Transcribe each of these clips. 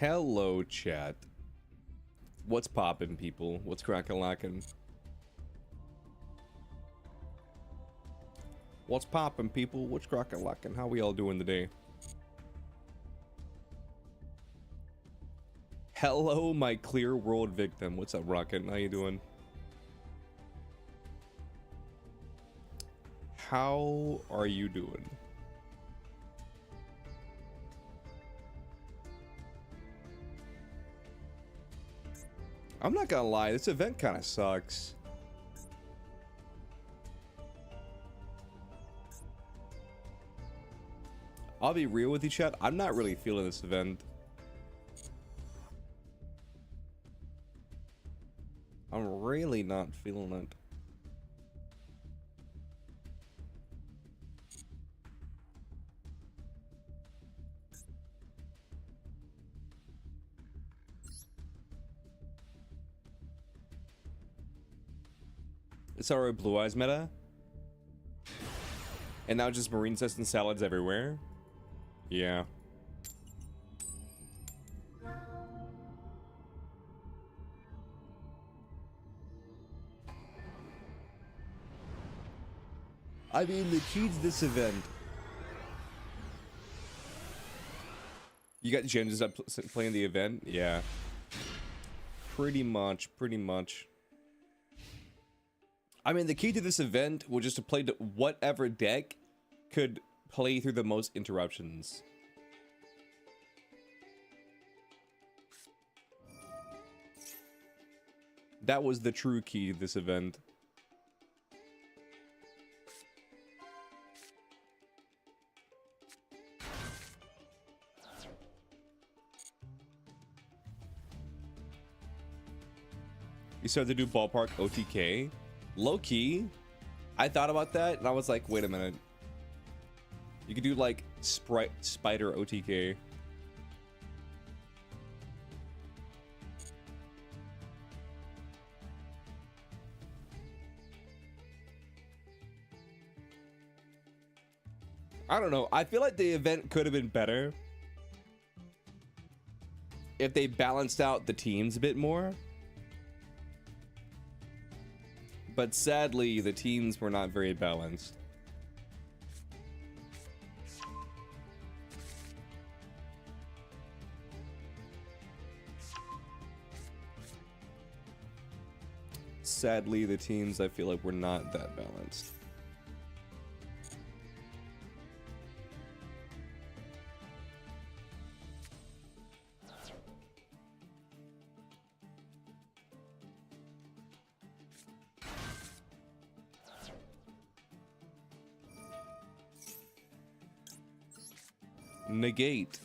Hello, chat. What's poppin', people? What's crackin'-lackin'? What's poppin', people? What's crackin'-lackin'? How we all doing today? Hello, my clear world victim. What's up, Rockin'? How you doing? How are you doing? I'm not gonna lie, this event kind of sucks. I'll be real with you, chat. I'm not really feeling this event. I'm really not feeling it. It's our Blue Eyes meta. And now just marine cess and salads everywhere. Yeah. I mean, the key to this event. You got Gems up playing the event? Yeah. Pretty much. I mean, the key to this event was just to play whatever deck could play through the most interruptions. That was the true key to this event. You started to do ballpark OTK. Low key, I thought about that and I was like, wait a minute. You could do like spider OTK. I don't know. I feel like the event could have been better if they balanced out the teams a bit more. But sadly, the teams were not very balanced. Sadly, the teams I feel like were not that balanced. Negate.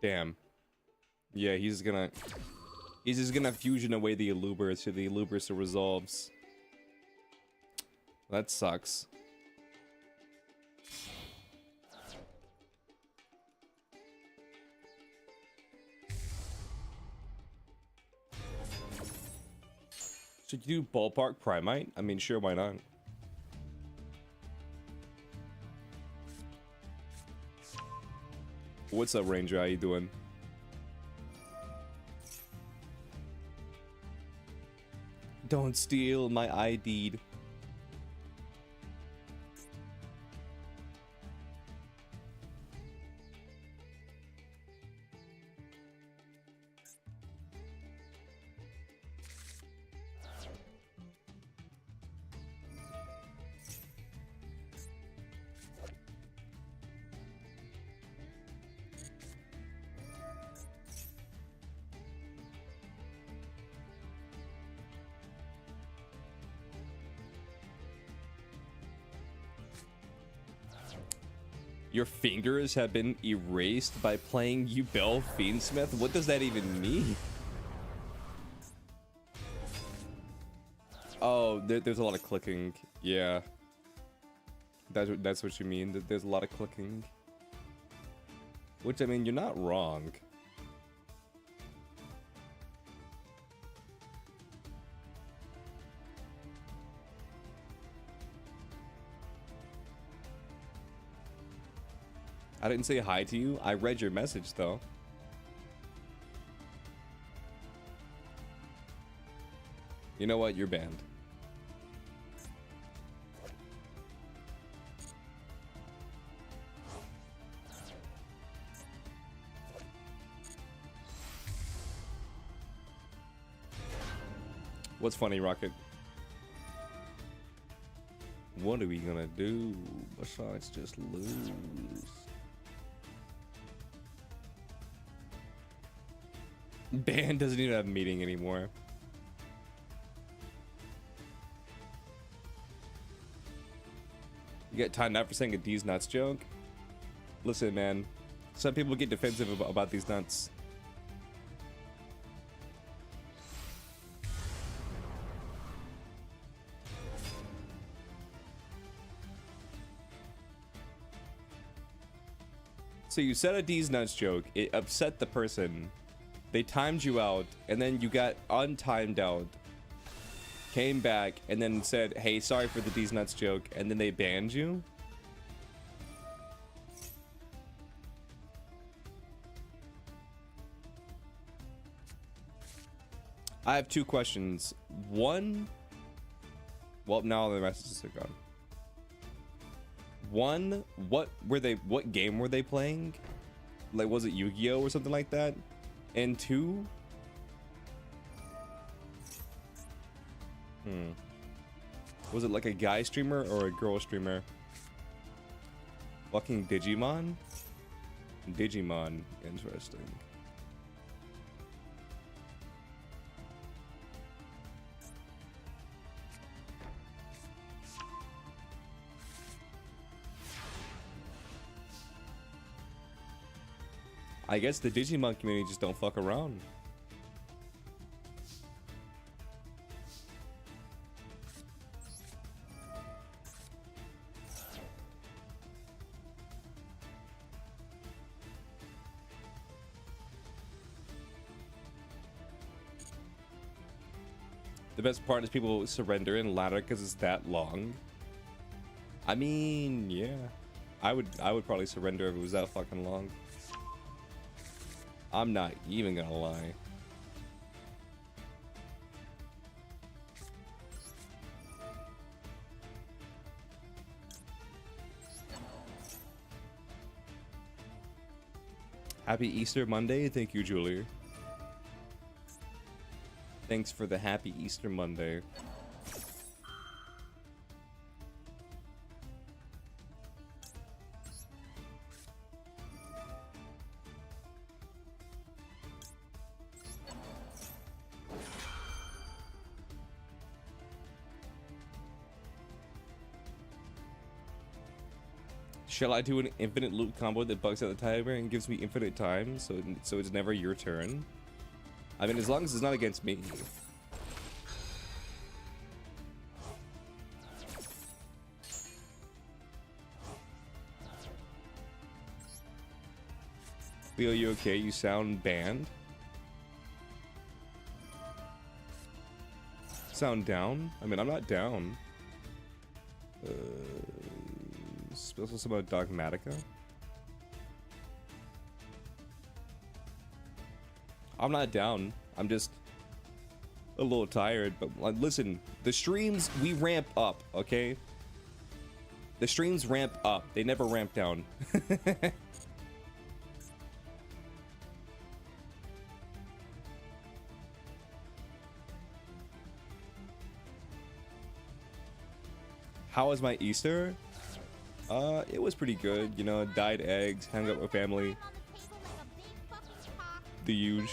Damn. Yeah, he's just gonna fusion away the Eluber so the Eluber resolves. That sucks. Should you do ballpark Primite? I mean, sure, why not? What's up, Ranger? How you doing? Don't steal my ID. Your fingers have been erased by playing Ubel Fiendsmith? What does that even mean? Oh, there's a lot of clicking. Yeah. That's what you mean. There's a lot of clicking. Which, I mean, you're not wrong. I didn't say hi to you. I read your message though. You know what? You're banned. What's funny, Rocket? What are we gonna do besides just lose? Band doesn't even have a meeting anymore. You get timed out for saying a D's nuts joke? Listen, man. Some people get defensive about these nuts. So you said a D's nuts joke, it upset the person, they timed you out, and then you got untimed out, came back, and then said, hey, sorry for the D's nuts joke, and then they banned you? I have two questions. One, well, now the messages are gone. One, what game were they playing? Like, was it Yu-Gi-Oh or something like that? And two, was it like a guy streamer or a girl streamer? Fucking Digimon? Digimon, interesting. I guess the Digimon community just don't fuck around. The best part is people surrender in ladder because it's that long. I mean, yeah. I would probably surrender if it was that fucking long. I'm not even gonna lie. Happy Easter Monday. Thank you, Julie. Thanks for the happy Easter Monday. Shall I do an infinite loop combo that bugs out the timer and gives me infinite time, so it's never your turn? I mean, as long as it's not against me. Leo, you okay? You sound banned. Sound down? I mean, I'm not down. Special about Dogmatica. I'm not down. I'm just a little tired. But like, listen, the streams, we ramp up, okay? The streams ramp up. They never ramp down. How was my Easter? It was pretty good, you know, dyed eggs, hung out with family. The huge.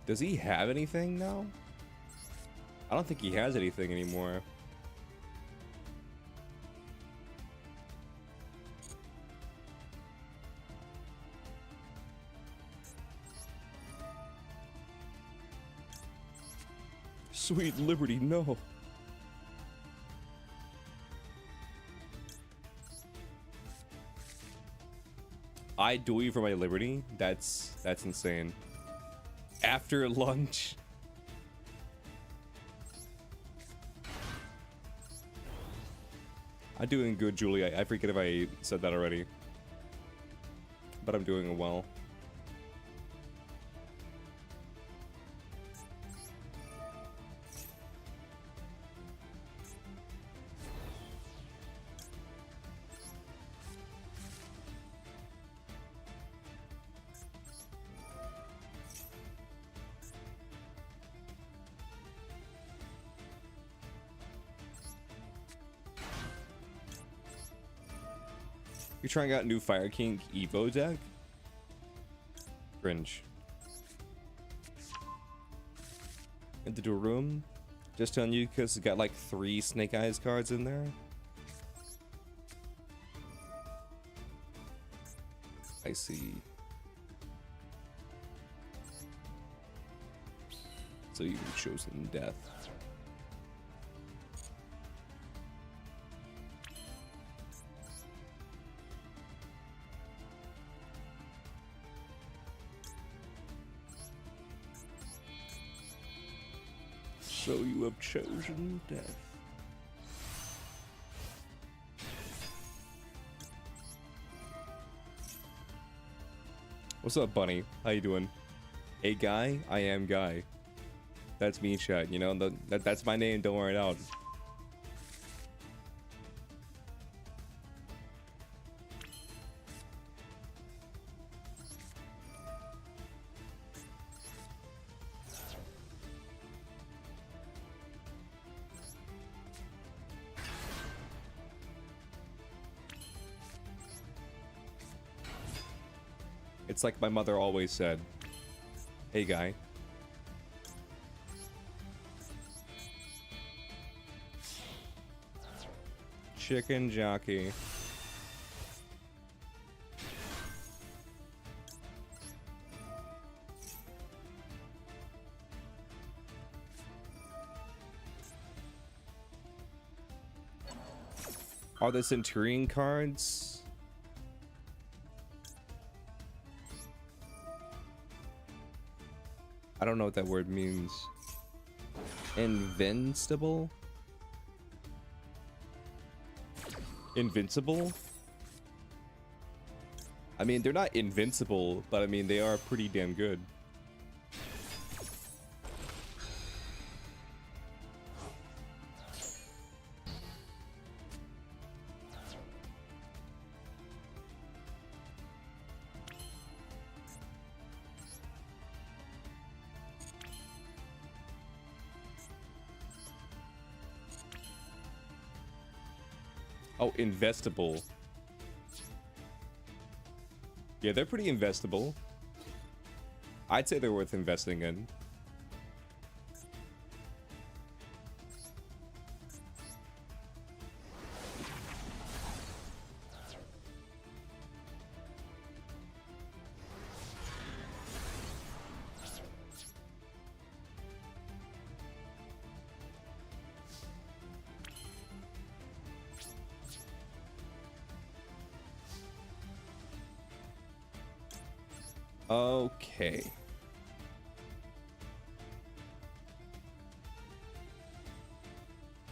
Does he have anything now? I don't think he has anything anymore. Sweet liberty, no. I duel for my liberty? That's insane. After lunch. I'm doing good, Julie. I forget if I said that already. But I'm doing well. You're trying out new Fire King Evo deck? Cringe. Into the room? Just telling you because it's got like 3 Snake Eyes cards in there. I see. So you've chosen death. So you have chosen death. What's up, Bunny? How you doing? Hey, Guy? I am Guy. That's me, chat. You know, that's my name. Don't worry it out. It's like my mother always said. Hey, Guy. Chicken jockey. Are the Centurion cards? I don't know what that word means. Invincible? Invincible? I mean, they're not invincible, but I mean, they are pretty damn good. Oh, investable. Yeah, they're pretty investable. I'd say they're worth investing in. Okay.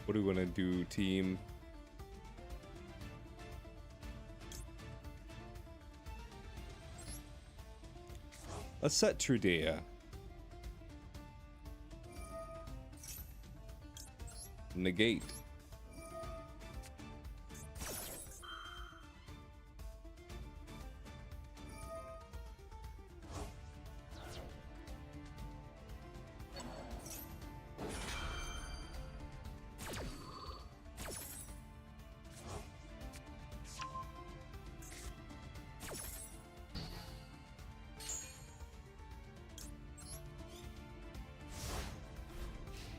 What do we want to do, team? Let's set Trudea. Negate.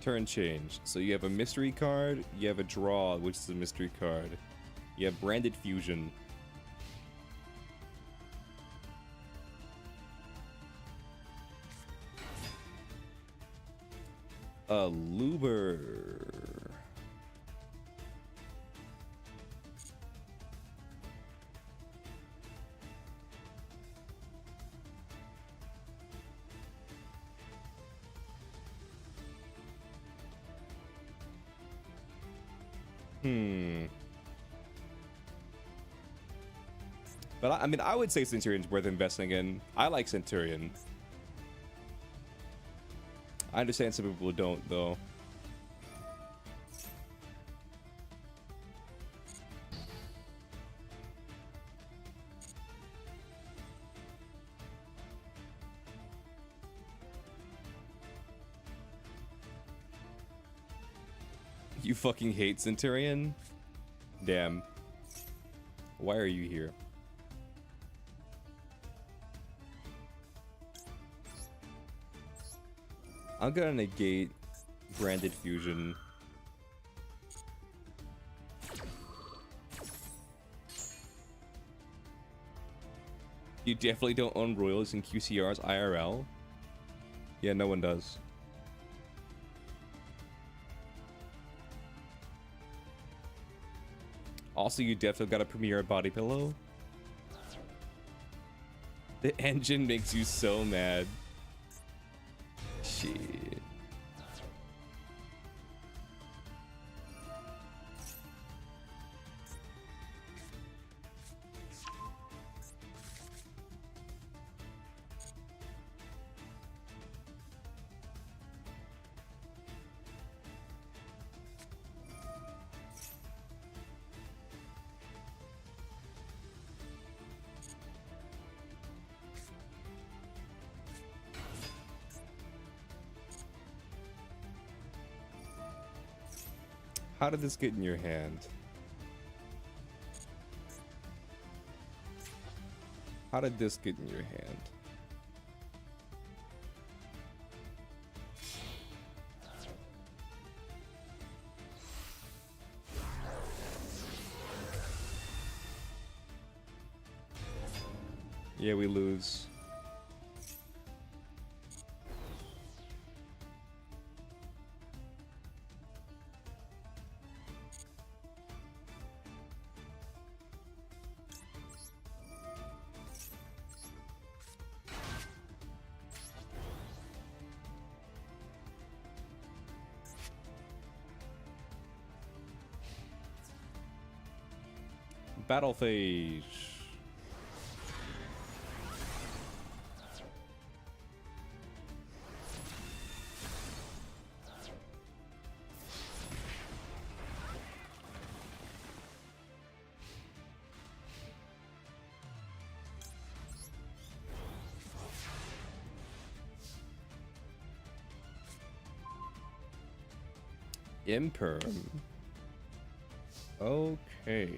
Turn change. So you have a mystery card, you have a draw, which is a mystery card. You have branded fusion. A Luber. But I mean, I would say Centurion's worth investing in. I like Centurion. I understand some people don't, though. You fucking hate Centurion? Damn. Why are you here? I'm gonna negate branded fusion. You definitely don't own Royals and QCRs IRL? Yeah, no one does. Also, you definitely got a Premier body pillow. The engine makes you so mad. Shit. How did this get in your hand? How did this get in your hand? Yeah, we lose. Battle phase. Imperm. Okay.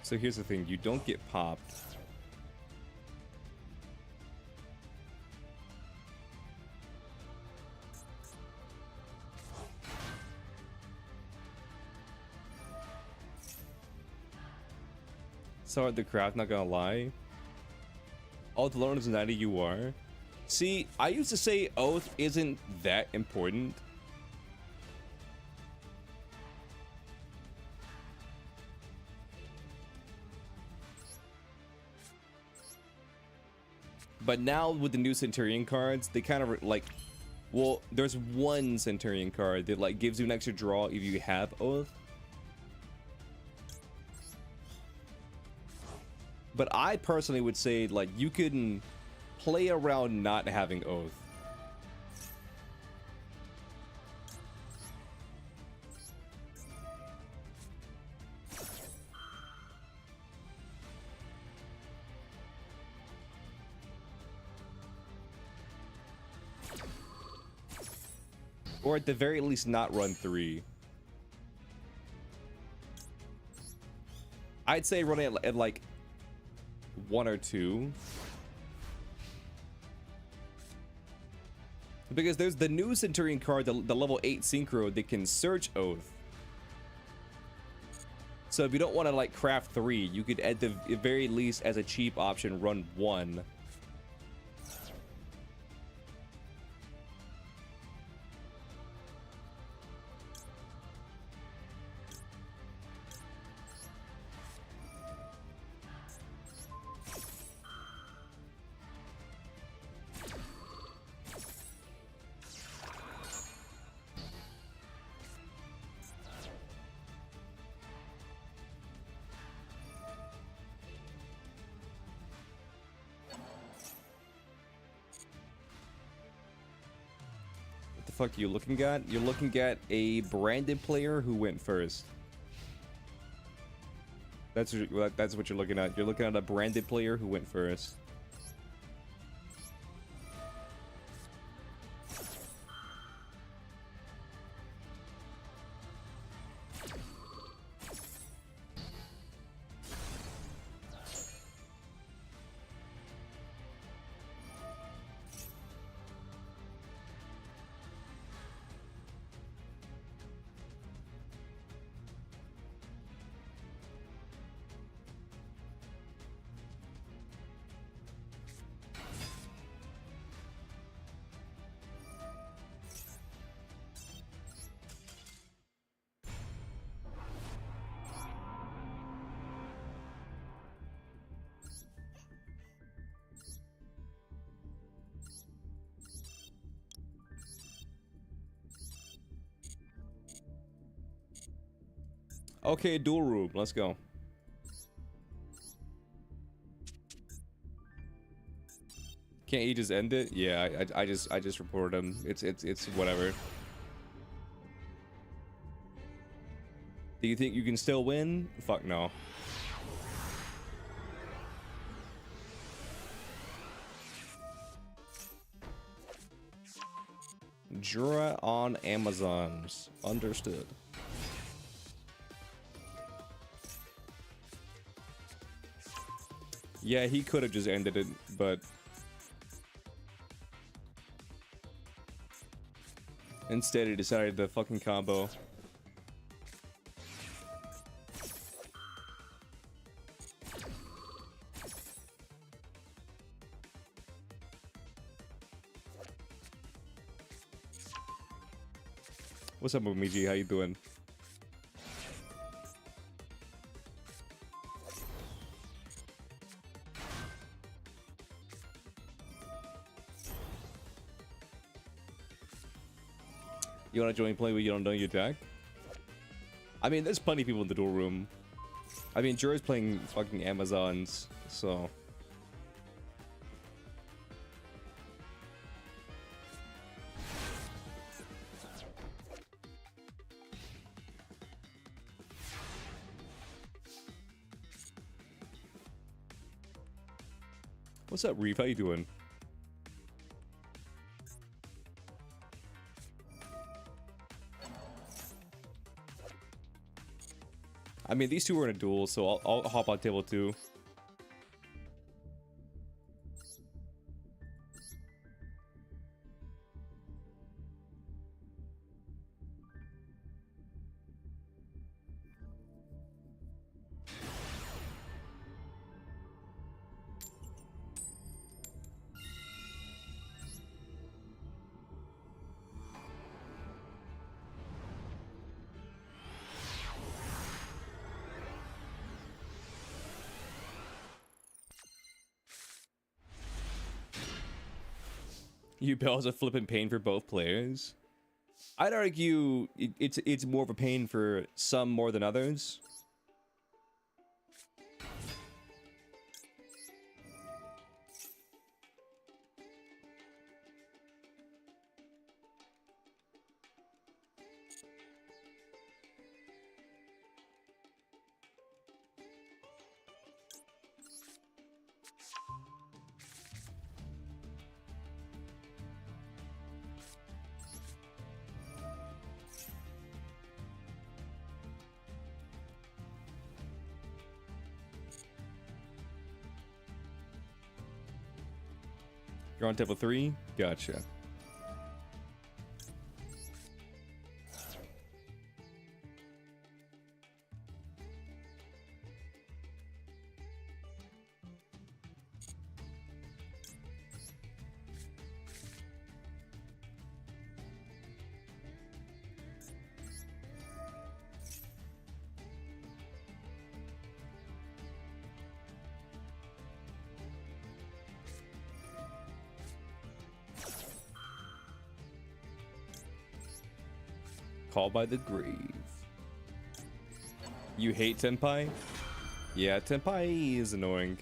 So here's the thing, you don't get popped. So hard to craft, not gonna lie. Oh, the learner's 90 you are. See, I used to say oath isn't that important. But now with the new Centurion cards, they kind of like, well, there's one Centurion card that like gives you an extra draw if you have Oath. But I personally would say like you can play around not having Oath. Or at the very least, not run 3. I'd say run it at like 1 or 2. Because there's the new Centurion card, the level 8 Synchro that can search Oath. So if you don't want to like craft 3, you could at the very least as a cheap option run 1. Fuck you looking at? You're looking at a branded player who went first. That's what you're looking at. You're looking at a branded player who went first. Okay, dual room. Let's go. Can't you just end it? Yeah, I just reported him. It's whatever. Do you think you can still win? Fuck no. Jura on Amazons. Understood. Yeah, he could have just ended it, but instead he decided to fucking combo. What's up, Momiji? How you doing? You want to join play where you don't know your deck? I mean, there's plenty of people in the duel room. I mean, Jura's playing fucking Amazons, so... What's up, Reef? How you doing? I mean, these two are in a duel, so I'll hop on table 2. You bells a flipping pain for both players. I'd argue it's more of a pain for some more than others. You're on table 3? Gotcha. Call by the grave. You hate Tenpai? Yeah, Tenpai is annoying.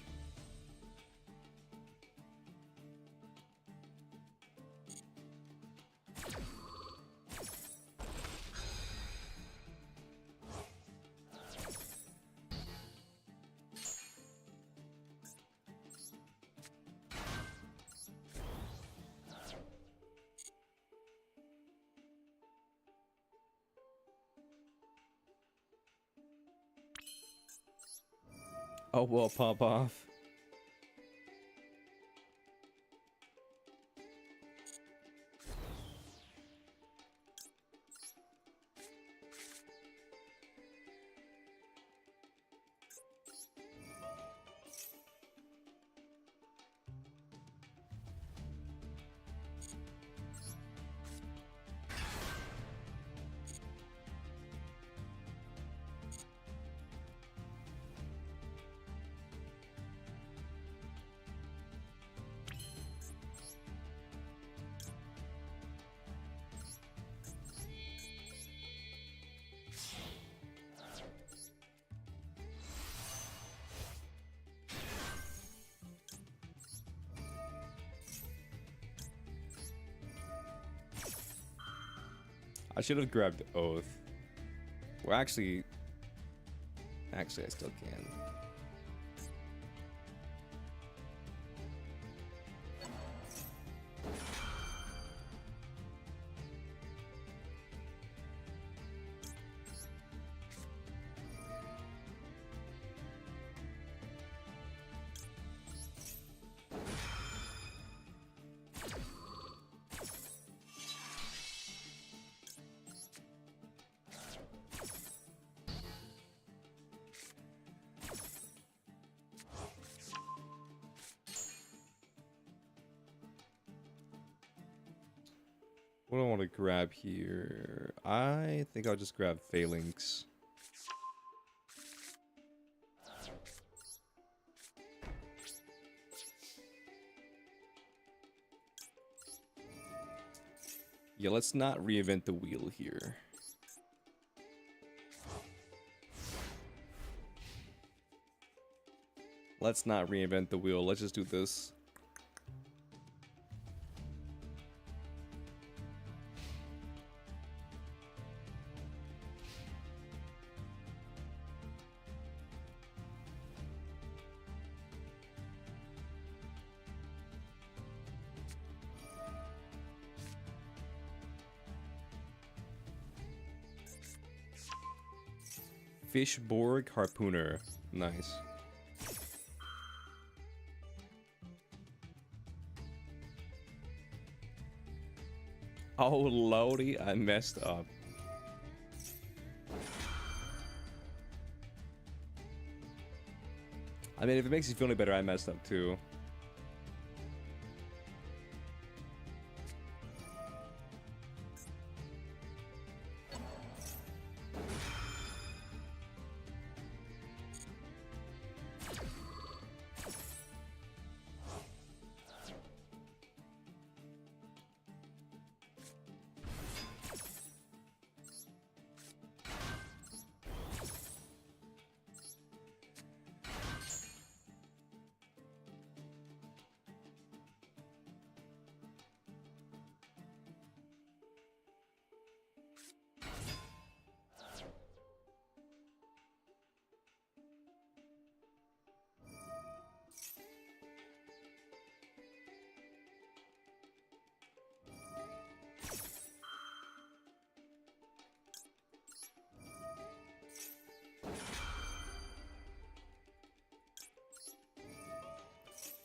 Oh, well, pop off. I should have grabbed Oath. Well, actually, I still can. What do I want to grab here? I think I'll just grab Phalanx. Yeah, let's not reinvent the wheel here. Let's not reinvent the wheel. Let's just do this. Fishborg Harpooner. Nice. Oh, lordy, I messed up. I mean, if it makes you feel any better, I messed up too.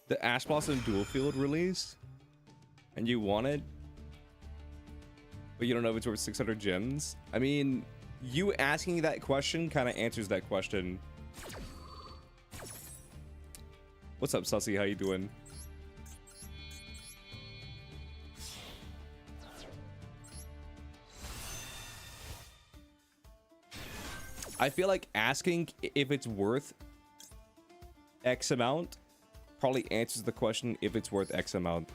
The Ash Blossom Dual Field released? And you want it, but you don't know if it's worth 600 gems? I mean, you asking that question kind of answers that question. What's up, Sussy? How you doing? I feel like asking if it's worth X amount probably answers the question if it's worth X amount.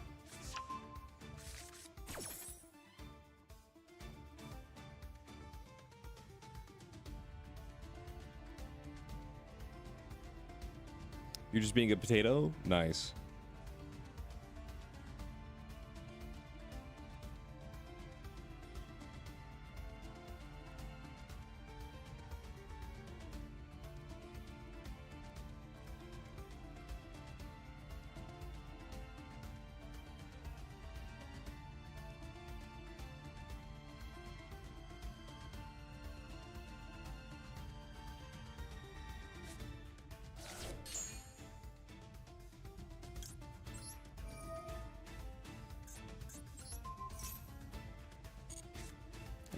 You're just being a potato? Nice.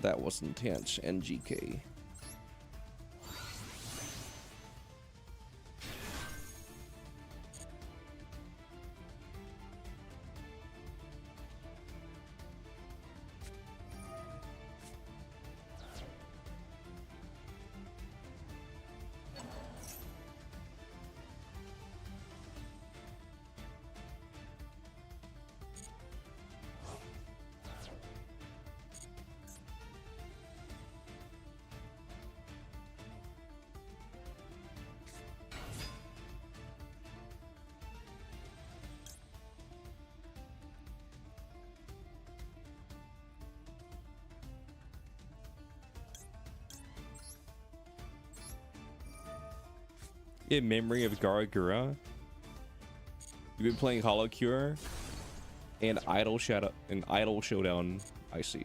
That was intense, NGK. In memory of Garagura, you've been playing Hollow Cure and Idol Shadow and Idol Showdown. I see.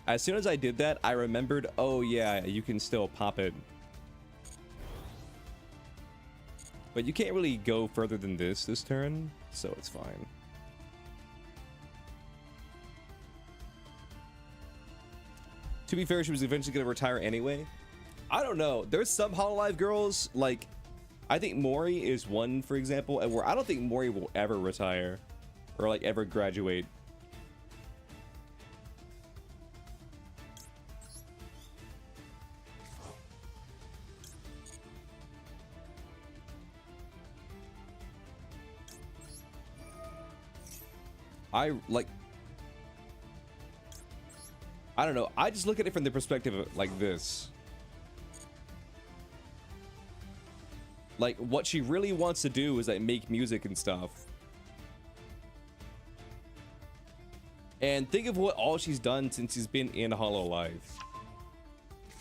As soon as I did that, I remembered, oh yeah, you can still pop it. But you can't really go further than this turn, so it's fine. To be fair, she was eventually going to retire anyway. I don't know. There's some Hololive girls, like, I think Mori is one, for example, and where I don't think Mori will ever retire or, like, ever graduate. I don't know. I just look at it from the perspective of like this. Like, what she really wants to do is like make music and stuff. And think of what all she's done since she's been in Hololive.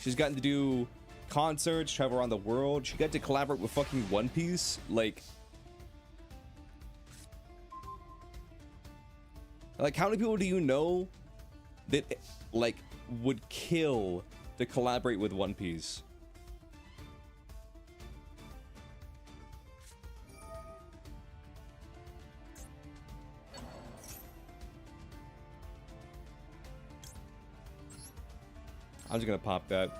She's gotten to do concerts, travel around the world. She got to collaborate with fucking One Piece. Like how many people do you know that like would kill to collaborate with One Piece? I'm just gonna pop that.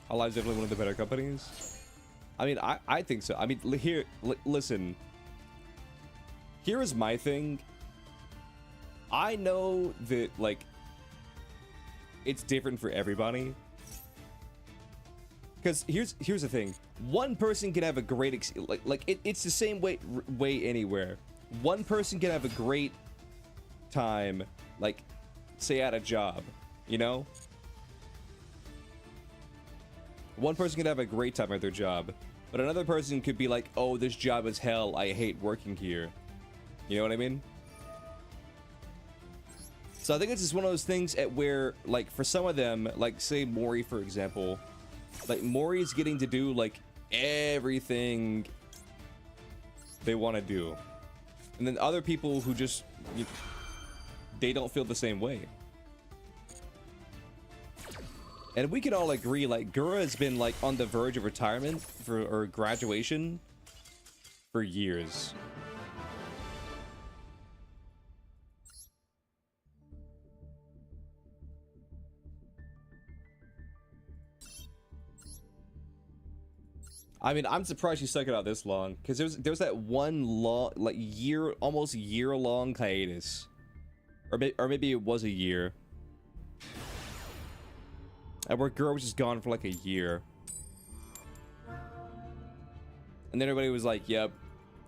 Hololive's definitely one of the better companies. I mean, I think so. I mean, listen. Here is my thing. I know that, like, it's different for everybody. Because here's the thing. One person can have a great it's the same way anywhere. One person can have a great time, like, say at a job, you know? One person could have a great time at their job, but another person could be like, oh, this job is hell, I hate working here. You know what I mean? So I think it's just one of those things at where, like, for some of them, like, say Mori, for example, like, Mori's getting to do, like, everything they want to do. And then other people who just, they don't feel the same way. And we can all agree, like, Gura has been, like, on the verge of retirement or graduation for years. I mean, I'm surprised she stuck it out this long, because there was that one long, like, almost year-long hiatus. Or maybe it was a year. And where Gura was just gone for like a year. And then everybody was like, yep,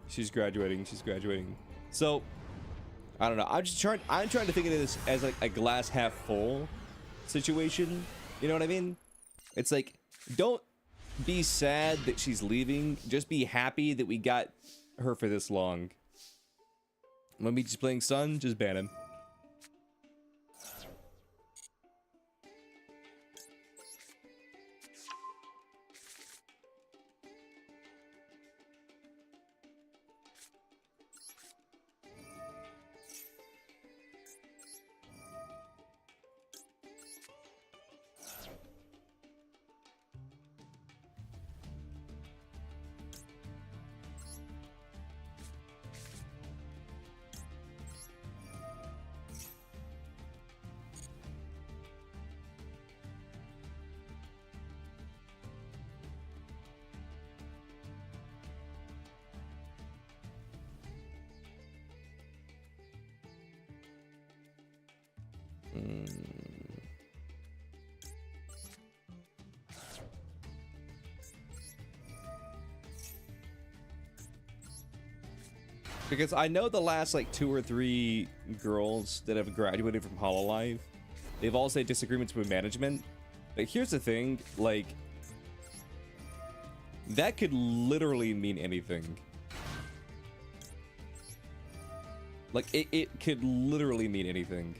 she's graduating, she's graduating. So, I don't know. I'm trying to think of this as like a glass half full situation. You know what I mean? It's like, don't be sad that she's leaving. Just be happy that we got her for this long. When we just playing Sun, just ban him. Because I know the last like 2 or 3 girls that have graduated from Hololive, they've all said disagreements with management. But here's the thing, like, that could literally mean anything. Like, it could literally mean anything.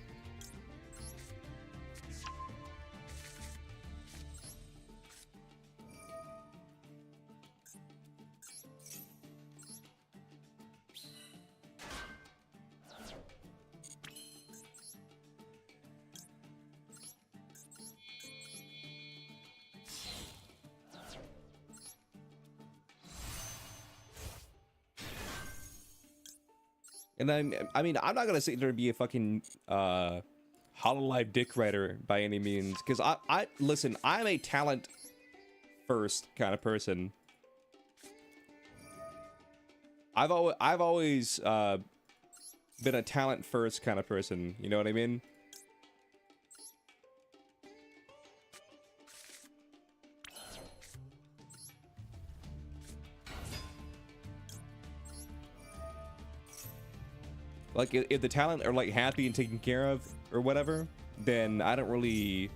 And I mean, I'm not gonna sit there and be a fucking Hololive dick writer by any means, because I listen, I'm a talent first kind of person. I've always been a talent first kind of person. You know what I mean? Like, if the talent are like happy and taken care of or whatever, then I don't really.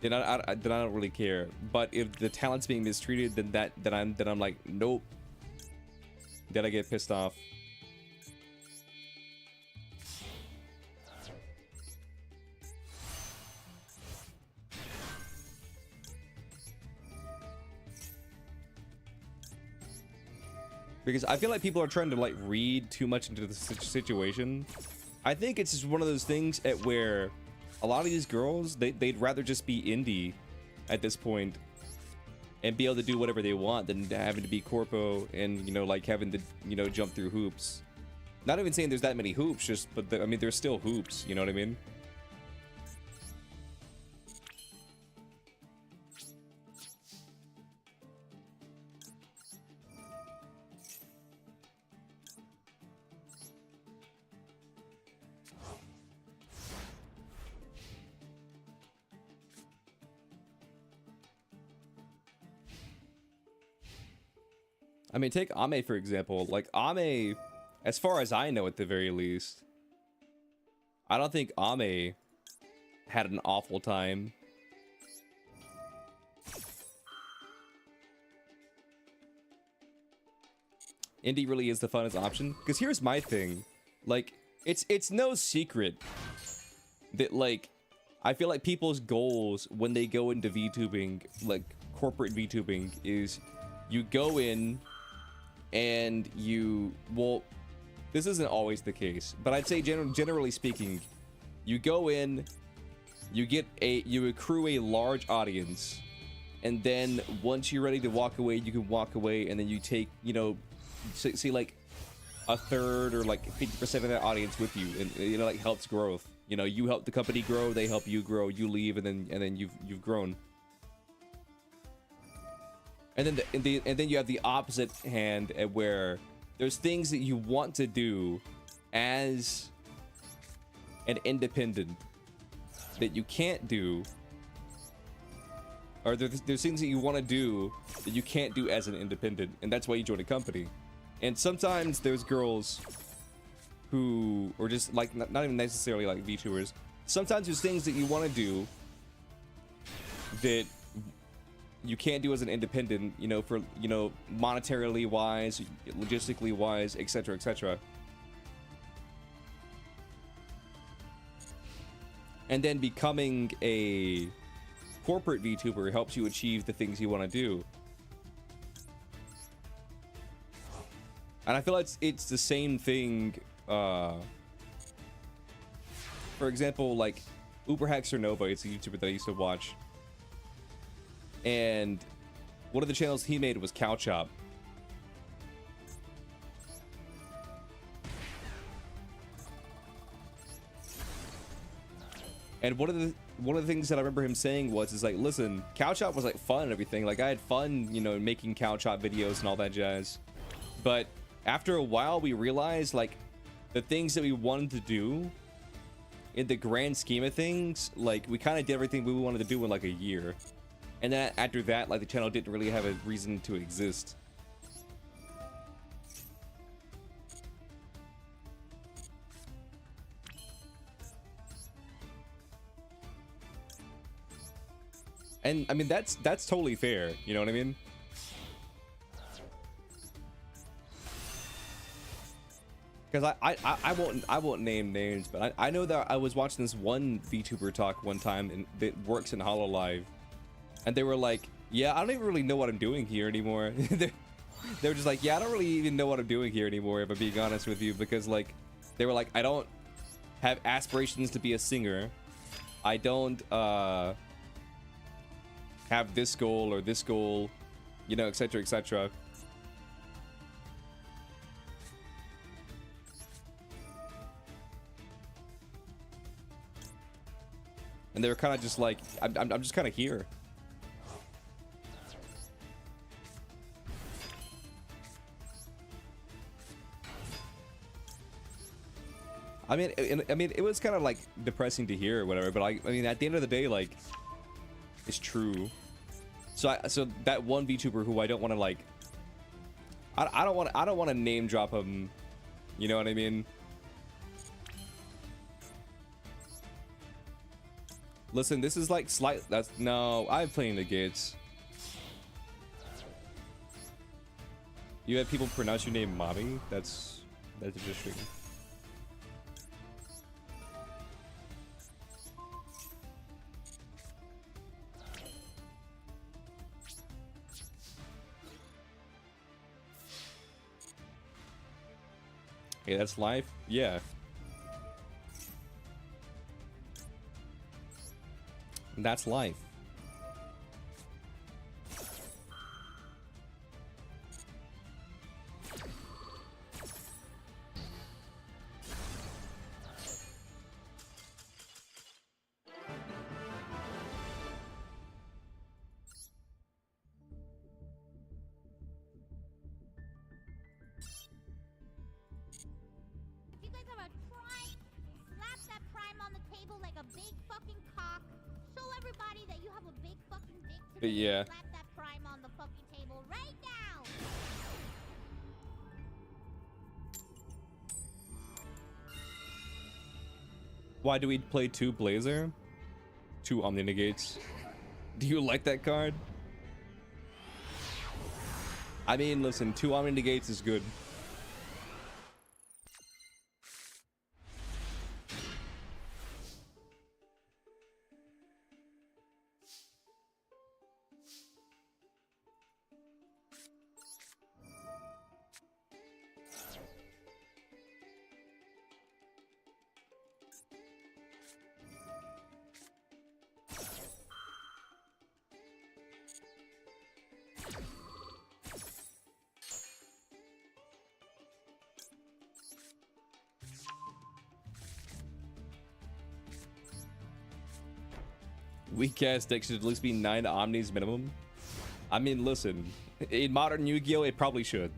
Then I don't really care. But if the talent's being mistreated, then I'm like, nope. Then I get pissed off. Because I feel like people are trying to like read too much into the situation. I think it's just one of those things at where a lot of these girls, they'd rather just be indie at this point and be able to do whatever they want than having to be corpo and, you know, like having to, you know, jump through hoops. Not even saying there's that many hoops, just, but I mean, there's still hoops, you know what I mean? I mean, take Ame for example. Like, Ame, as far as I know at the very least, I don't think Ame had an awful time. Indie really is the funnest option. Because here's my thing. Like, it's no secret that, like, I feel like people's goals when they go into VTubing, like corporate VTubing, is you go in and you, well, this isn't always the case, but I'd say generally speaking, you go in, you accrue a large audience, and then once you're ready to walk away, you can walk away, and then you take, you know, see like a third or like 50% of that audience with you, and you know, like helps growth. You know, you help the company grow, they help you grow, you leave, and then you've grown. And then you have the opposite hand, where there's things that you want to do as an independent that you can't do, or there's things that you want to do that you can't do as an independent, and that's why you join a company. And sometimes there's girls who, or just like not even necessarily like VTubers, sometimes there's things that you want to do that you can't do as an independent, you know, for, you know, monetarily wise, logistically wise, etc, etc. And then becoming a corporate VTuber helps you achieve the things you want to do. And I feel like it's the same thing. For example, like Uberhaxer Nova, it's a YouTuber that I used to watch, and one of the channels he made was Cow Chop. And one of the things that I remember him saying was, like, listen, Cow Chop was like fun and everything. Like I had fun, you know, making Cow Chop videos and all that jazz. But after a while, we realized like the things that we wanted to do in the grand scheme of things, like we kind of did everything we wanted to do in like a year. And then after that, like the channel didn't really have a reason to exist. And I mean, that's totally fair. You know what I mean? Because I won't name names, but I know that I was watching this one VTuber talk one time, and that works in HoloLive, and they were like, yeah, I don't even really know what I'm doing here anymore. They were just like, yeah, I don't really even know what I'm doing here anymore, if I'm being honest with you, because like they were like, I don't have aspirations to be a singer, I don't have this goal or this goal, you know, etc, etc. And they were kind of just like, I'm just kind of here. I mean, it was kind of like depressing to hear or whatever, but I mean, at the end of the day, like, it's true. So so that one VTuber who I don't want to like, I don't want to name drop him. You know what I mean? Listen, this is like no, I'm playing the gates. You have people pronounce your name Mommy? That's interesting. Hey, that's life? Yeah. That's life. But yeah. Slap that prime on the fucking table right now. Why do we play 2 Blazer? 2 Omni Negates. Do you like that card? I mean, listen, 2 Omni Negates is good. Weak cast deck should at least be 9 Omnis minimum. I mean, listen, in modern Yu-Gi-Oh, it probably should.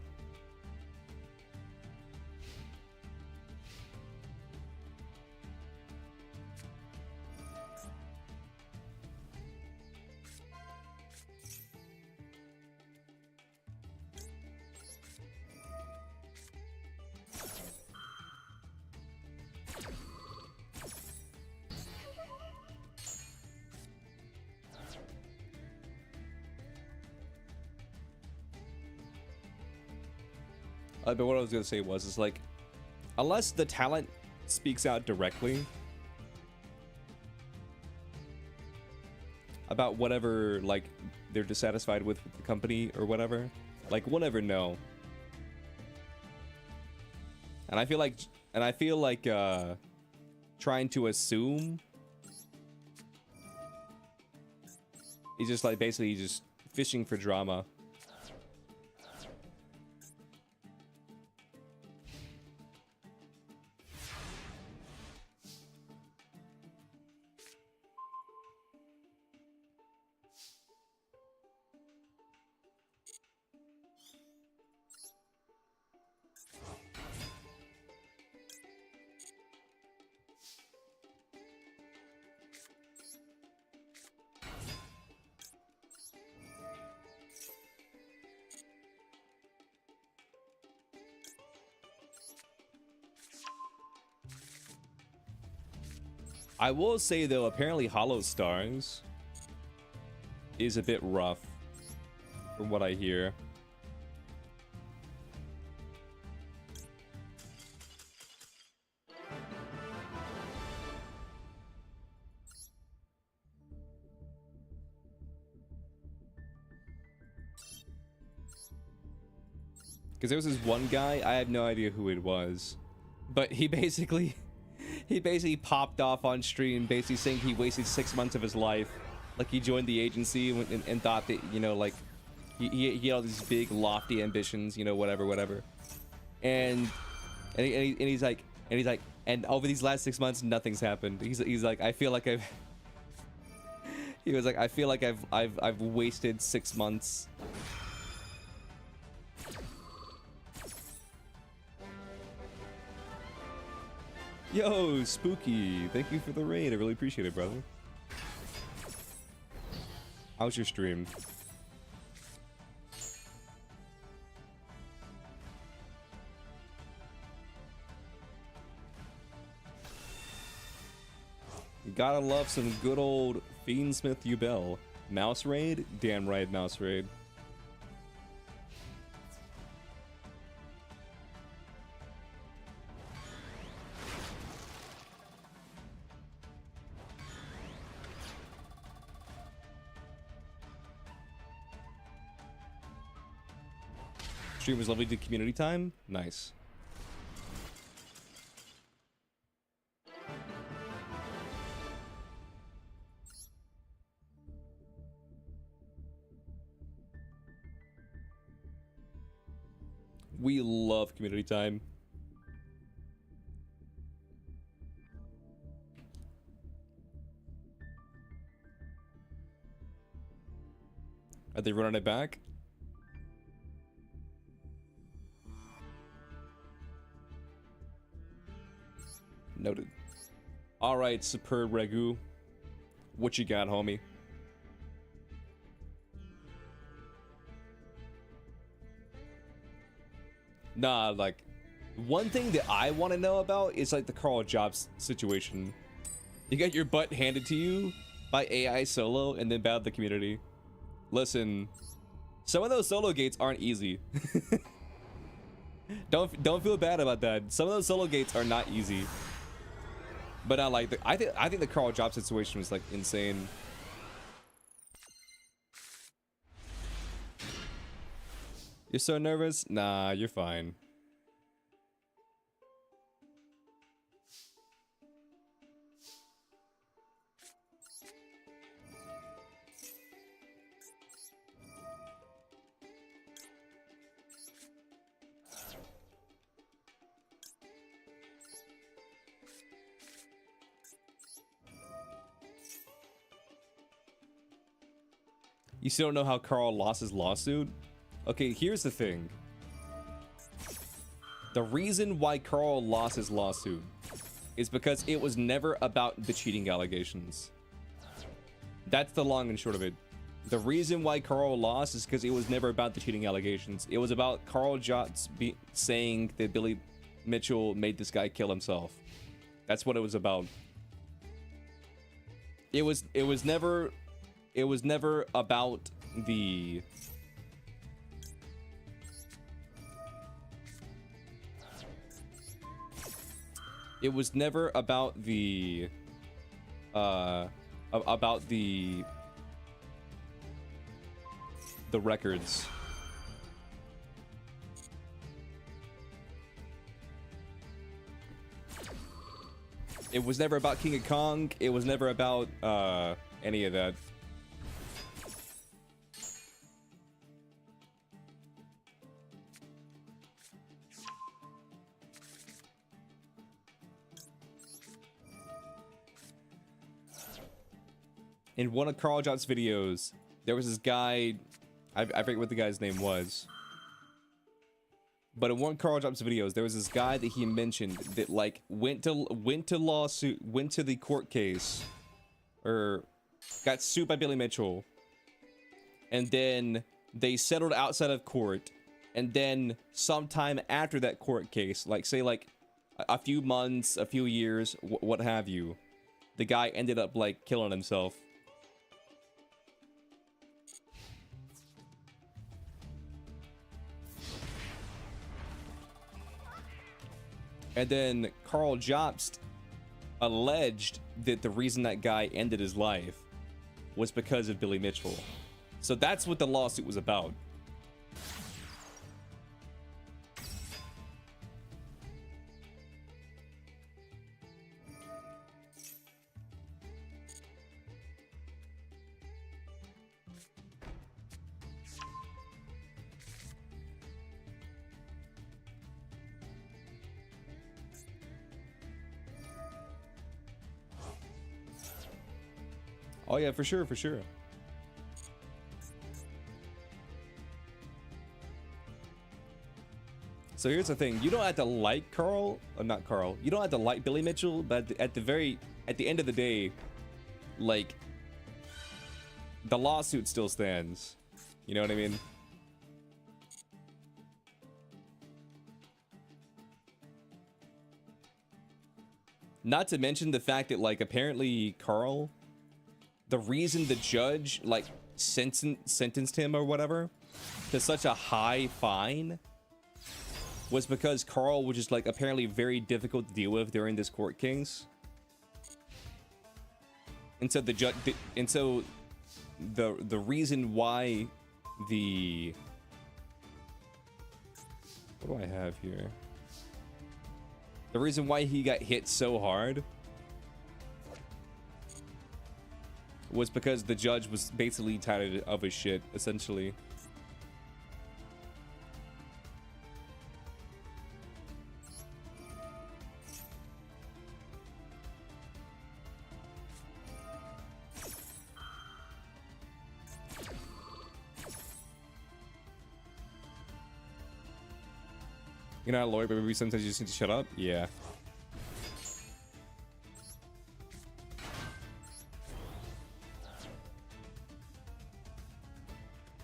But what I was gonna say was, is like, unless the talent speaks out directly about whatever, like, they're dissatisfied with the company or whatever, like, we'll never know. And I feel like trying to assume is just like basically just fishing for drama. I will say though, apparently Hollow Stars is a bit rough from what I hear. Because there was this one guy, I have no idea who it was, but he basically popped off on stream, basically saying he wasted 6 months of his life. Like, he joined the agency and thought that, you know, like, he had all these big, lofty ambitions, you know, whatever. And he's like, and over these last 6 months, nothing's happened. He's like, I feel like he was like, I feel like I've wasted 6 months. Yo, Spooky, thank you for the raid. I really appreciate it, brother. How's your stream? You gotta love some good old Fiendsmith Ubel. Mouse raid? Damn right, mouse raid. Stream was lovely. Did community time? Nice. We love community time. Are they running it back? Noted. Alright, Superb Ragu. What you got, homie? Nah, like, one thing that I want to know about is, like, the Carl Jobs situation. You got your butt handed to you by AI solo and then battle the community. Listen, some of those solo gates aren't easy. Don't feel bad about that. Some of those solo gates are not easy. But like I think the Carl Jobs situation was like insane. You're so nervous? Nah, you're fine. You still don't know how Carl lost his lawsuit? Okay, here's the thing. The reason why Carl lost his lawsuit is because it was never about the cheating allegations. That's the long and short of it. The reason why Carl lost is because it was never about the cheating allegations. It was about Carl Jotz saying that Billy Mitchell made this guy kill himself. That's what it was about. It was never about the records. It was never about King of Kong. It was never about any of that. In one of Carl Jott's videos, there was this guy, I forget what the guy's name was, but in one of Carl Jott's videos, there was this guy that he mentioned that like went to the court case, or got sued by Billy Mitchell, and then they settled outside of court, and then sometime after that court case, like say like a few months, a few years, what have you, the guy ended up like killing himself. And then Carl Jobst alleged that the reason that guy ended his life was because of Billy Mitchell. So that's what the lawsuit was about. Oh yeah, for sure, for sure. So here's the thing, you don't have to like Carl, or not Carl, you don't have to like Billy Mitchell, but at the end of the day, like, the lawsuit still stands. You know what I mean? Not to mention the fact that, like, apparently Carl, the reason the judge like sentenced him or whatever to such a high fine was because Carl was just like apparently very difficult to deal with during this court case. And so the judge, and so the reason why the, what do I have here? The reason why he got hit so hard was because the judge was basically tired of his shit, essentially. You're not a lawyer, but maybe sometimes you just need to shut up? Yeah.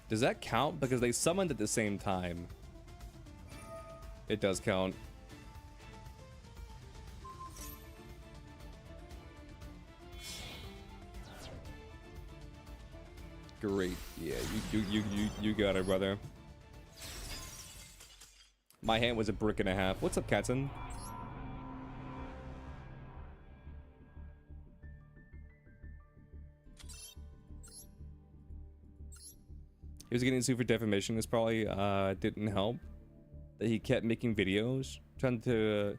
Does that count? Because they summoned at the same time. It does count. Great. Yeah, you got it, brother. My hand was a brick and a half. What's up, Katzen? He was getting sued for defamation. This probably didn't help that he kept making videos trying to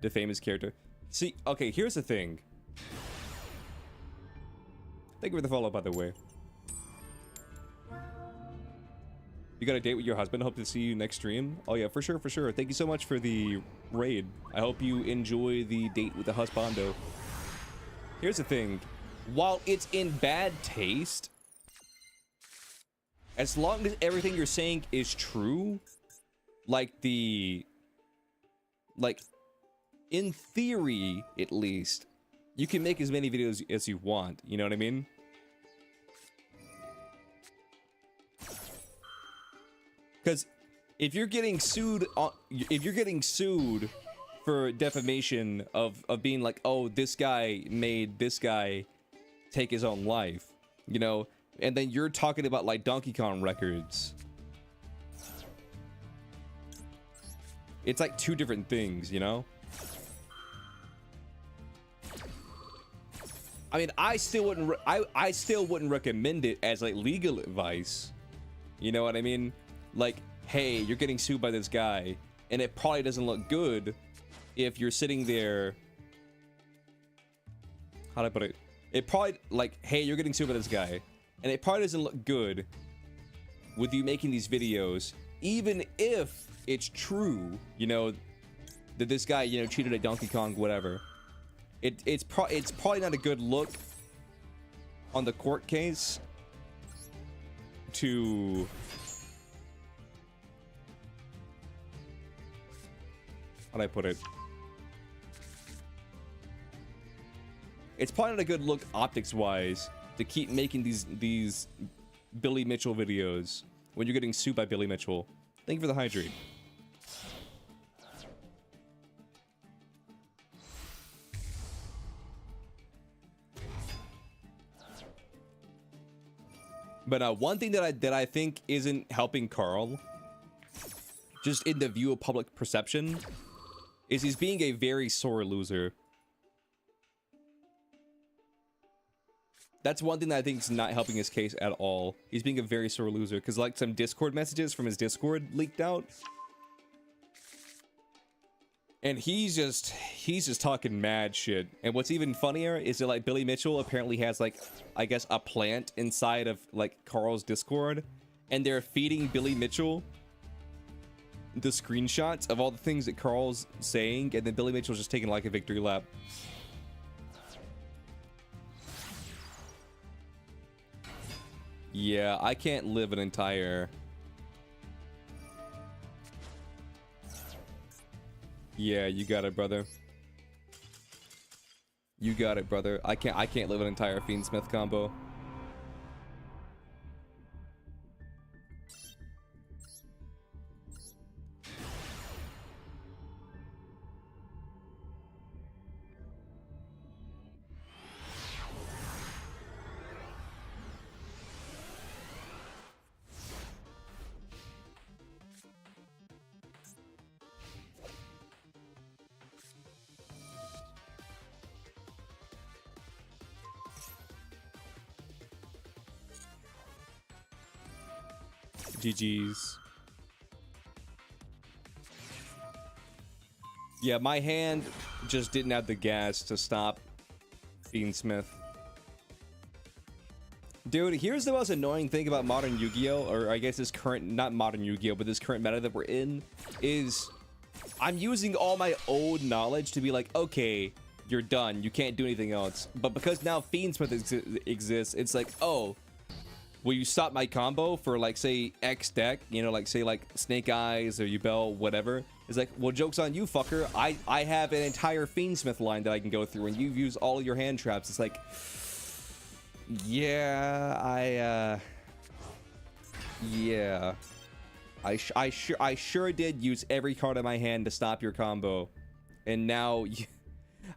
defame his character. See, okay, here's the thing. Thank you for the follow, by the way. You got a date with your husband? Hope to see you next stream. Oh yeah, for sure, for sure. Thank you so much for the raid. I hope you enjoy the date with the husbando. Here's the thing. While it's in bad taste As long as everything you're saying is true, like in theory, at least, you can make as many videos as you want. You know what I mean? Because if you're getting sued for defamation of being like, oh, this guy made this guy take his own life, you know, and then you're talking about like Donkey Kong records, it's like two different things, you know. I mean, I still wouldn't recommend it as like legal advice. You know what I mean? Like, hey, you're getting sued by this guy, and it probably doesn't look good if you're sitting there. How do I put it? It probably, like, hey, you're getting sued by this guy, and it probably doesn't look good with you making these videos, even if it's true, you know, that this guy, you know, cheated at Donkey Kong, whatever. It's probably not a good look on the court case to how do I put it? It's probably not a good look optics-wise to keep making these Billy Mitchell videos when you're getting sued by Billy Mitchell. Thank you for the hydrate. But one thing that I think isn't helping Carl, just in the view of public perception, is he's being a very sore loser. That's one thing that I think is not helping his case at all. He's being a very sore loser because like some Discord messages from his Discord leaked out, and he's just talking mad shit. And what's even funnier is that like Billy Mitchell apparently has like, I guess, a plant inside of like Carl's Discord, and they're feeding Billy Mitchell the screenshots of all the things that Carl's saying, and then Billy Mitchell's just taking like a victory lap. Yeah, I can't live an entire... Yeah, you got it, brother. You got it, brother. I can't live an entire Fiendsmith combo. GG's. Yeah, my hand just didn't have the gas to stop Fiendsmith. Dude, here's the most annoying thing about modern Yu-Gi-Oh! Or I guess this current, not modern Yu-Gi-Oh!, but this current meta that we're in, is I'm using all my old knowledge to be like, okay, you're done, you can't do anything else. But because now Fiendsmith exists, it's like, oh, will you stop my combo for like, say, X deck, you know, like say like Snake Eyes or Yubel, whatever. It's like, well, joke's on you, fucker. I have an entire Fiendsmith line that I can go through, and you've used all your hand traps. It's like, yeah, yeah, I sure did use every card in my hand to stop your combo, and now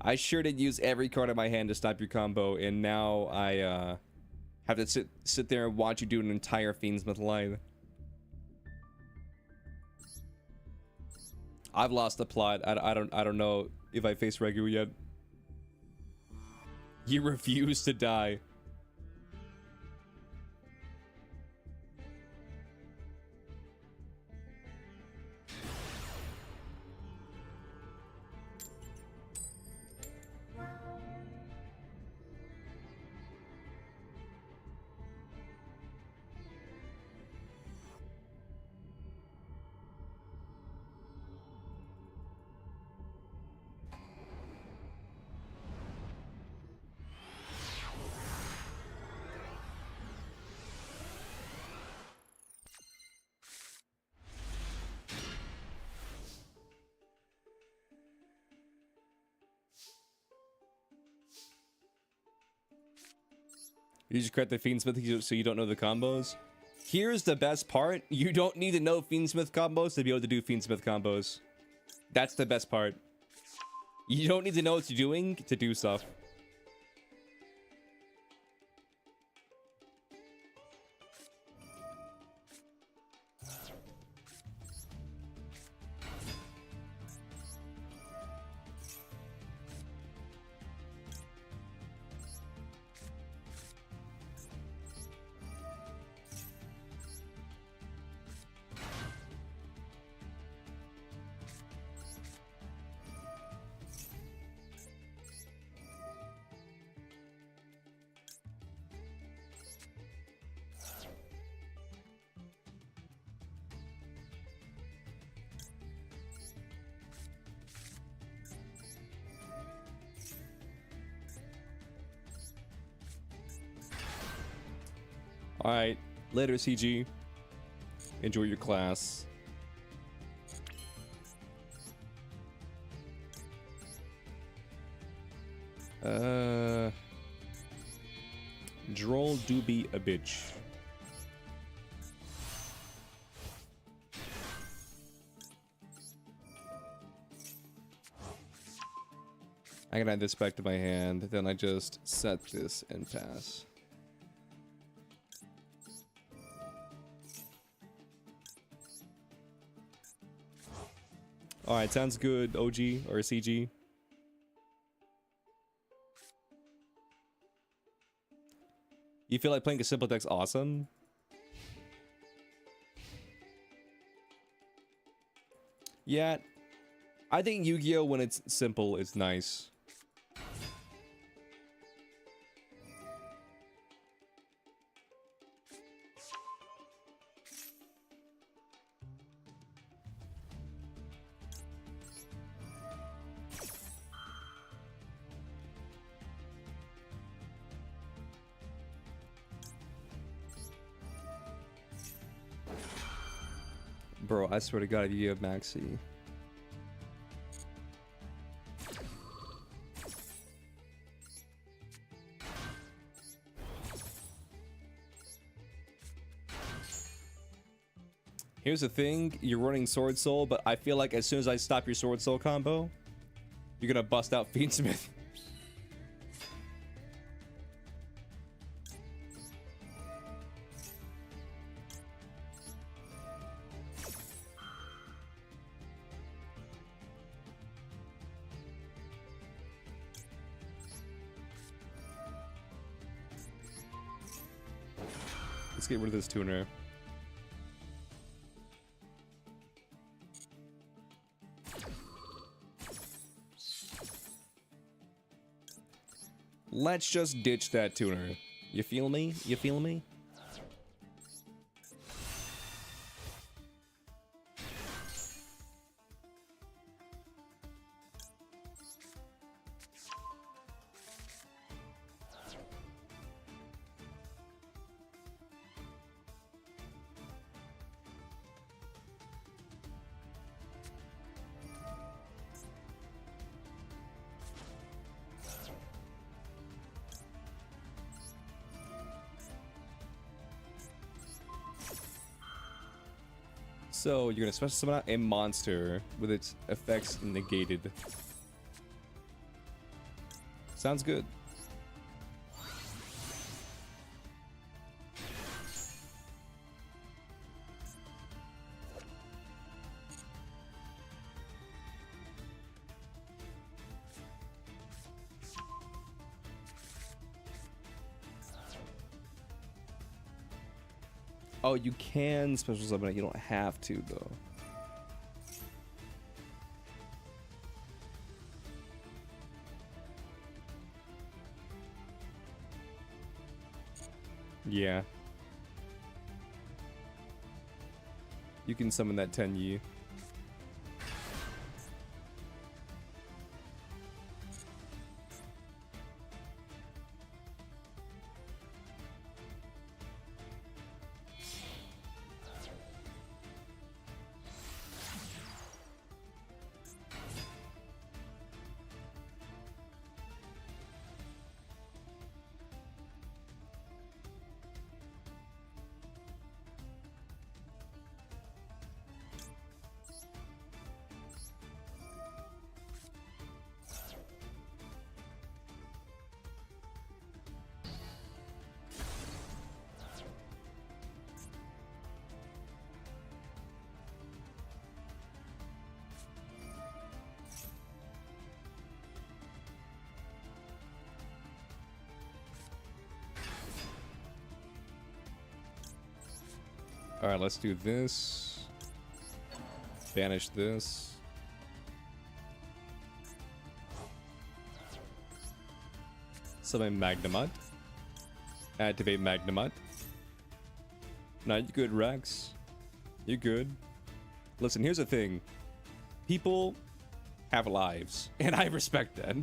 I sure did use every card in my hand to stop your combo, and now I have to sit there and watch you do an entire Fiendsmith line. I've lost the plot. I don't know if I face Regu yet. You refuse to die. You just correct the Fiendsmith so you don't know the combos. Here's the best part. You don't need to know Fiendsmith combos to be able to do Fiendsmith combos. That's the best part. You don't need to know what you're doing to do stuff. Alright, later CG. Enjoy your class. Droll do be a bitch. I can add this back to my hand, then I just set this and pass. Alright, sounds good, OG or CG. You feel like playing a simple deck's awesome? Yeah, I think Yu-Gi-Oh! When it's simple is nice. Bro, I swear to God, you have Maxi. Here's the thing, you're running Sword Soul, but I feel like as soon as I stop your Sword Soul combo, you're gonna bust out Fiendsmith. Let's get rid of this tuner. Let's just ditch that tuner. You feel me? You feel me? So you're gonna special summon out a monster with its effects negated. Sounds good. Oh, you can special summon it. You don't have to, though. Yeah. You can summon that 10-yi. All right, let's do this. Banish this. Summon Magnemite. Activate Magnemite. Nah, you good, Rex. You good. Listen, here's the thing. People have lives, and I respect that.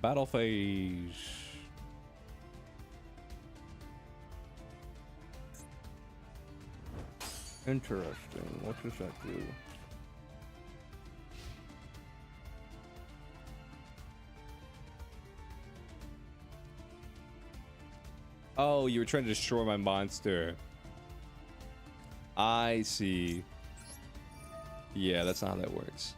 Battle phase. Interesting. What does that do? Oh, you were trying to destroy my monster. I see. Yeah, that's not how that works.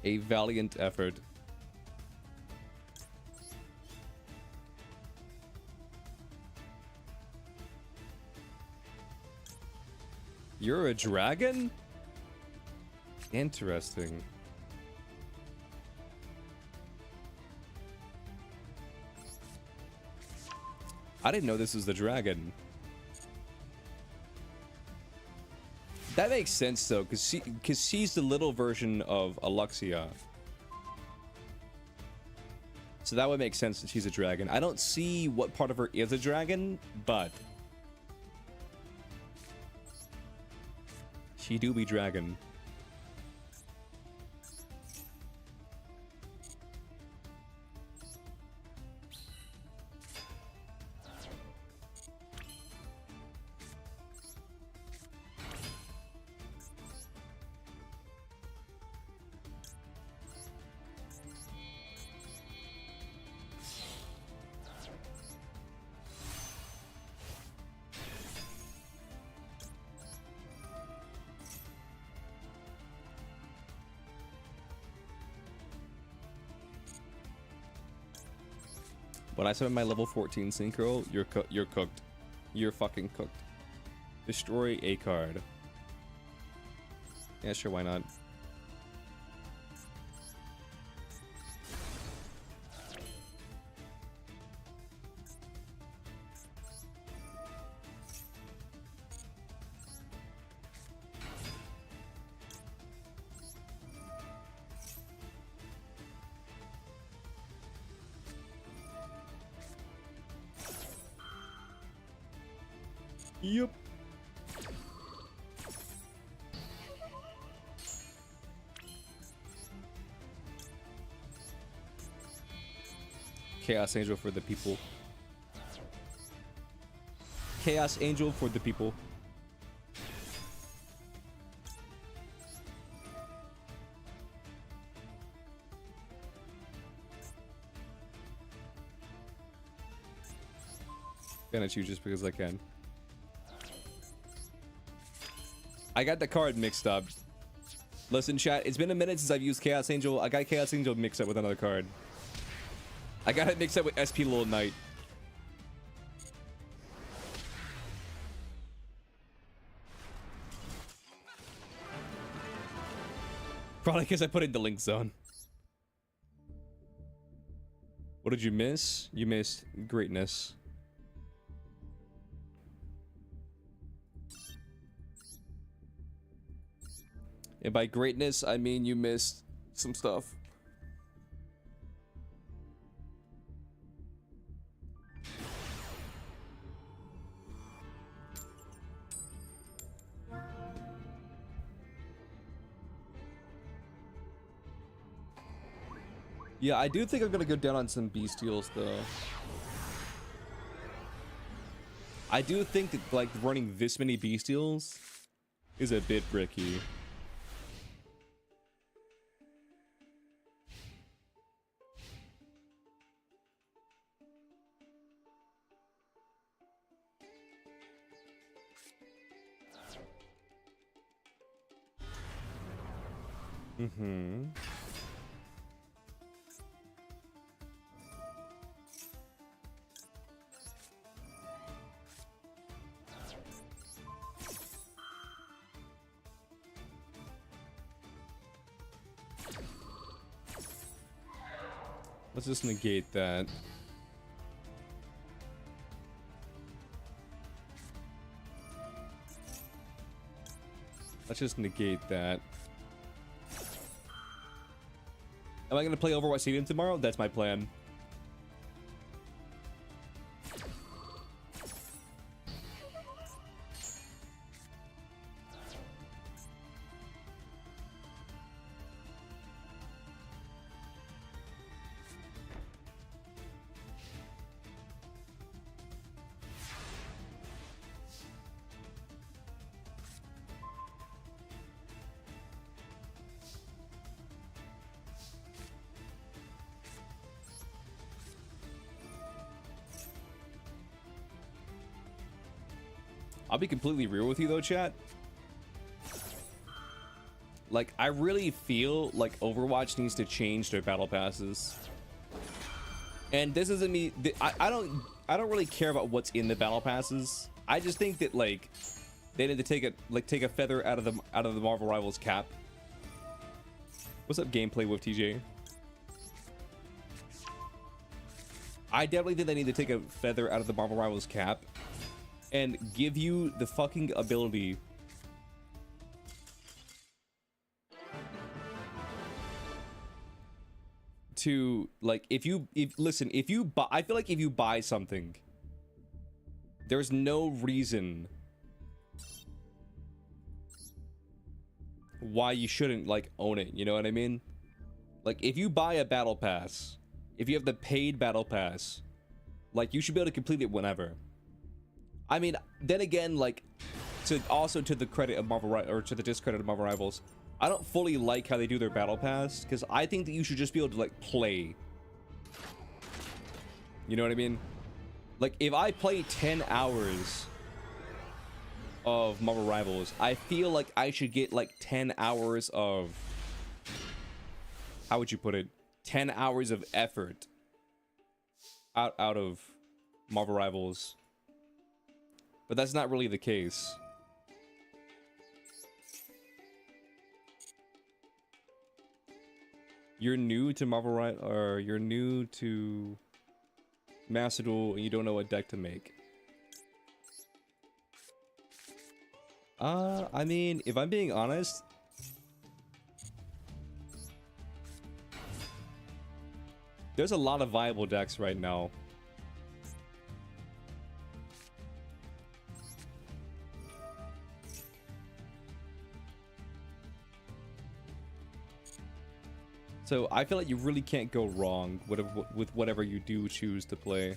A valiant effort. You're a dragon? Interesting. I didn't know this was the dragon. That makes sense though, because she's the little version of Alexia. So that would make sense that she's a dragon. I don't see what part of her is a dragon, but she do be dragon. When I summon my level 14 synchro, you're cooked. You're fucking cooked. Destroy a card. Yeah, sure, why not? Yep. Chaos Angel for the people. Chaos Angel for the people. Gonna choose just because I can. I got the card mixed up. Listen, chat, it's been a minute since I've used Chaos Angel. I got Chaos Angel mixed up with another card. I got it mixed up with SP Little Knight. Probably because I put it in the link zone. What did you miss? You missed greatness. And by greatness, I mean you missed some stuff. Yeah, I do think I'm gonna go down on some bestials though. I do think that like running this many bestials is a bit tricky. Mm-hmm. Let's just negate that. Let's just negate that. Am I gonna play Overwatch Stadium tomorrow? That's my plan. I'll be completely real with you though, chat. Like, I really feel like Overwatch needs to change their battle passes. And this isn't me. I don't really care about what's in the battle passes. I just think that like they need to take a feather out of the Marvel Rivals cap. What's up, gameplay with TJ? I definitely think they need to take a feather out of the Marvel Rivals cap and give you the fucking ability to like if you buy, I feel like if you buy something, there's no reason why you shouldn't like own it, you know what I mean? Like if you buy a battle pass, if you have the paid battle pass, like you should be able to complete it whenever. I mean, then again, like to the credit of Marvel or to the discredit of Marvel Rivals, I don't fully like how they do their battle pass because I think that you should just be able to like play. You know what I mean? Like if I play 10 hours of Marvel Rivals, I feel like I should get like 10 hours of, how would you put it? 10 hours of effort out of Marvel Rivals. But that's not really the case. You're new to Marvel or you're new to Master Duel and you don't know what deck to make. I mean, if I'm being honest, there's a lot of viable decks right now. So I feel like you really can't go wrong with whatever you do choose to play.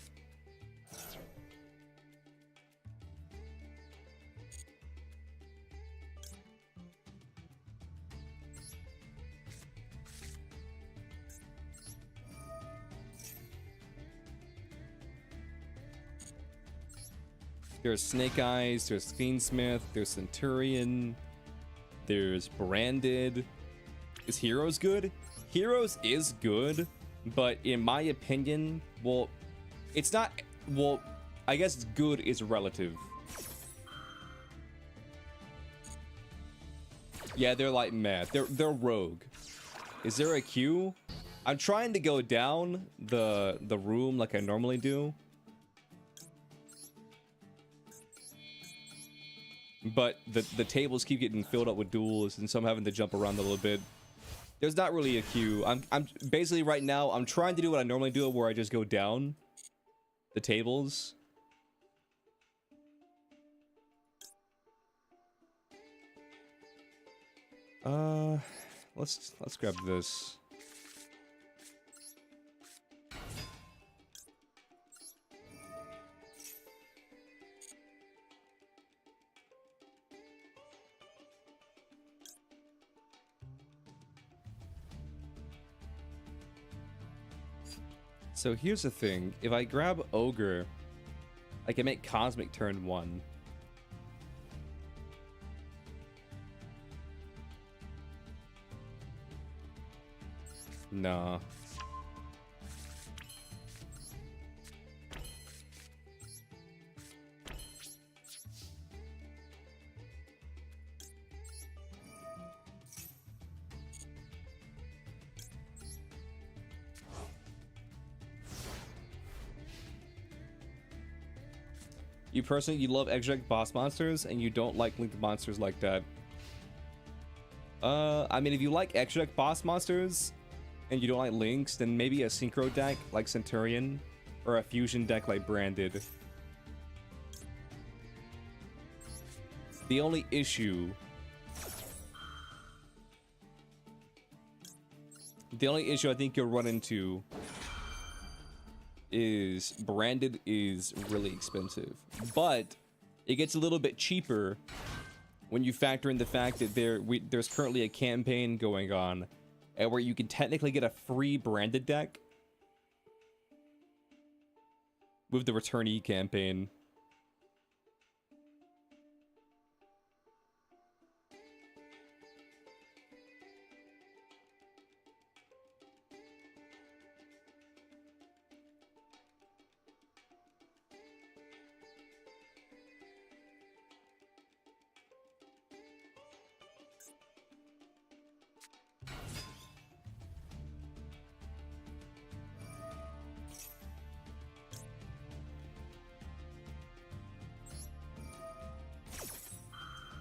There's Snake Eyes, there's Fiendsmith, there's Centurion, there's Branded. Is Heroes good? Heroes is good, but in my opinion, well, it's not, well, I guess good is relative. Yeah, they're like meh. They're rogue. Is there a queue? I'm trying to go down the room like I normally do. But the tables keep getting filled up with duels, and so I'm having to jump around a little bit. There's not really a queue. I'm basically right now I'm trying to do what I normally do, where I just go down the tables. Let's grab this. So here's the thing. If I grab Ogre, I can make Cosmic turn 1. Nah. You personally, you love extract boss monsters, and you don't like linked monsters like that. I mean, if you like extract boss monsters, and you don't like links, then maybe a synchro deck like Centurion, or a fusion deck like Branded. The only issue... I think you'll run into is Branded is really expensive, but it gets a little bit cheaper when you factor in the fact that there's currently a campaign going on where you can technically get a free Branded deck with the returnee campaign.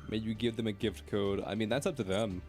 Maybe you give them a gift code. I mean, that's up to them.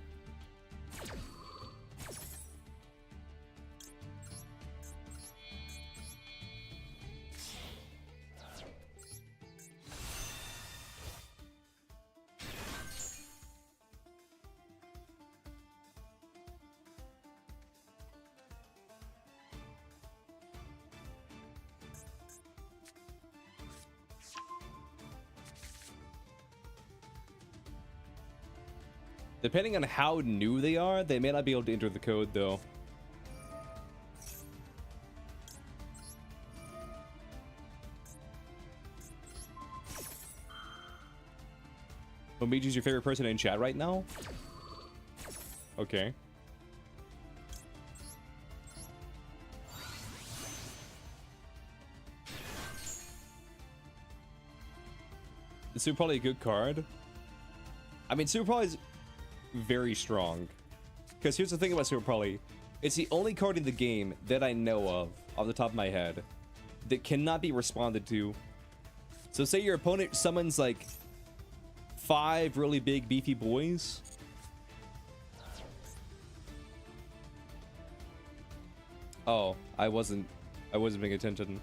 Depending on how new they are, they may not be able to enter the code, though. Omiji's your favorite person in chat right now? Okay. This is probably a good card. I mean, Super Poly is very strong. Because here's the thing about Super Poly. It's the only card in the game that I know of, off the top of my head, that cannot be responded to. So say your opponent summons like 5 really big beefy boys. Oh, I wasn't paying attention.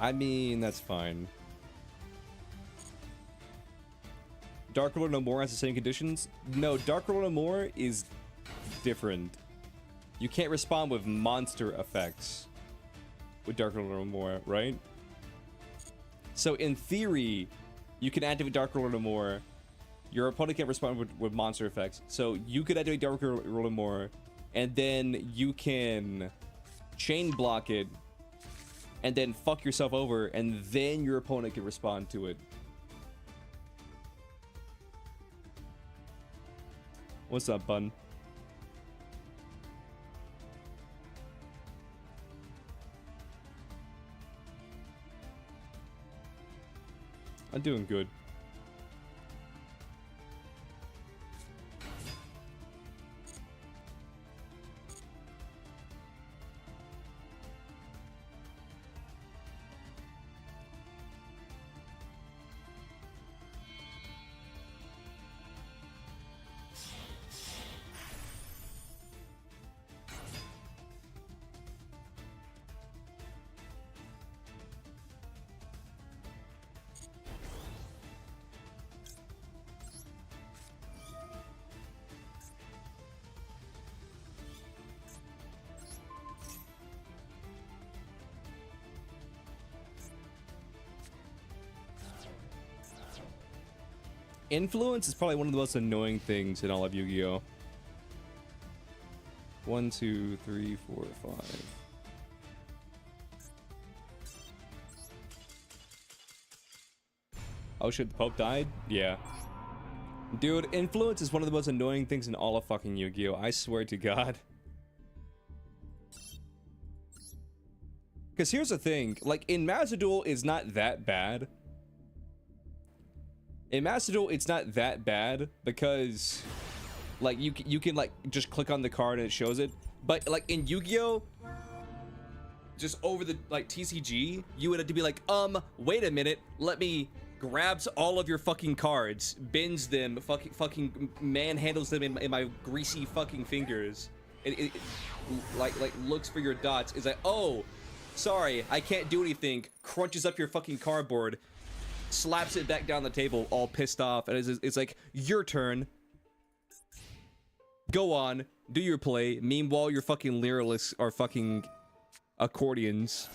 I mean, that's fine. Dark Ruler No More has the same conditions? No, Dark Ruler No More is different. You can't respond with monster effects with Dark Ruler No More, right? So in theory, you can activate Dark Ruler No More. Your opponent can't respond with monster effects. So you could activate Dark Ruler No More, and then you can chain block it, and then fuck yourself over, and then your opponent can respond to it. What's up, bun? I'm doing good. Influence is probably one of the most annoying things in all of Yu-Gi-Oh. 1, 2, 3, 4, 5. Oh shit, the Pope died? Yeah. Dude, influence is one of the most annoying things in all of fucking Yu-Gi-Oh! I swear to God. Because here's the thing, like, in Master Duel, it's not that bad. In Master Duel, it's not that bad because, like, you can like just click on the card and it shows it. But like in Yu-Gi-Oh, just over the like TCG, you would have to be like, wait a minute, let me grabs all of your fucking cards, bends them, fucking manhandles them in my greasy fucking fingers. It like looks for your dots. Is like, oh, sorry, I can't do anything. Crunches up your fucking cardboard. Slaps it back down the table, all pissed off, and it's like, your turn. Go on, do your play. Meanwhile, your fucking lyralists are fucking accordions.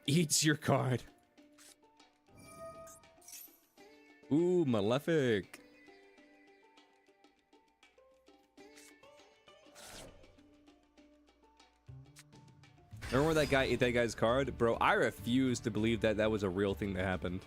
Eats your card. Ooh, Malefic. Remember when that guy ate that guy's card? Bro, I refuse to believe that that was a real thing that happened.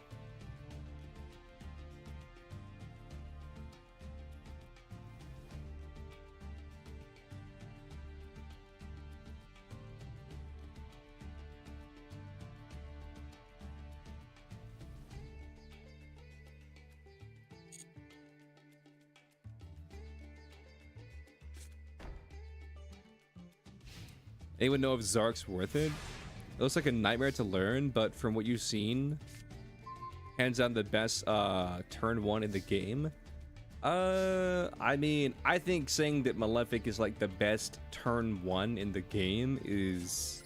Anyone know if Zark's worth it? It looks like a nightmare to learn, but from what you've seen, hands down the best turn 1 in the game. I mean, I think saying that Malefic is like the best turn 1 in the game is,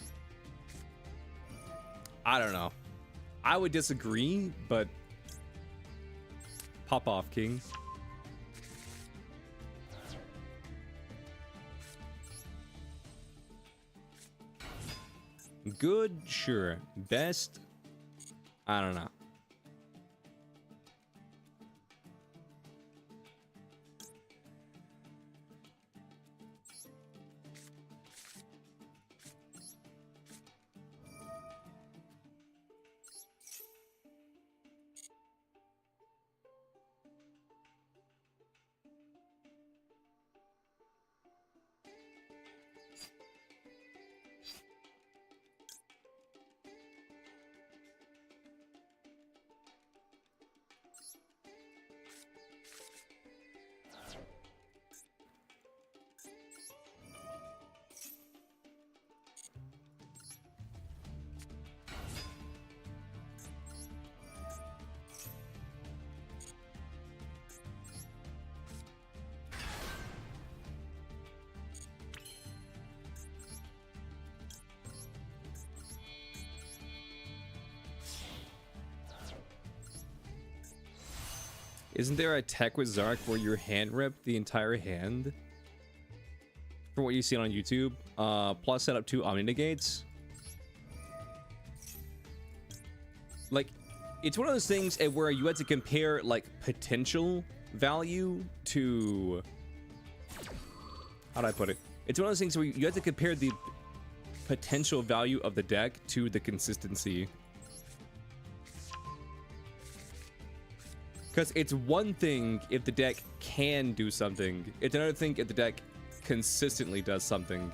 I don't know. I would disagree, but pop off, King. Good, sure. Best, I don't know. Isn't there a tech with Zark where your hand rip the entire hand? From what you see on YouTube, plus set up 2 Omni Negates. Like, it's one of those things where you had to compare like potential value to, how do I put it? It's one of those things where you have to compare the potential value of the deck to the consistency. Because it's one thing if the deck can do something. It's another thing if the deck consistently does something.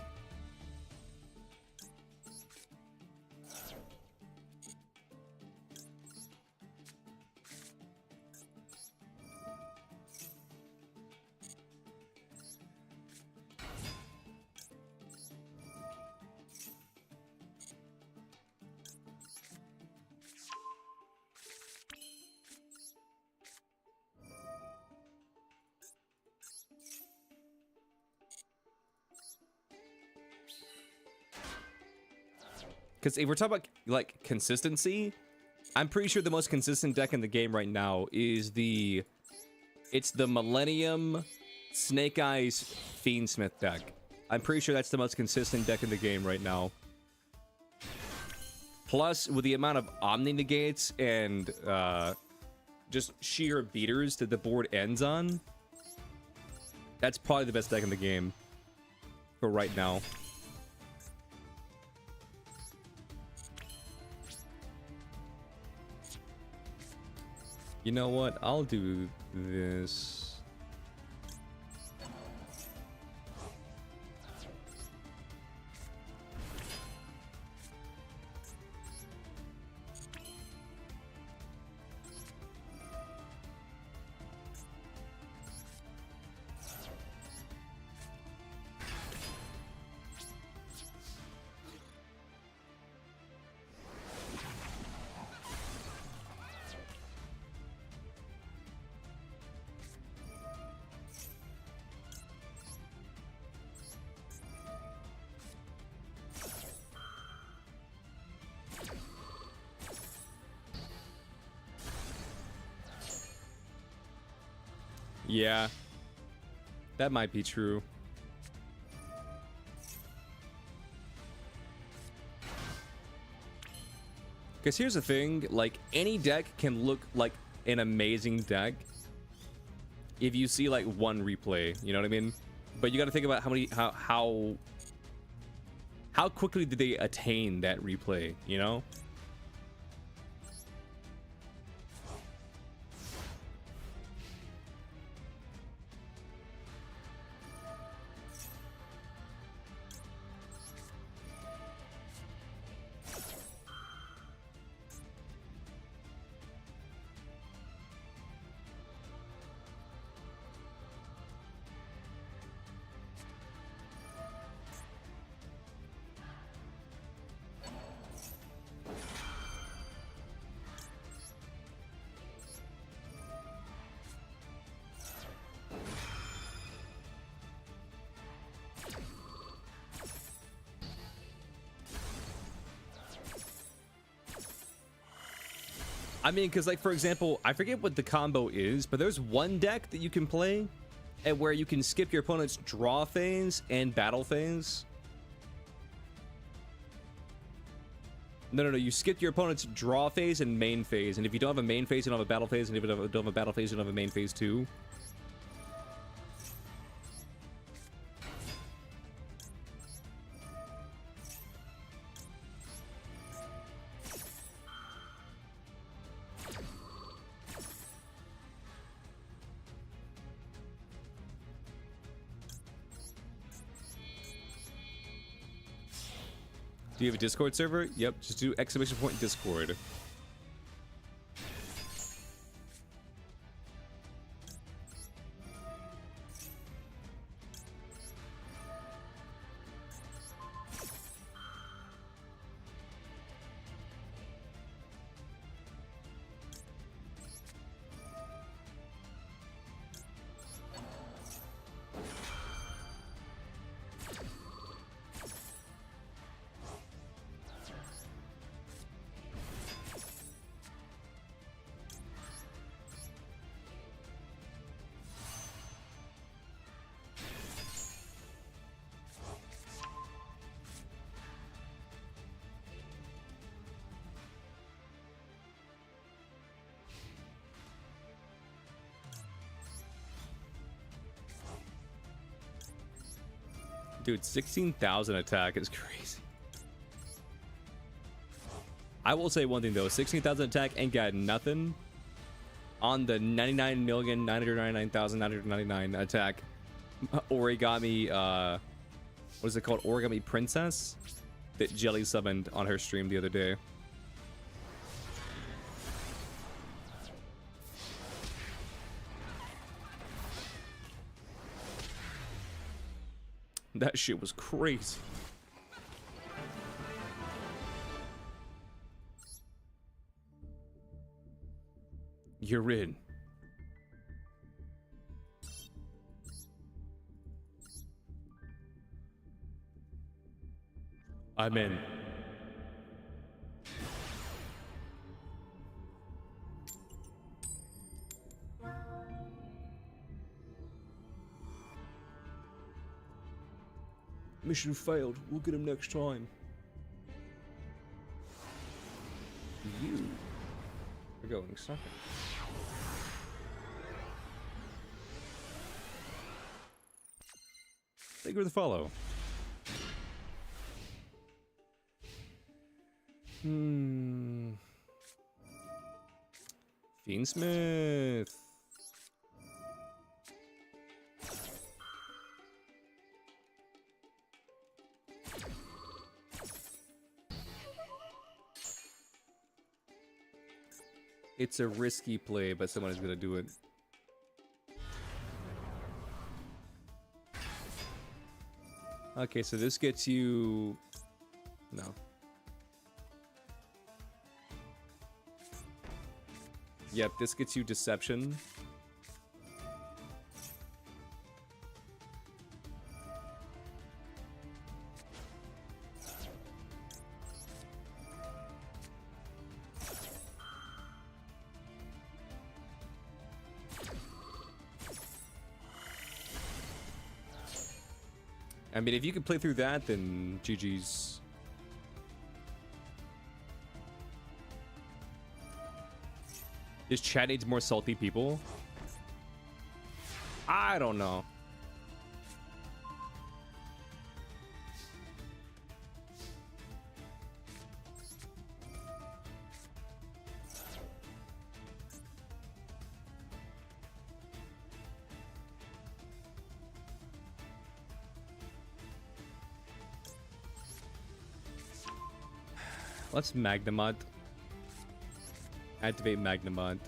Because if we're talking about like consistency, I'm pretty sure the most consistent deck in the game right now is the Millennium Snake Eyes Fiendsmith deck. I'm pretty sure that's the most consistent deck in the game right now. Plus, with the amount of Omni negates and just sheer beaters that the board ends on, that's probably the best deck in the game for right now. You know what? I'll do this. Yeah, that might be true. Because here's the thing, like, any deck can look like an amazing deck if you see like one replay, you know what I mean? But you got to think about how quickly did they attain that replay, you know? I mean, because, like, for example, I forget what the combo is, but there's one deck that you can play and where you can skip your opponent's draw phase and battle phase. No, you skip your opponent's draw phase and main phase, and if you don't have a main phase, you don't have a battle phase, and if you don't have a battle phase, you don't have a main phase too. Do you have a Discord server? Yep, just do exclamation point Discord. Dude, 16,000 attack is crazy. I will say one thing though, 16,000 attack ain't got nothing on the 99,999,999 attack origami, what is it called? Origami Princess that Jelly summoned on her stream the other day. That shit was crazy. You're in. I'm in. Mission failed. We'll get him next time. You are going second. Thank you for the follow. Fiendsmith. It's a risky play, but someone is gonna do it. Okay, so this gets you... No. Yep, this gets you deception. I mean, if you can play through that, then GG's. Does chat needs more salty people? I don't know. Let's Magnamod. Activate Magnamod.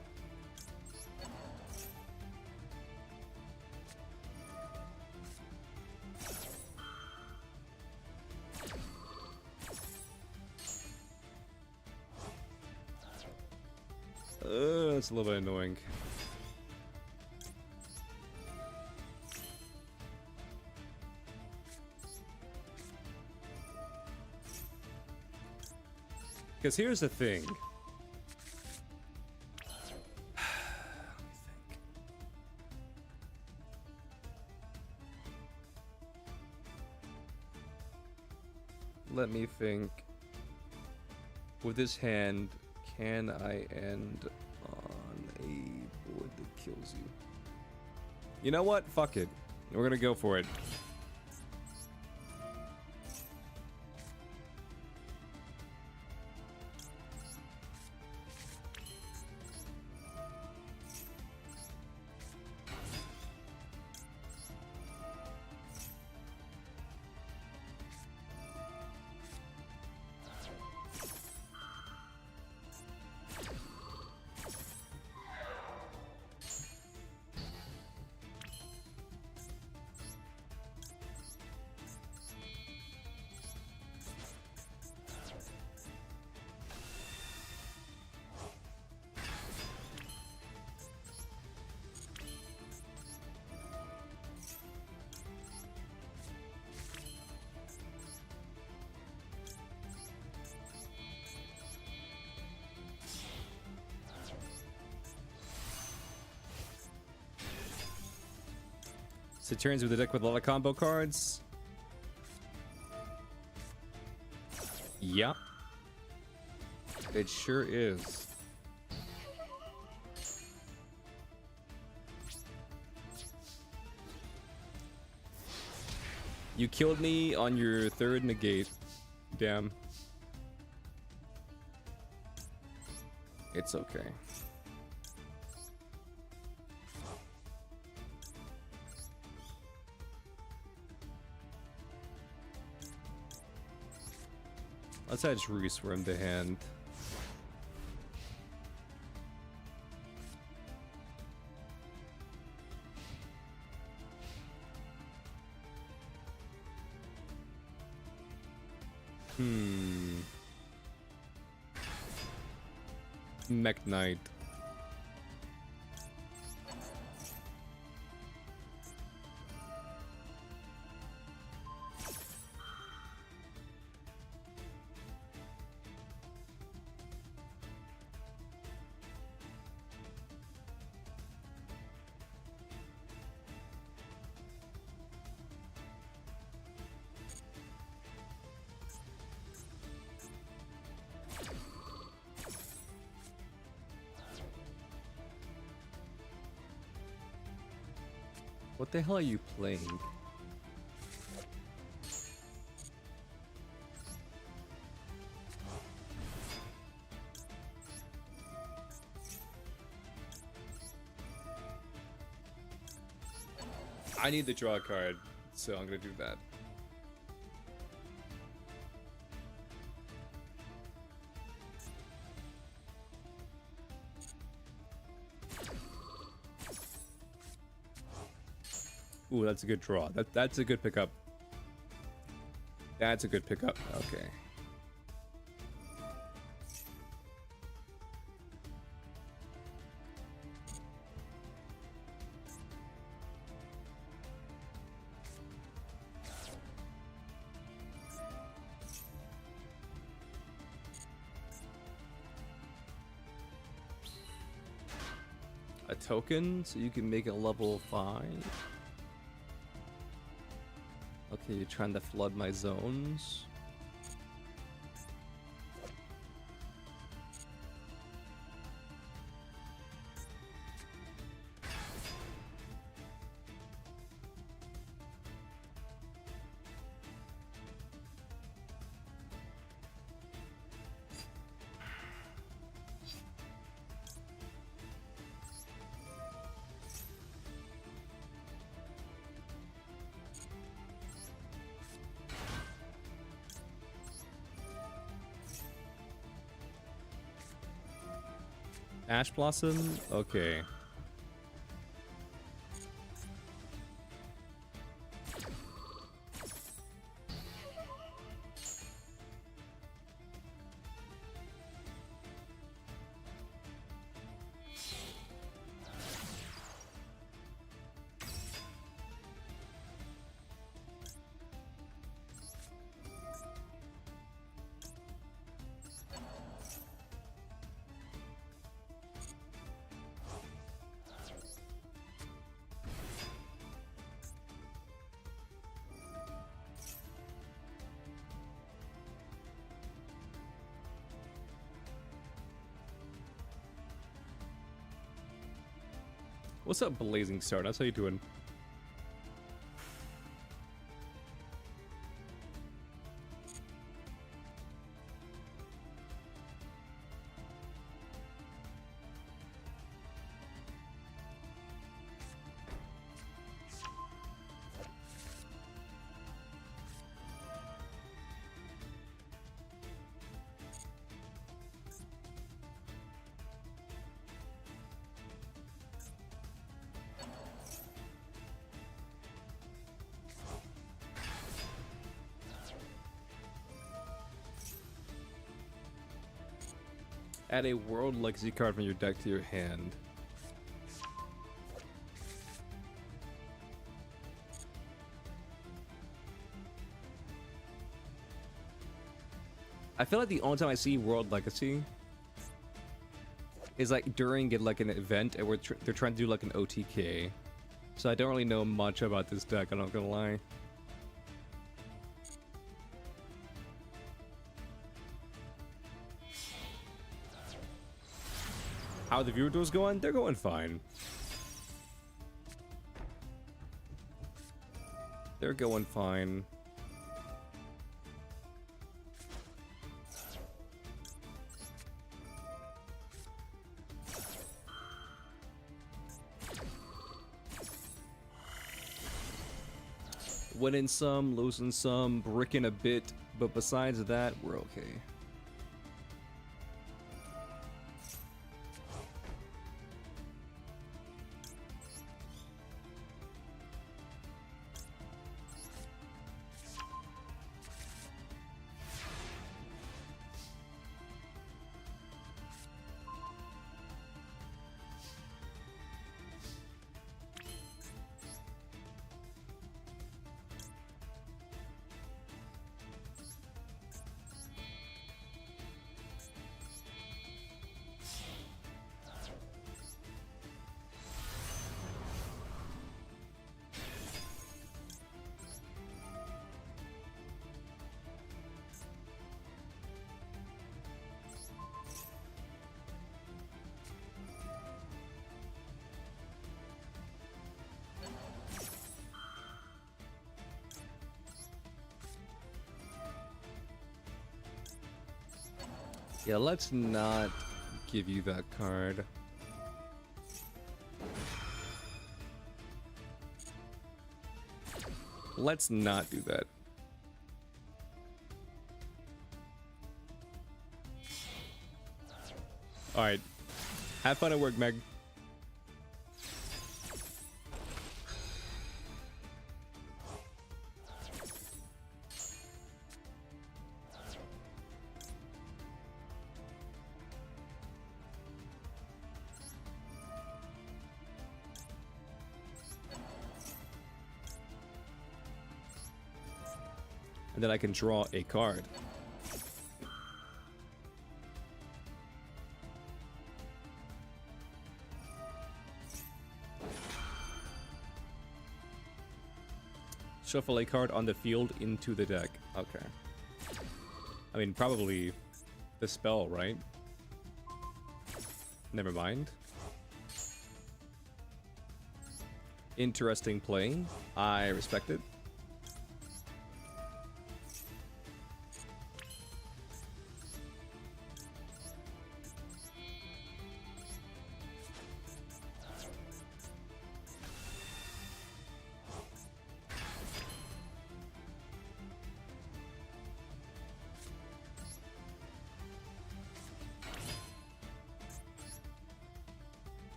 That's a little bit annoying. Because here's the thing. Let me think. With this hand, can I end on a board that kills you? You know what? Fuck it. We're gonna go for it. So it turns with a deck with a lot of combo cards. Yeah. It sure is. You killed me on your third negate. Damn. It's okay. Let's add just reswarm to hand. Mech Knight. What the hell are you playing? I need the draw card, so I'm gonna do that. Ooh, that's a good draw. That's a good pickup. That's a good pickup. Okay. A token, so you can make it level 5. Okay, you're trying to flood my zones. Ash Blossom? Okay. What's up, Blazing Star? That's how you doing? Add a World Legacy card from your deck to your hand. I feel like the only time I see World Legacy is like during like an event and they're trying to do like an OTK. So I don't really know much about this deck, I'm not gonna lie. How are the viewer duels going? They're going fine. They're going fine. Winning some, losing some, bricking a bit, but besides that, we're okay. Yeah, let's not give you that card. Let's not do that. Alright. Have fun at work, Meg. And then I can draw a card. Shuffle a card on the field into the deck. Okay. I mean, probably the spell, right? Never mind. Interesting play. I respect it.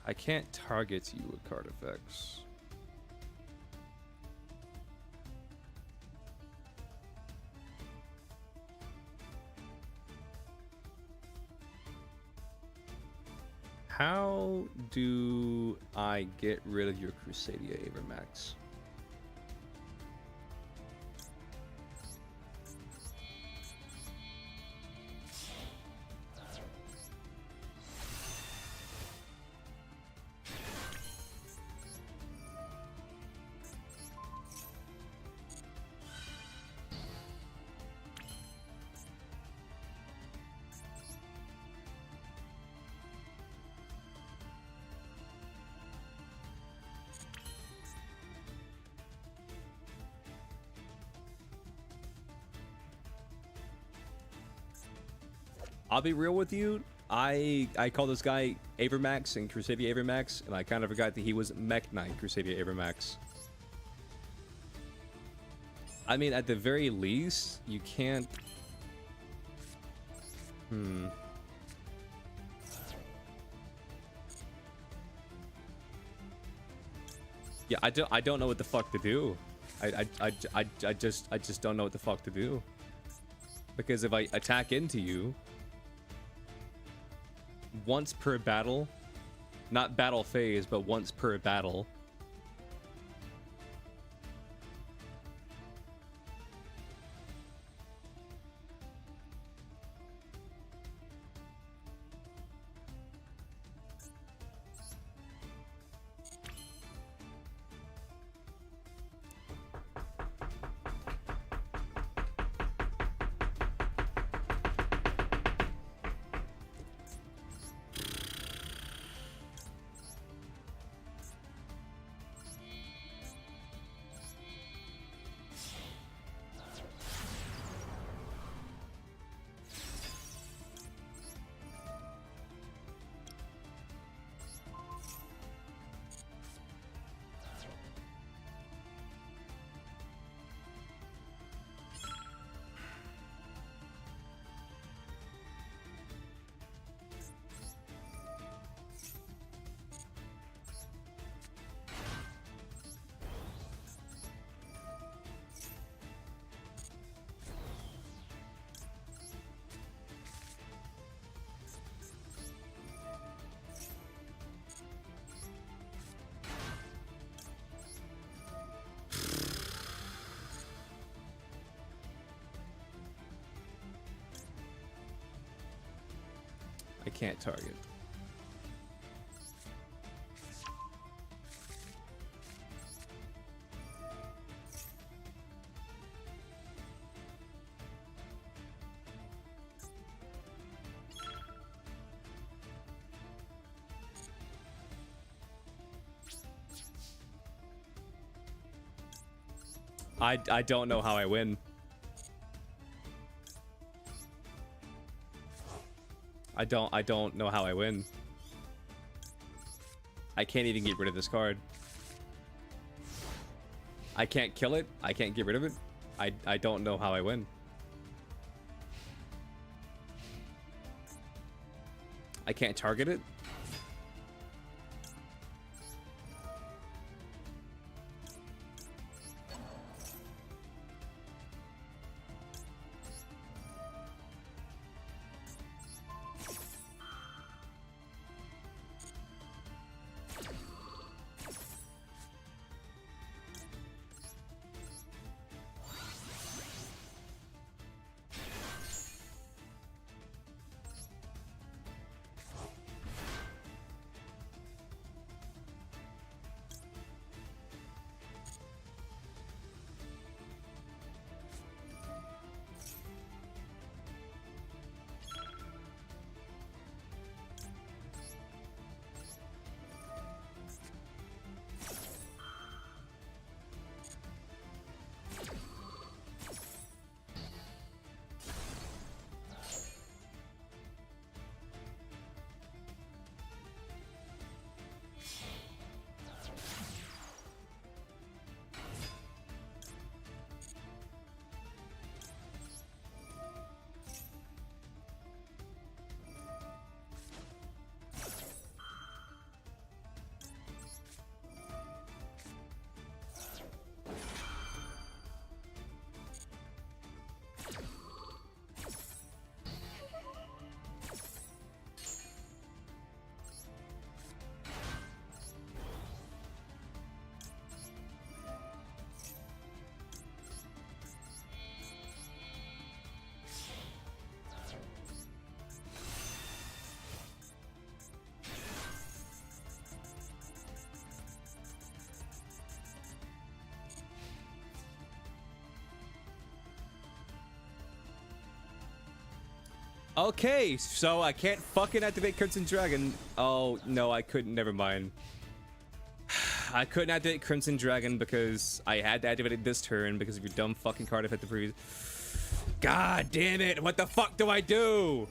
I can't target you with card effects. How do I get rid of your Crusadia Avermax? I'll be real with you. I call this guy Avermax and Crusadia Avermax, and I kind of forgot that he was Mech Knight Crusadia Avermax. I mean, at the very least, you can't... Yeah, I don't know what the fuck to do. I just don't know what the fuck to do. Because if I attack into you once per battle, not battle phase, but once per battle, I can't target. I don't know how I win. I don't know how I win. I can't even get rid of this card. I can't kill it. I can't get rid of it. I don't know how I win. I can't target it. Okay, so I can't fucking activate Crimson Dragon. Oh, no, I couldn't. Never mind. I couldn't activate Crimson Dragon because I had to activate it this turn because of your dumb fucking card effective freeze. God damn it. What the fuck do I do?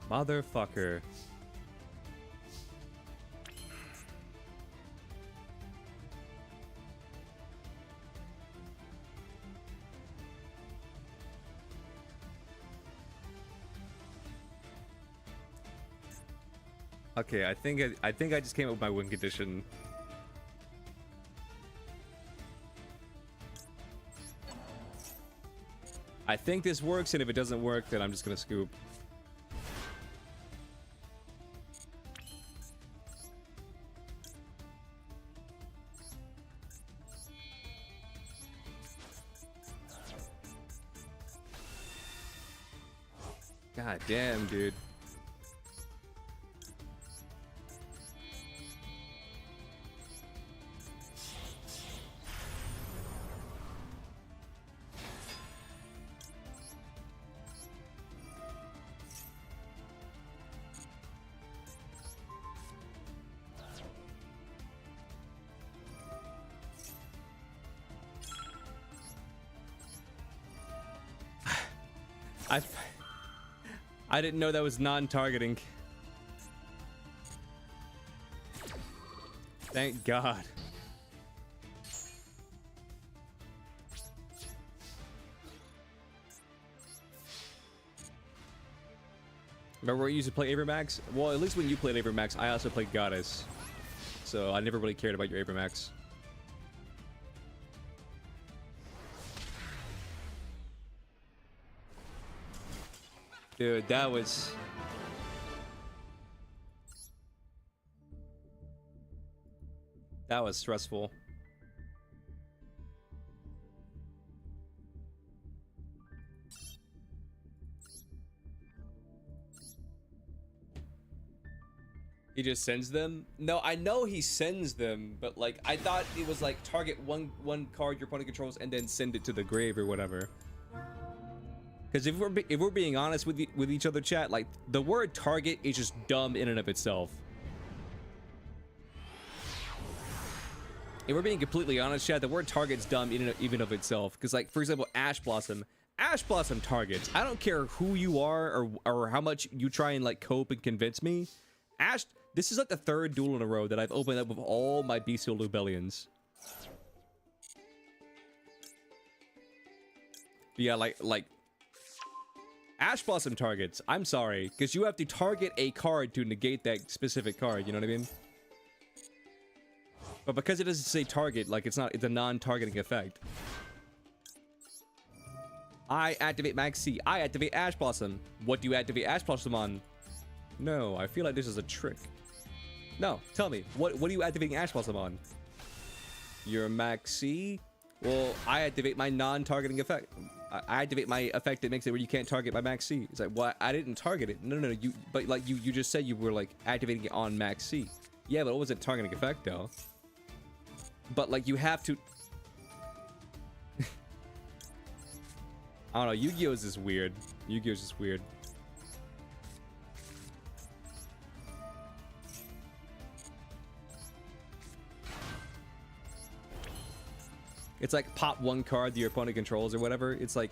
Motherfucker. Okay, I think I just came up with my win condition. I think this works, and if it doesn't work, then I'm just gonna scoop. God damn, dude. I didn't know that was non-targeting. Thank God. Remember when you used to play Avermax? Well, at least when you played Avermax, I also played Goddess. So I never really cared about your Avermax. Dude, that was... That was stressful. He just sends them? No, I know he sends them, but like I thought it was like target one card your opponent controls and then send it to the grave or whatever. Because if we're being honest with each other, chat, like the word target is just dumb in and of itself. If we're being completely honest, chat, the word target's dumb in and even of itself. Because like for example, Ash Blossom targets. I don't care who you are or how much you try and like cope and convince me. This is like the third duel in a row that I've opened up with all my bestial Lubellians. Yeah, like Ash Blossom targets. I'm sorry, because you have to target a card to negate that specific card. You know what I mean? But because it doesn't say target, like it's a non-targeting effect. I activate Max C. I activate Ash Blossom. What do you activate Ash Blossom on? No, I feel like this is a trick. No, tell me, what are you activating Ash Blossom on? Your Max C? Well, I activate my non-targeting effect. I activate my effect that makes it where you can't target my Max C. It's like, well, I didn't target it. No, but like you just said you were like activating it on Max C. Yeah, but it wasn't targeting effect though. But like you have to. I don't know. Yu-Gi-Oh's is weird. Yu-Gi-Oh's just weird. It's like pop one card that your opponent controls or whatever. It's like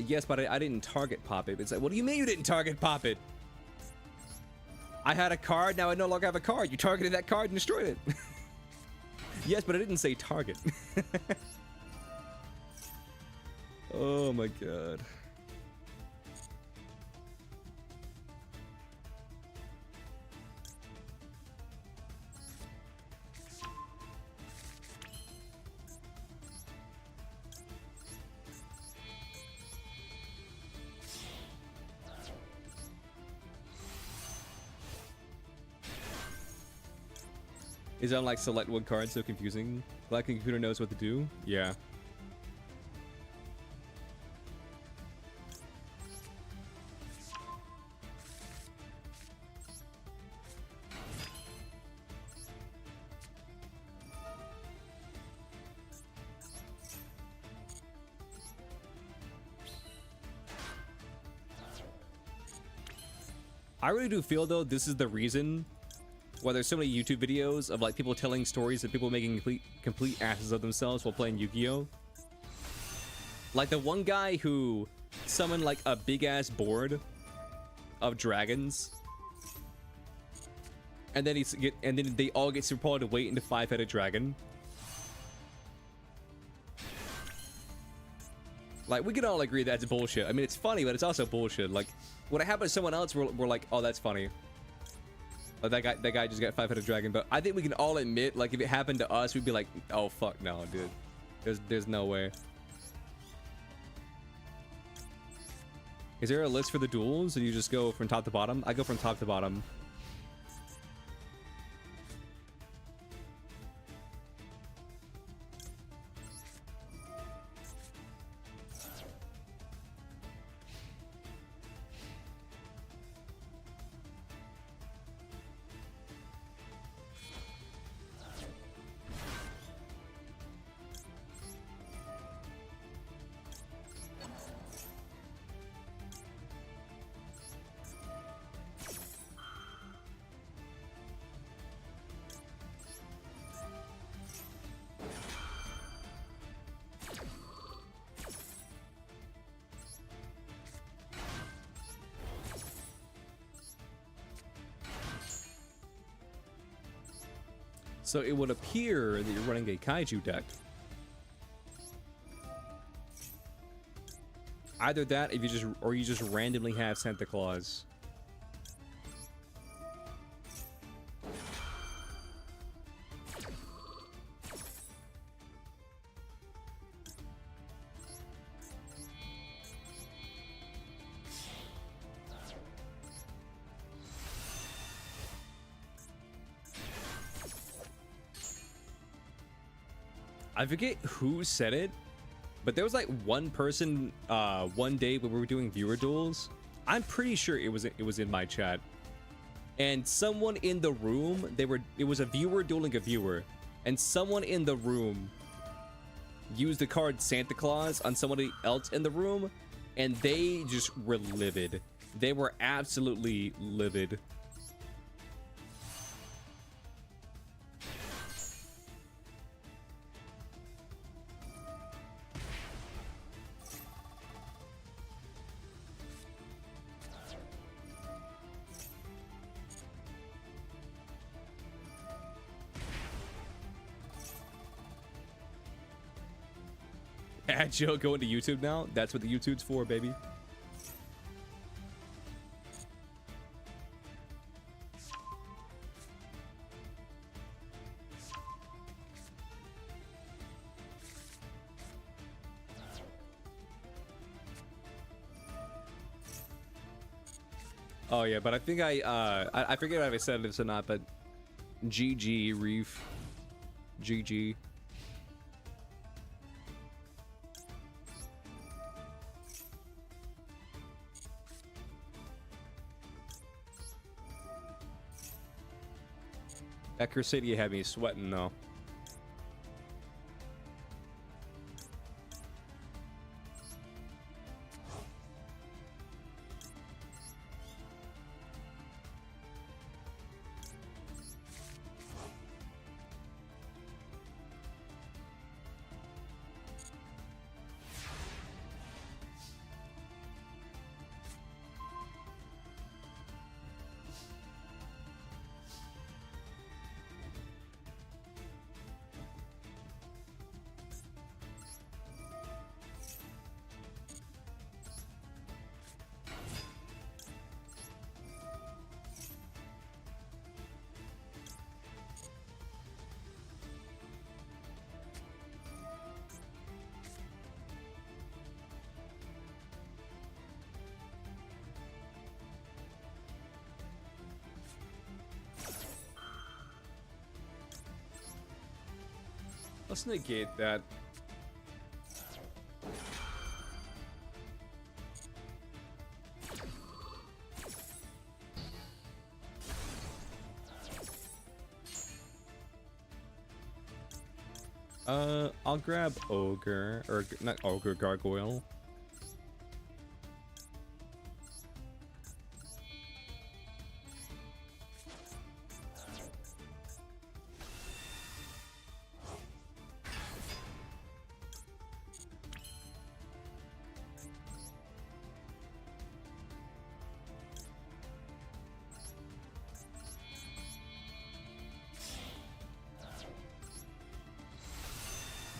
yes, but I didn't target pop it. It's like, what do you mean you didn't target pop it? I had a card, now I no longer have a card. You targeted that card and destroyed it. Yes, but I didn't say target. Oh my god. Is it on like select one card so confusing? Like the computer knows what to do? Yeah. I really do feel though this is the reason why there's so many YouTube videos of like people telling stories of people making complete asses of themselves while playing Yu-Gi-Oh! Like the one guy who summoned like a big ass board of dragons, and then they all get super powered to wait into 5-headed dragon. Like we can all agree that's bullshit. I mean it's funny, but it's also bullshit. Like when it happened to someone else, we're like, oh, that's funny. Oh, that guy just got 5-headed dragon. But I think we can all admit, like if it happened to us, we'd be like, oh fuck no, dude. There's no way. Is there a list for the duels? Or you just go from top to bottom? I go from top to bottom. So it would appear that you're running a kaiju deck. Either that, if you just, or you just randomly have Santa Claus. I forget who said it, but there was like one person one day when we were doing viewer duels. I'm pretty sure it was in my chat. And someone in the room, it was a viewer dueling a viewer, and someone in the room used the card Santa Claus on somebody else in the room, and they just were livid. They were absolutely livid. Add Joe going to YouTube now? That's what the YouTube's for, baby. Oh yeah, but I think I forget if I said this or not, but GG Reef. GG. Ecker City had me sweating though. Let's negate that. I'll grab Ogre, or not Ogre, Gargoyle.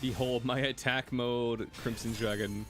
Behold my attack mode, Crimson Dragon.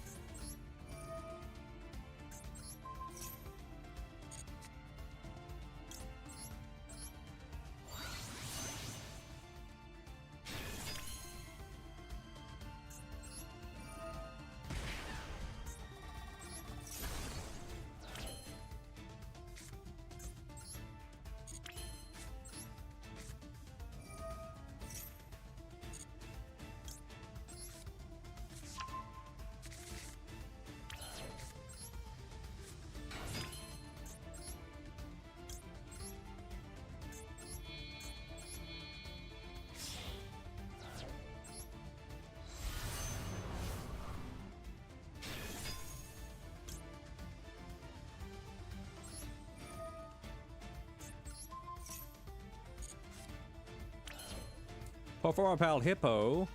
For our pal Hippo.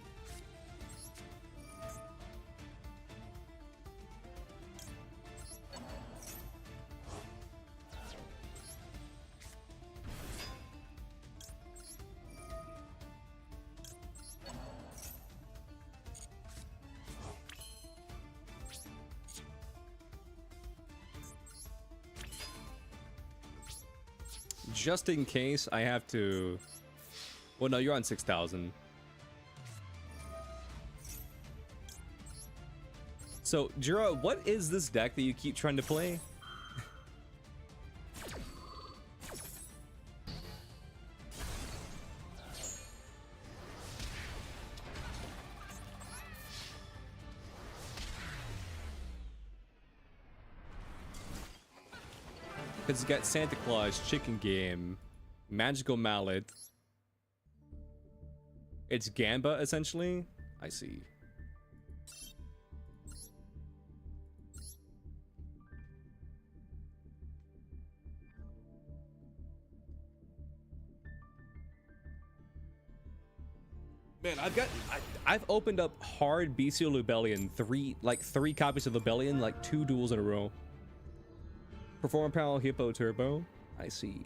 just in case I have to... Well, no, you're on 6,000. So, Jura, what is this deck that you keep trying to play? Because it's got Santa Claus, Chicken Game, Magical Mallet. It's Gamba, essentially. I see. Man, I've opened up hard BCO Lubellion, three copies of Lubellion, like 2 duels in a row. Perform Panel Hippo Turbo. I see.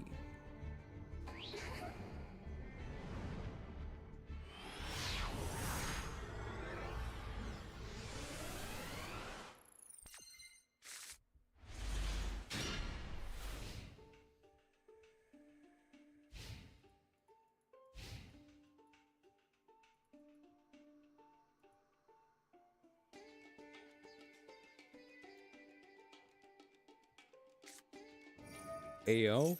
AO?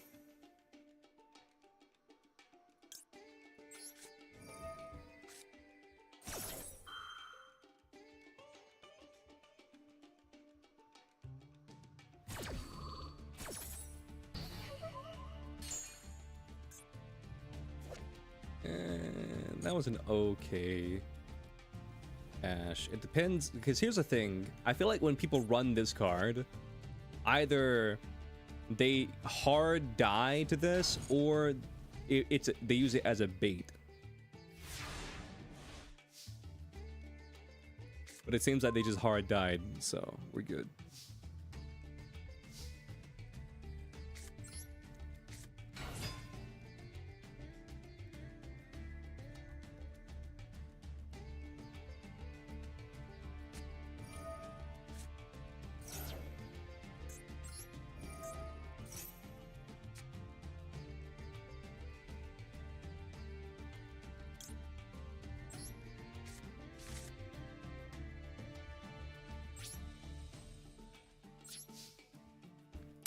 And that was an okay Ash. It depends, because here's the thing. I feel like when people run this card, either they hard die to this, or they use it as a bait. But it seems like they just hard died, so we're good.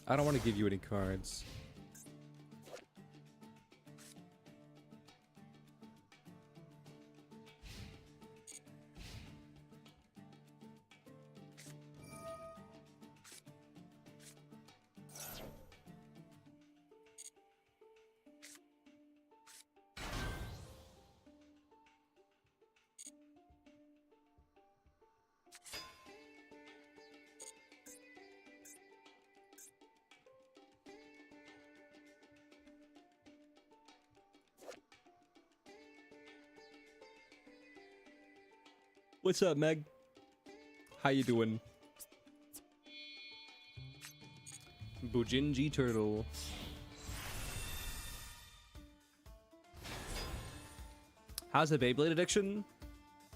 I don't want to give you any cards. What's up, Meg? How you doing? Bujinji Turtle. How's the Beyblade addiction?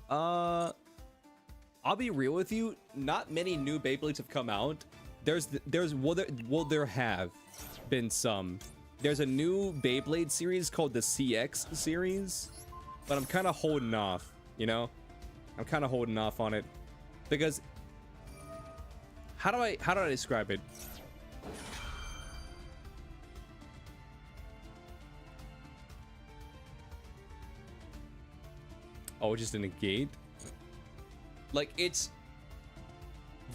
I'll be real with you. Not many new Beyblades have come out. There have been some. There's a new Beyblade series called the CX series, but I'm kind of holding off, you know? I'm kind of holding off on it because how do I describe it? Oh, just a negate? Like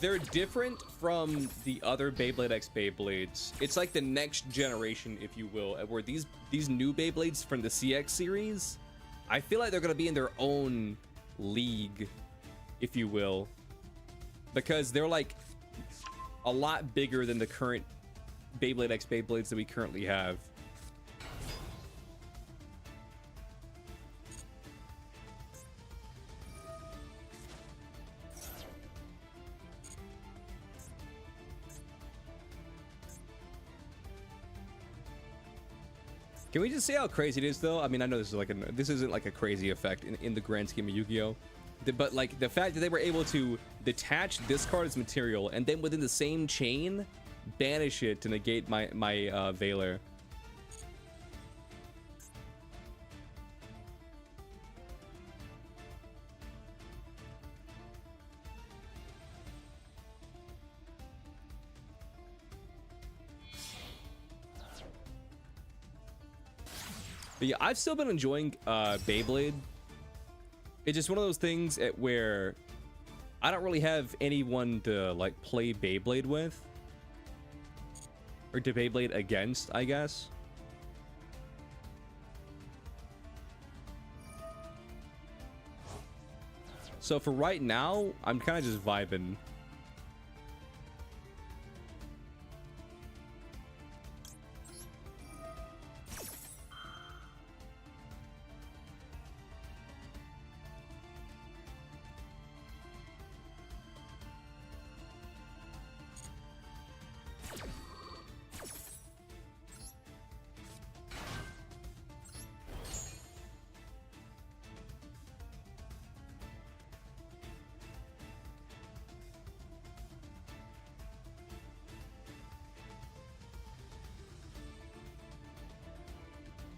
they're different from the other Beyblade X Beyblades. It's like the next generation, if you will, where these new Beyblades from the CX series, I feel like they're gonna be in their own league, if you will, because they're like a lot bigger than the current Beyblade X Beyblades that we currently have. Can we just see how crazy it is, though? I mean, I know this is this isn't like a crazy effect in the grand scheme of Yu-Gi-Oh! But like the fact that they were able to detach this card as material and then within the same chain banish it to negate my Veiler. But yeah, I've still been enjoying Beyblade. It's just one of those things where I don't really have anyone to like play Beyblade with. Or to Beyblade against, I guess. So for right now, I'm kind of just vibing.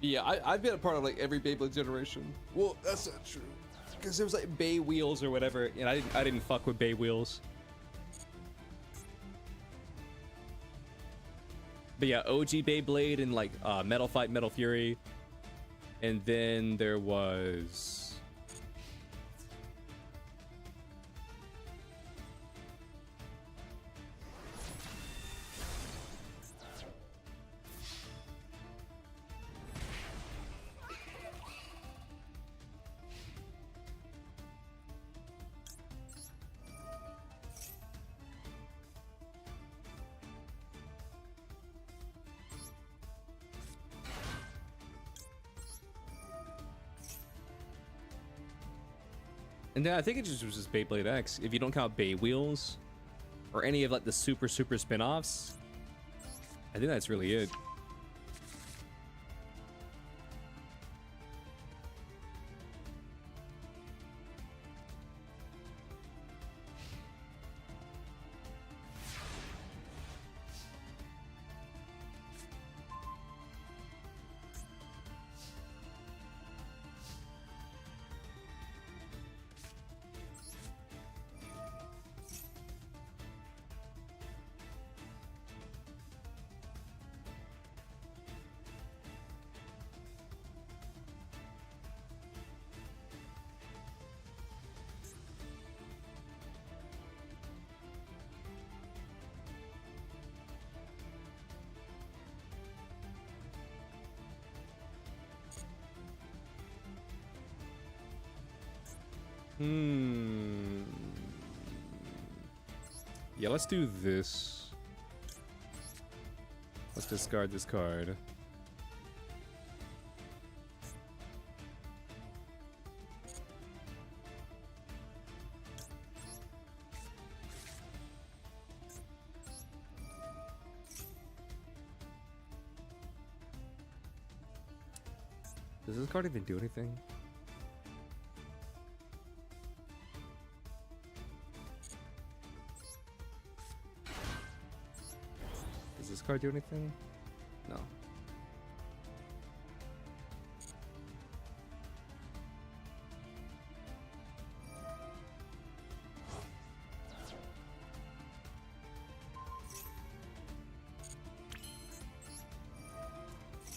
Yeah, I've been a part of like every Beyblade generation. Well, that's not true, because there was like Bay Wheels or whatever, and I didn't fuck with Bay Wheels. But yeah, OG Beyblade and like Metal Fight, Metal Fury, and then there was. And then I think it just was just Beyblade X, if you don't count Bay Wheels or any of like the super spin-offs. I think that's really it. Yeah, let's do this. Let's discard this card. Does this card even do anything? Does this card do anything? No.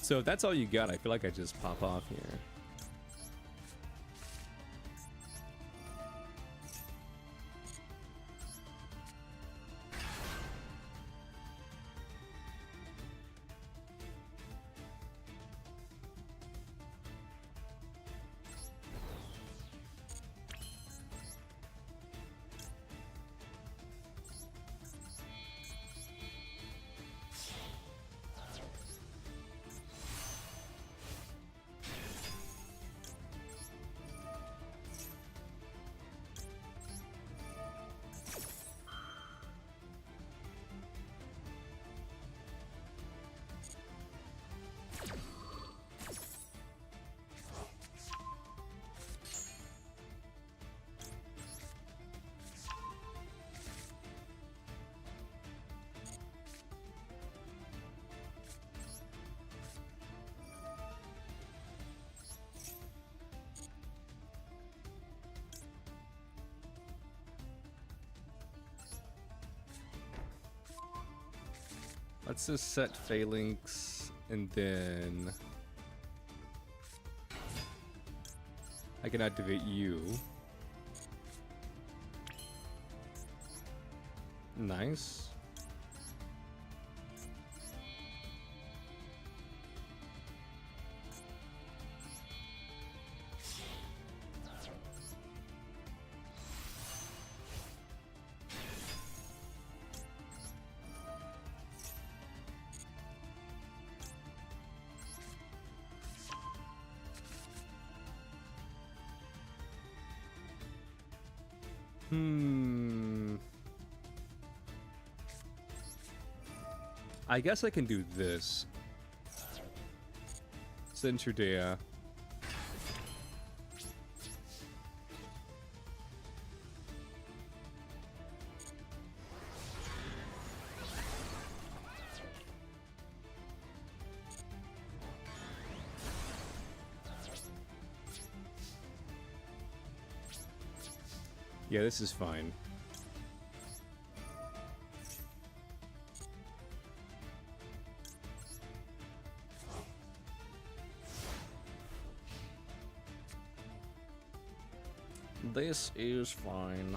So if that's all you got, I feel like I just pop off here. Let's just set Phalanx and then I can activate you. Nice. I guess I can do this. Centurdea. Yeah, this is fine. This is fine.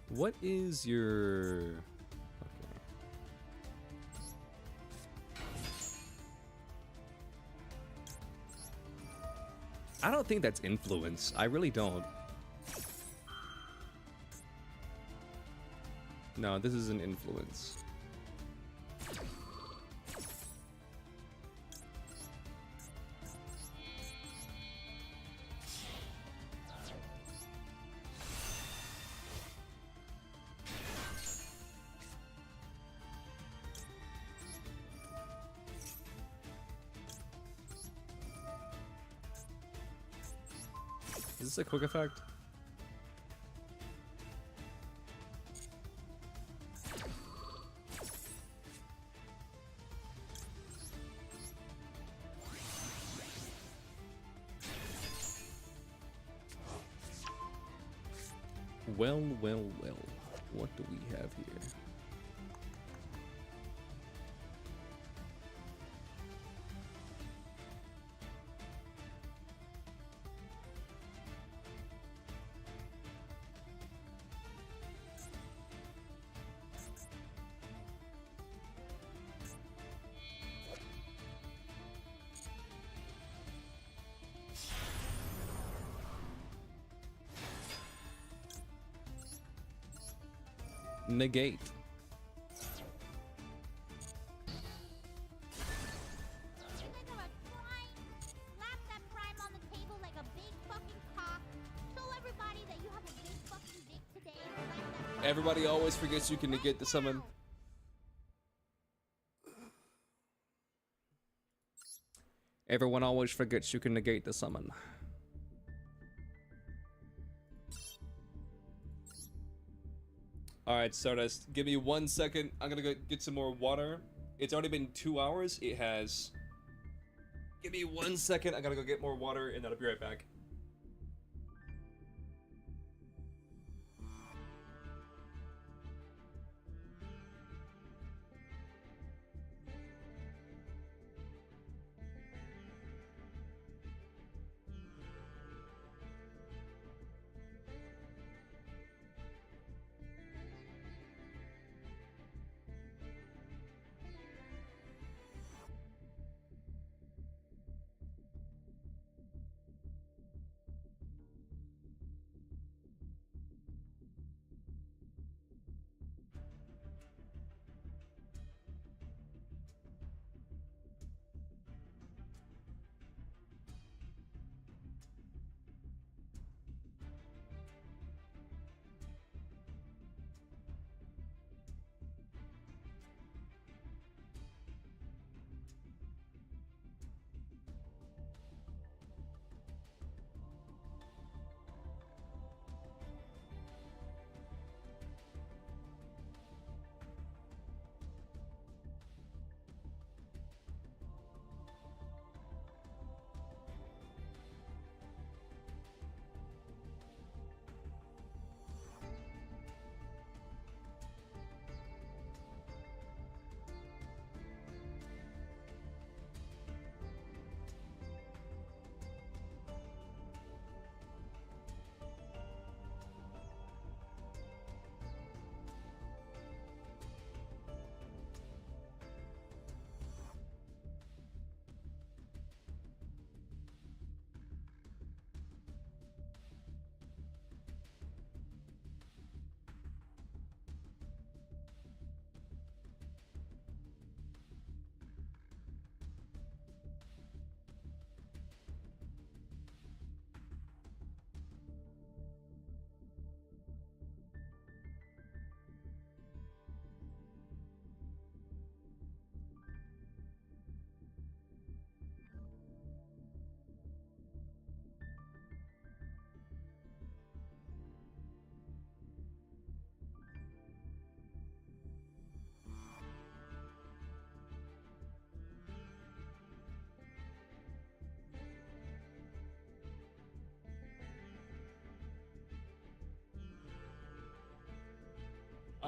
What is your... Okay. I don't think that's influence. I really don't. No, this is an influence. Is this a quick effect? Well, well, well. What do we have here? Negate. Slap that prime on the table like a big fucking cock. Show everybody that you have a big fucking dick today. Slap that Everybody always forgets you can negate the summon. Everyone always forgets you can negate the summon. Alright, Stardust, give me 1 second. I'm gonna go get some more water. It's already been 2 hours. It has... Give me 1 second. I gotta go get more water, and then I'll be right back.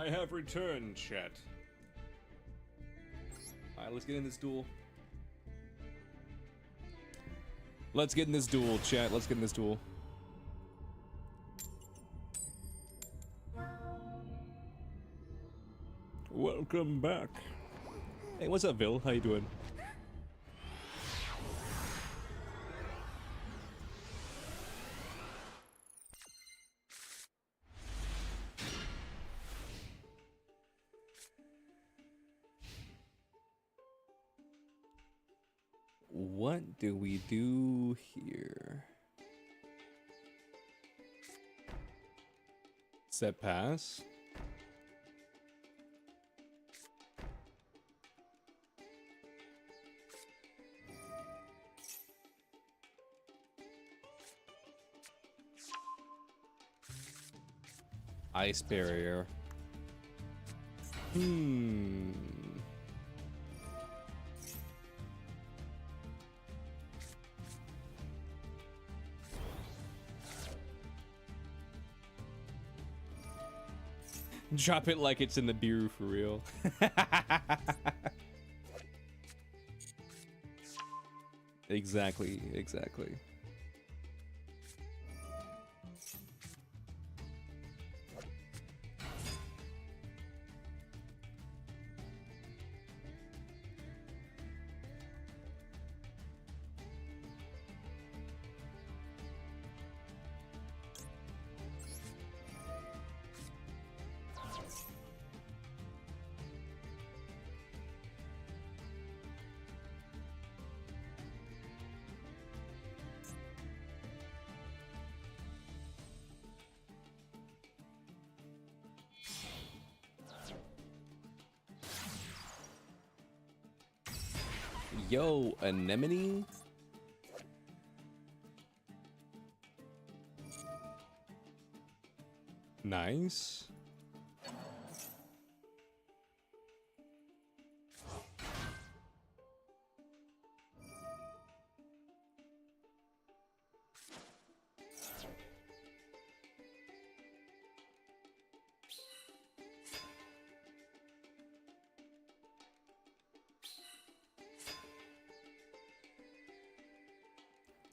I have returned, chat. Alright, let's get in this duel. Let's get in this duel, chat. Let's get in this duel. Welcome back. Hey, what's up, Vil? How you doing? What do we do here? Set pass. Ice barrier. Drop it like it's in the beer for real. Exactly, exactly. Yo, anemone? Nice.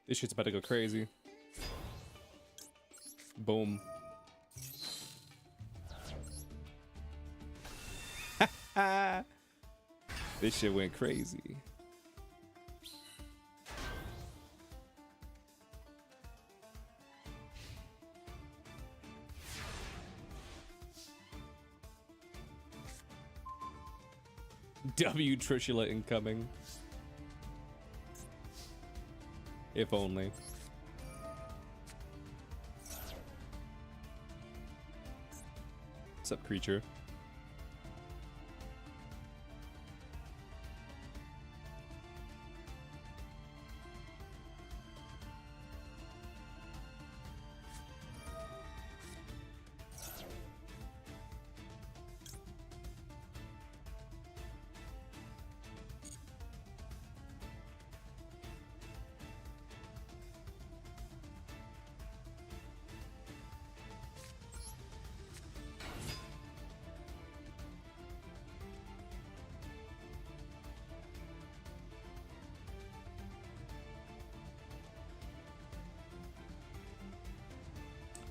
This shit's about to go crazy. Boom. This shit went crazy. W Trishula incoming. If only. What's up, creature?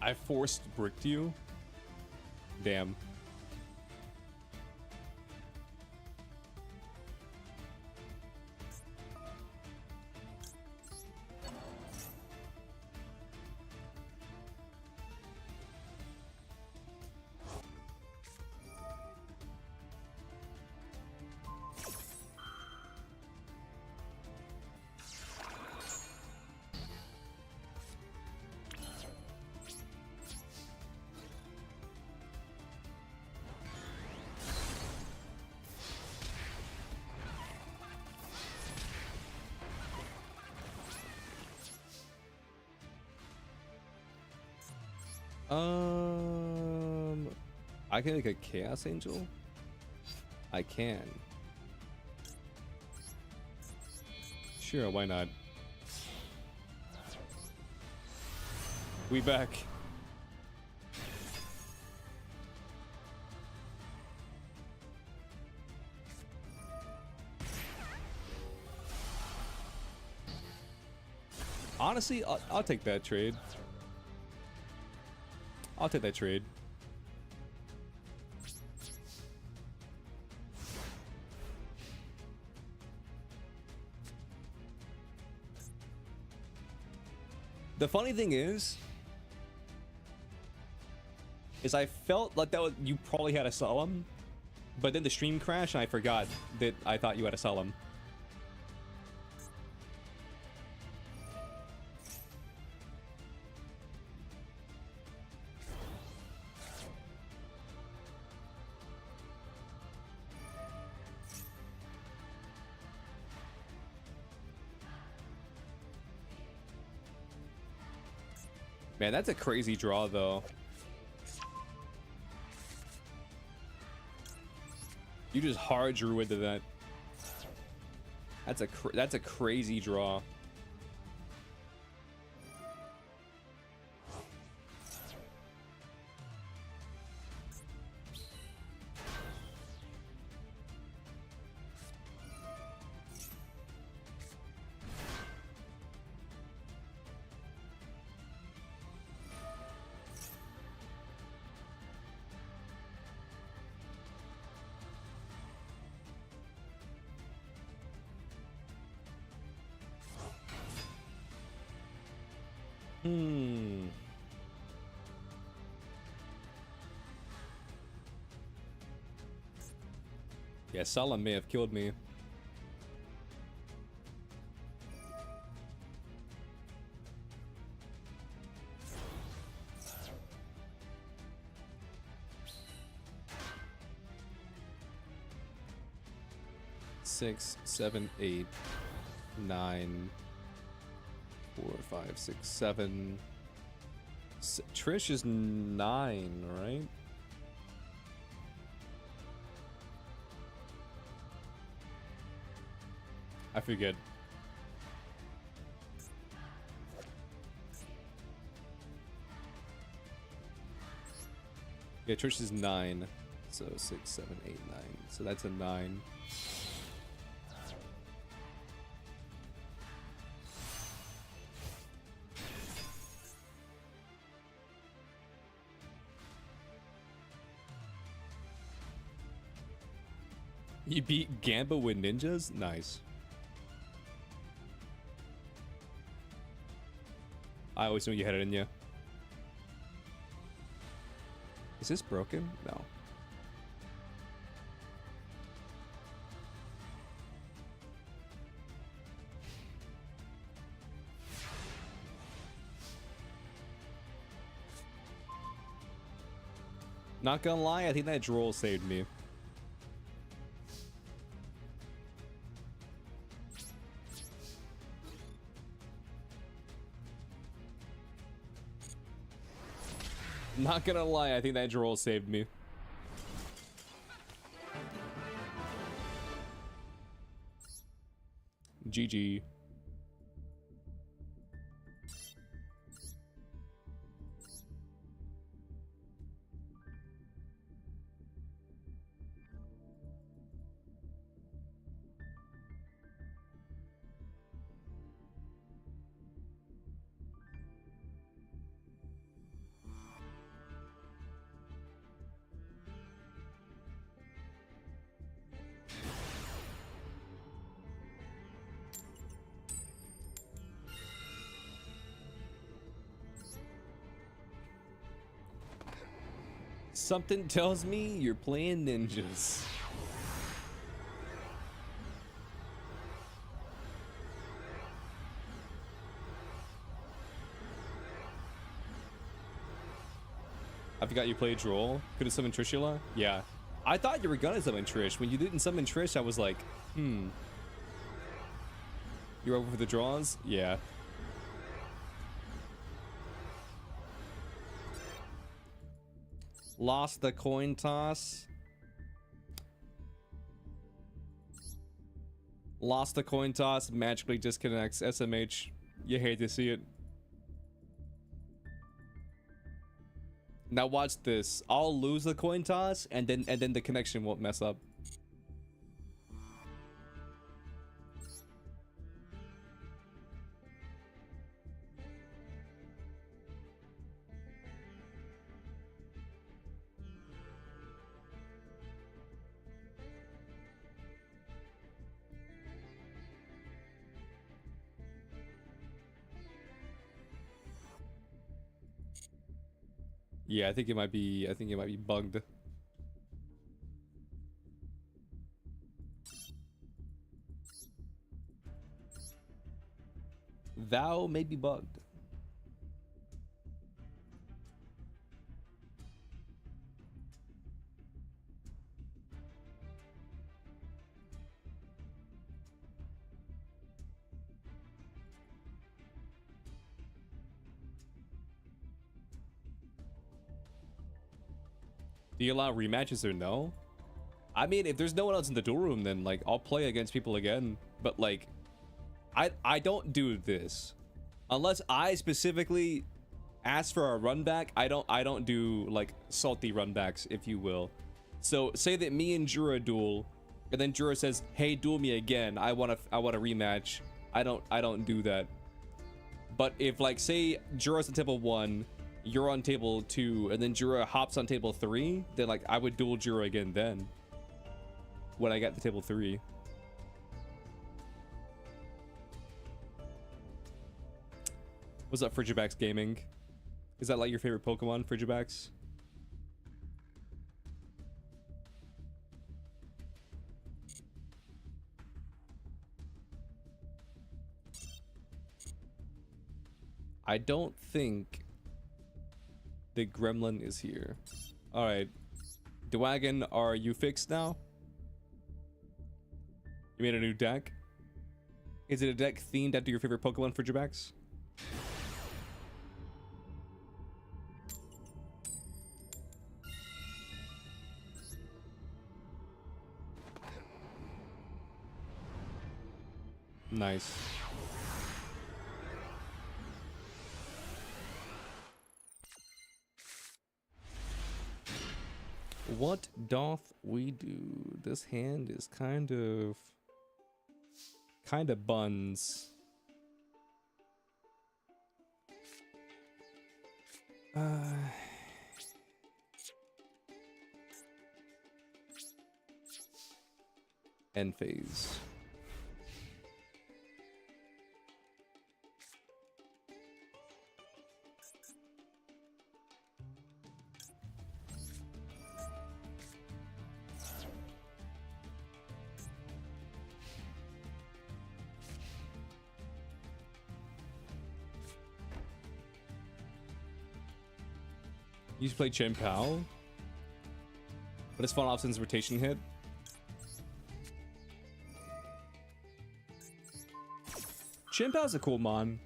I forced bricked you? Damn. I can make a Chaos Angel? I can. Sure, why not? We back. Honestly, I'll take that trade. I'll take that trade. The funny thing is I felt like that was, you probably had to sell him, but then the stream crashed and I forgot that I thought you had to sell him. Man, that's a crazy draw, though. You just hard drew into that. That's a crazy draw. Yeah, Salam may have killed me. Six, seven, 8, 9, 4, 5, 6, 7. Trish is 9, right? I forget. Yeah, Trish is 9. So 6, 7, 8, 9. So that's a 9. You beat Gamba with ninjas? Nice. I always knew you had it in you. Is this broken? No. Not gonna lie, I think that droll saved me. Not gonna lie, I think that droll saved me. GG. Something tells me you're playing ninjas. I forgot you played Droll. Could have summoned Trishula? Yeah. I thought you were gonna summon Trish. When you didn't summon Trish, I was like, You're over for the draws? Yeah. Lost the coin toss. Lost the coin toss. Magically disconnects. SMH. You hate to see it. Now watch this. I'll lose the coin toss, and then the connection won't mess up. Yeah, I think it might be bugged. Thou may be bugged. Do you allow rematches or no? I mean, if there's no one else in the duel room, then like I'll play against people again. But like, I don't do this unless I specifically ask for a run back. I don't do like salty run backs, if you will. So say that me and Jura duel, and then Jura says, "Hey, duel me again. I want a rematch." I don't do that. But if like say Jura's on table 1, you're on table 2, and then Jura hops on table 3, then like I would duel Jura again then. When I got to table 3. What's up, Frigibax Gaming? Is that like your favorite Pokemon, Frigibax? I don't think the Gremlin is here. All right, Dwagon, are you fixed now? You made a new deck? Is it a deck themed after your favorite Pokemon, Frigibax? Nice. What doth we do? This hand is kind of buns. End phase. You used to play Chen Pao, but his fun options rotation hit. Chen Pao's a cool mon.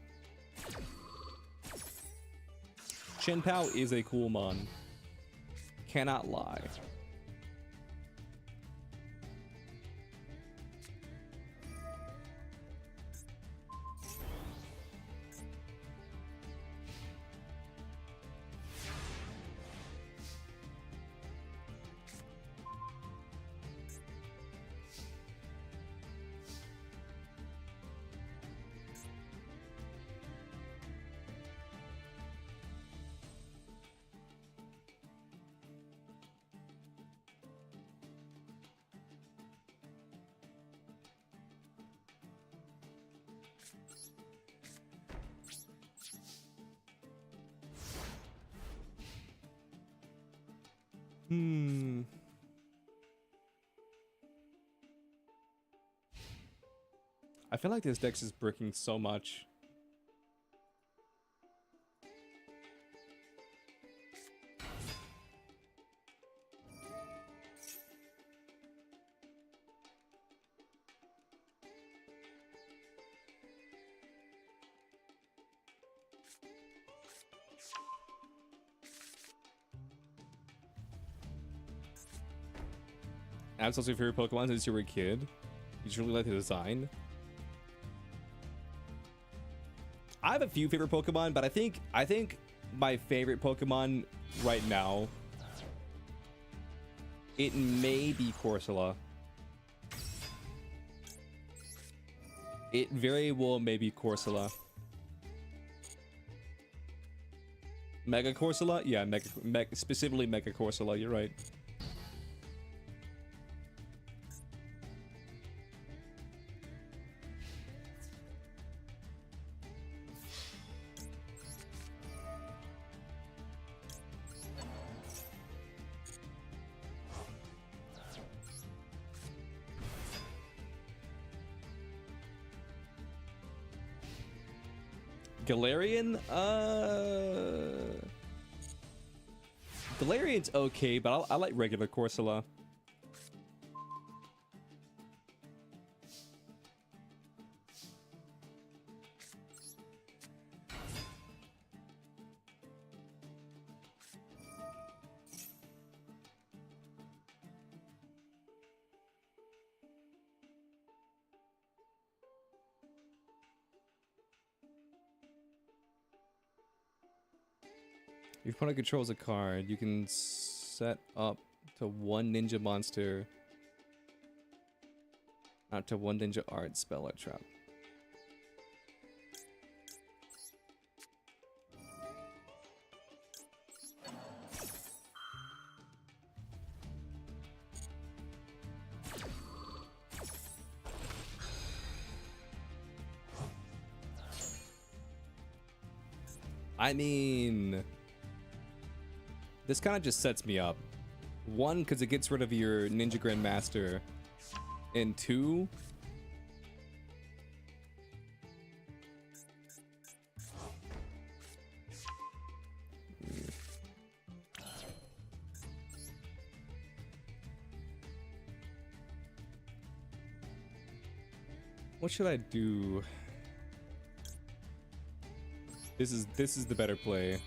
Chen Pao is a cool mon. Cannot lie. I feel like this deck is bricking so much. Absolutely your favorite Pokemon since you were a kid. You just really like the design. I have a few favorite Pokemon, but I think my favorite Pokemon right now, it may be Corsola. It very well may be Corsola. Mega Corsola? Yeah, specifically Mega Corsola, you're right. Galarian? Galarian's okay, but I like regular Corsola. If your opponent controls a card, you can set up to one ninja monster. Out to one ninja art, spell, or trap. I mean, this kind of just sets me up. One, because it gets rid of your Ninja Grandmaster. And two, what should I do? This is the better play.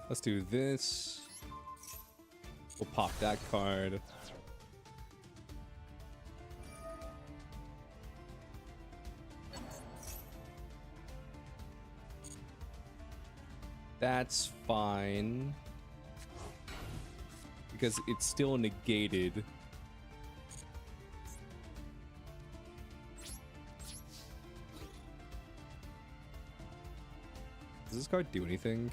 Let's do this. We'll pop that card. That's fine. Because it's still negated. Does this card do anything?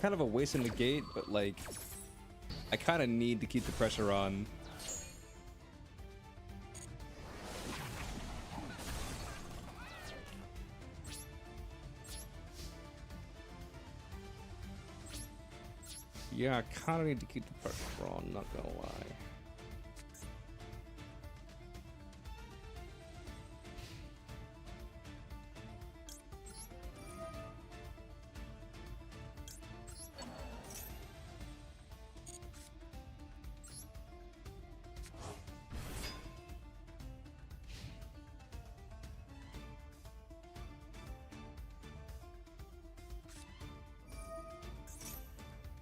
Kind of a waste in the gate, but like, I kind of need to keep the pressure on. Yeah, I kind of need to keep the pressure on, not gonna lie.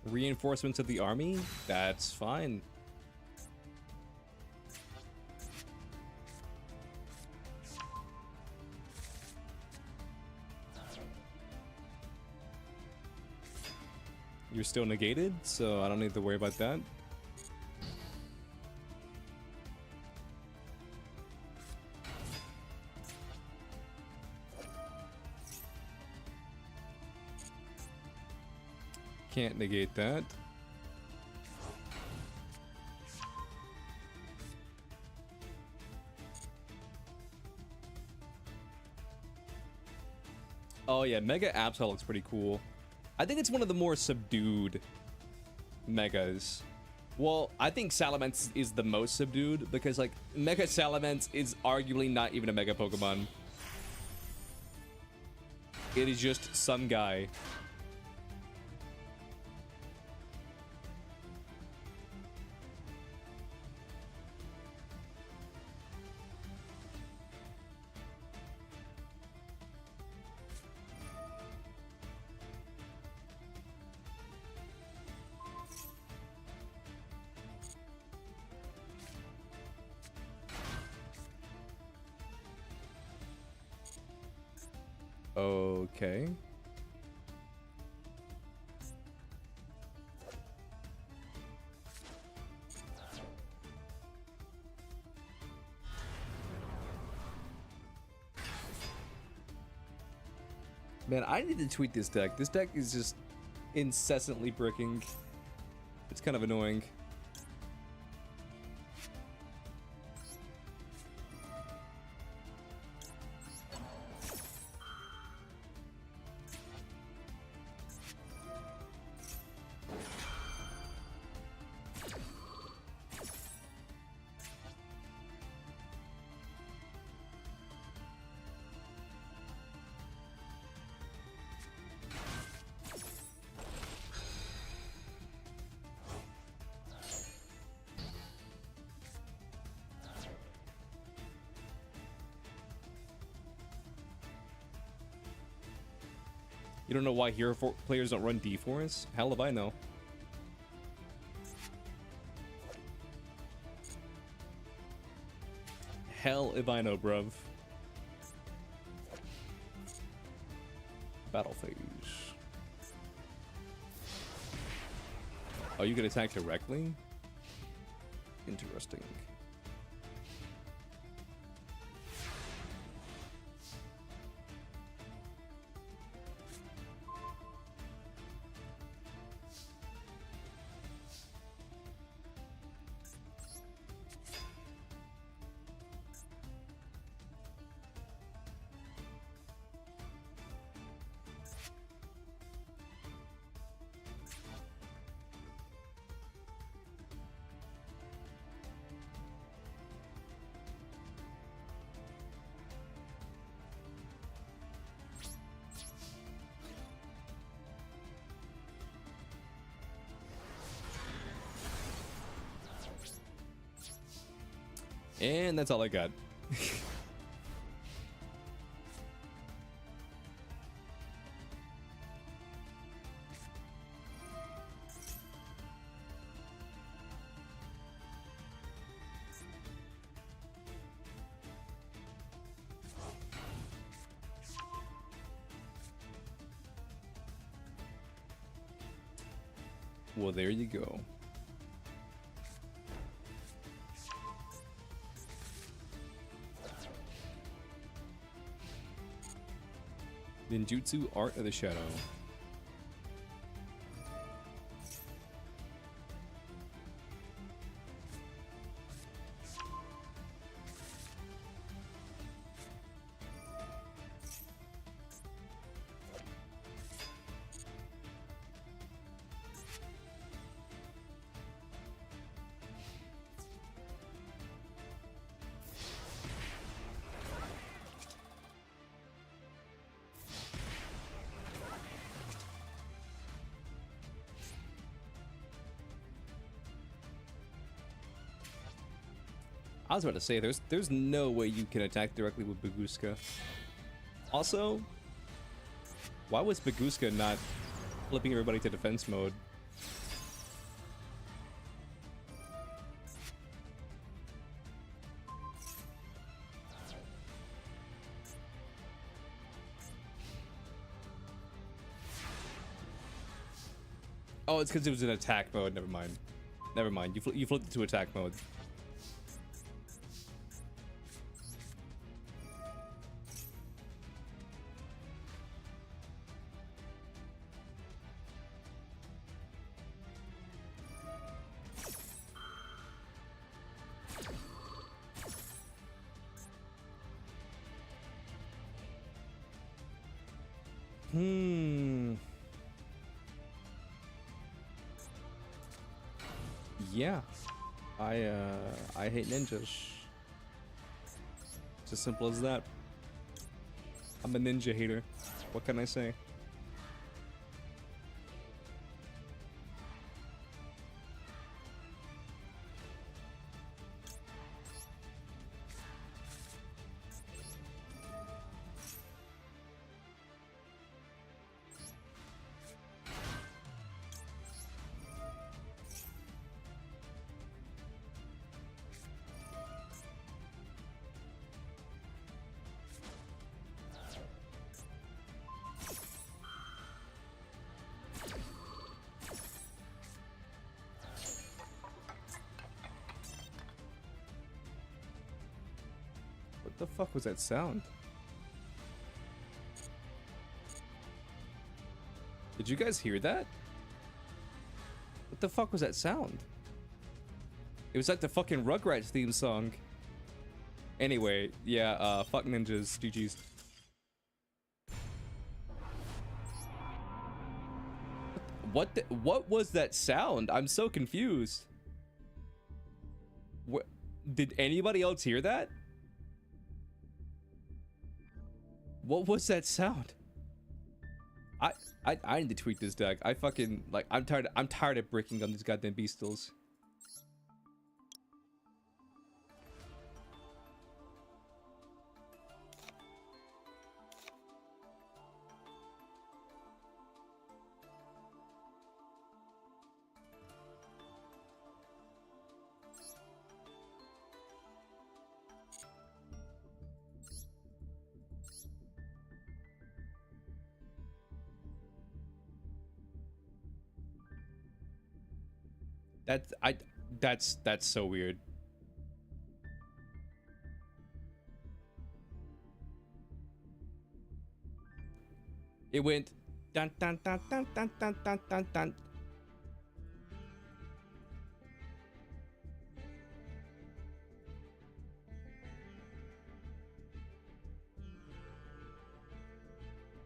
Reinforcements of the army? That's fine. You're still negated, so I don't need to worry about that. Can't negate that. Oh yeah, Mega Absol looks pretty cool. I think it's one of the more subdued Megas. Well, I think Salamence is the most subdued because like Mega Salamence is arguably not even a Mega Pokemon. It is just some guy. Okay. Man, I need to tweak this deck. This deck is just incessantly bricking. It's kind of annoying. You don't know why hero players don't run D4s? Hell if I know. Hell if I know, bruv. Battle phase. Oh, you can attack directly? Interesting. And that's all I got. Well, there you go. Ninjutsu Art of the Shadow. I was about to say, there's no way you can attack directly with Baguska. Also, why was Baguska not flipping everybody to defense mode? Oh, it's because it was in attack mode. Never mind. Never mind. You flipped it to attack mode. Yeah, I hate ninjas. It's as simple as that. I'm a ninja hater. What can I say? What the fuck was that sound? Did you guys hear that? What the fuck was that sound? It was like the fucking Rugrats theme song. Anyway, yeah, fuck ninjas, GG's. What was that sound? I'm so confused. What, did anybody else hear that? What was that sound? I need to tweak this deck. I fucking like I'm tired of breaking on these goddamn beastals. That's so weird. It went dun dun dun dun dun dun dun dun dun.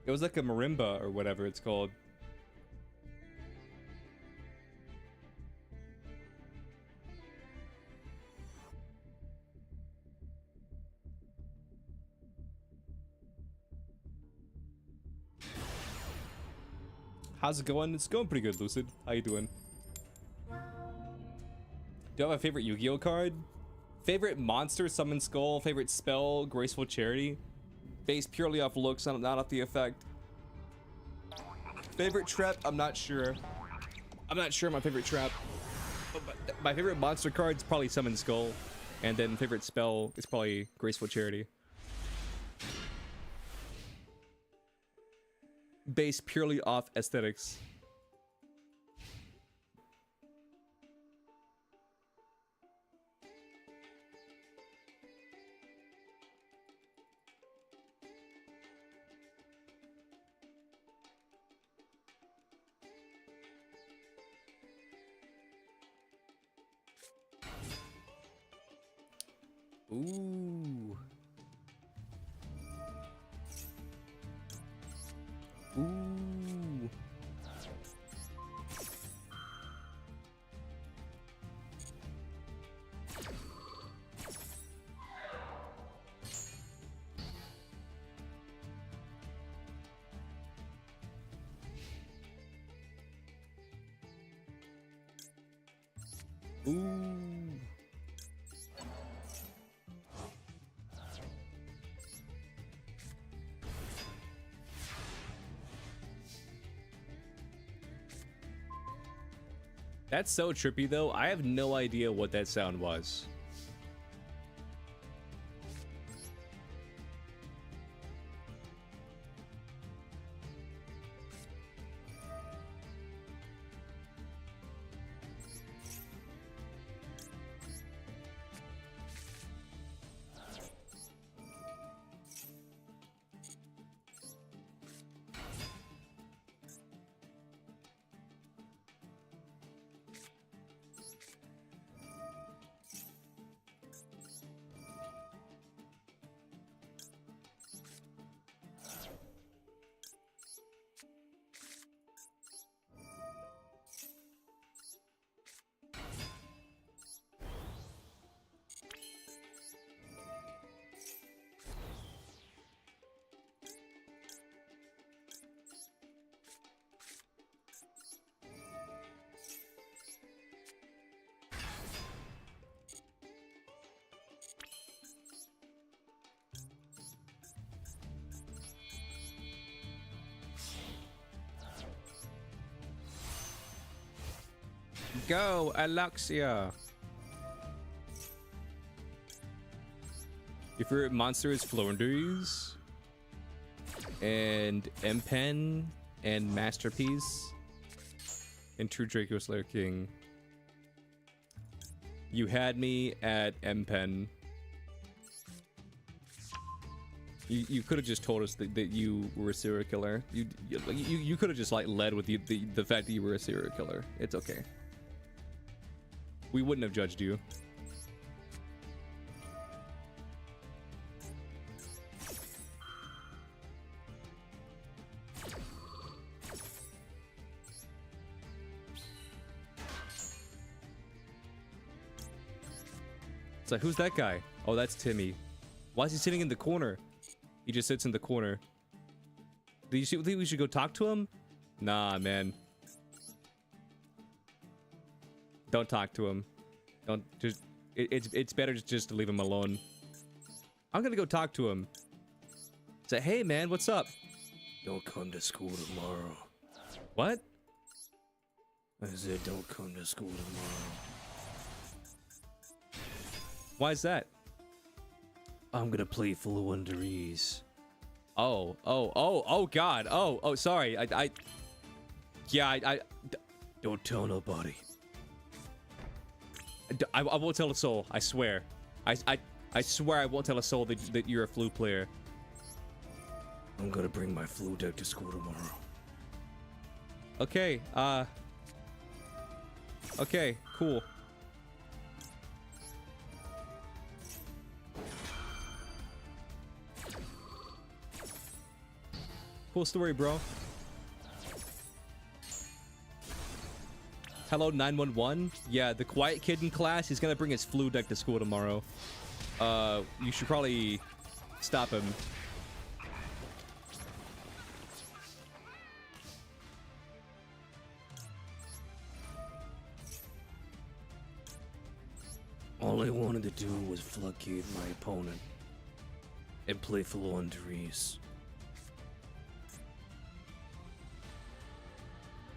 It was like a marimba or whatever it's called. How's it going? It's going pretty good, Lucid. How you doing? Do you have a favorite Yu-Gi-Oh card? Favorite monster, Summon Skull. Favorite spell, Graceful Charity. Based purely off looks, not off the effect. Favorite trap? I'm not sure. I'm not sure my favorite trap. But my favorite monster card is probably Summon Skull. And then favorite spell is probably Graceful Charity. Based purely off aesthetics. Ooh. Ooh. Ooh. That's so trippy though. I have no idea what that sound was. Go, Alexia. Your favorite monster is Florinders and M-Pen and Masterpiece and True Draco Slayer King. You had me at M-Pen. You could have just told us that you were a serial killer. You could have just like led with the fact that you were a serial killer. It's okay. We wouldn't have judged you. It's like, who's that guy? Oh, that's Timmy. Why is he sitting in the corner? He just sits in the corner. Do you think we should go talk to him? Nah, man. Don't talk to him. Don't just. It's better just to leave him alone. I'm gonna go talk to him. Say, hey, man, what's up? Don't come to school tomorrow. What? I said, don't come to school tomorrow. Why is that? I'm gonna play full underease. Oh, God. Oh, sorry. Don't tell nobody. I won't tell a soul. I swear. I swear I won't tell a soul that you're a flute player. I'm gonna bring my flute deck to school tomorrow. Okay, okay, cool. Cool story, bro. Hello, 911. Yeah, the quiet kid in class, he's gonna bring his flute deck to school tomorrow. You should probably stop him. All I wanted to do was floodgate my opponent and play full underease.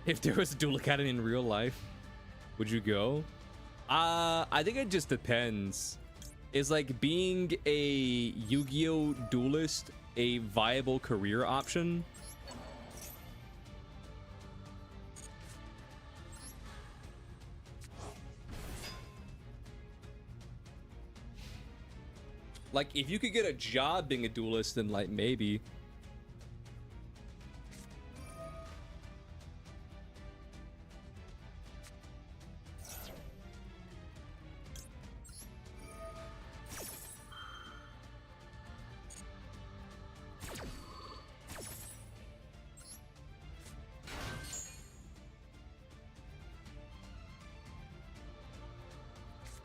If there was a Duel Academy in real life, would you go? I think it just depends. Is like being a Yu-Gi-Oh duelist a viable career option? Like, if you could get a job being a duelist, then like maybe.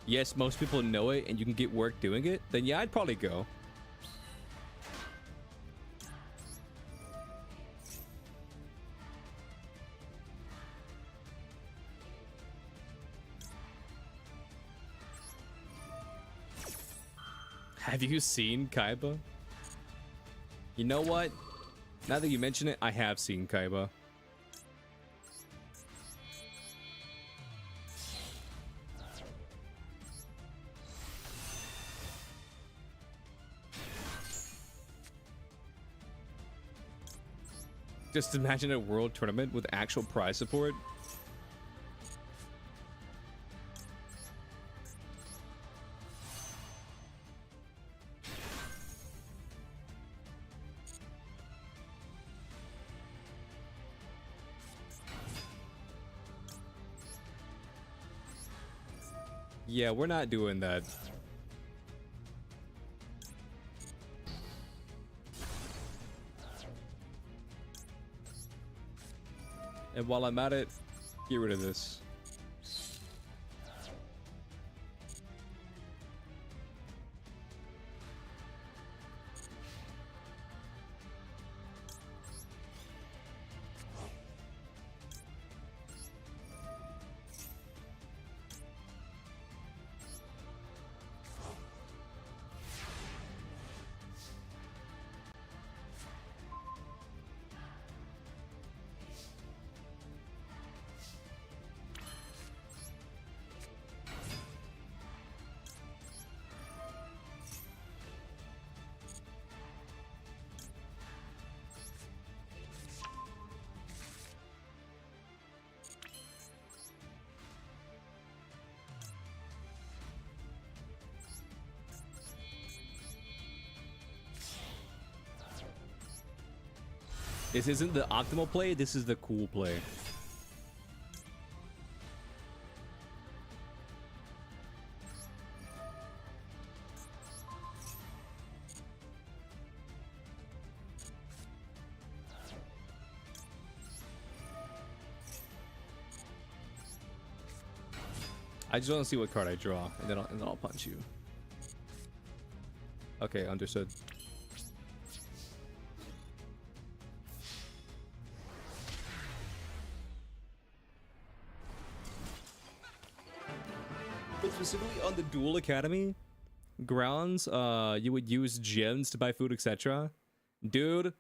Yes, most people know it and you can get work doing it, then yeah, I'd probably go. Have you seen Kaiba? You know what? Now that you mention it, I have seen Kaiba. Just imagine a world tournament with actual prize support. Yeah, we're not doing that. And while I'm at it, get rid of this. This isn't the optimal play, this is the cool play. I just want to see what card I draw, and then I'll punch you. Okay, understood. But specifically on the Duel Academy grounds, you would use gems to buy food, etc. Dude,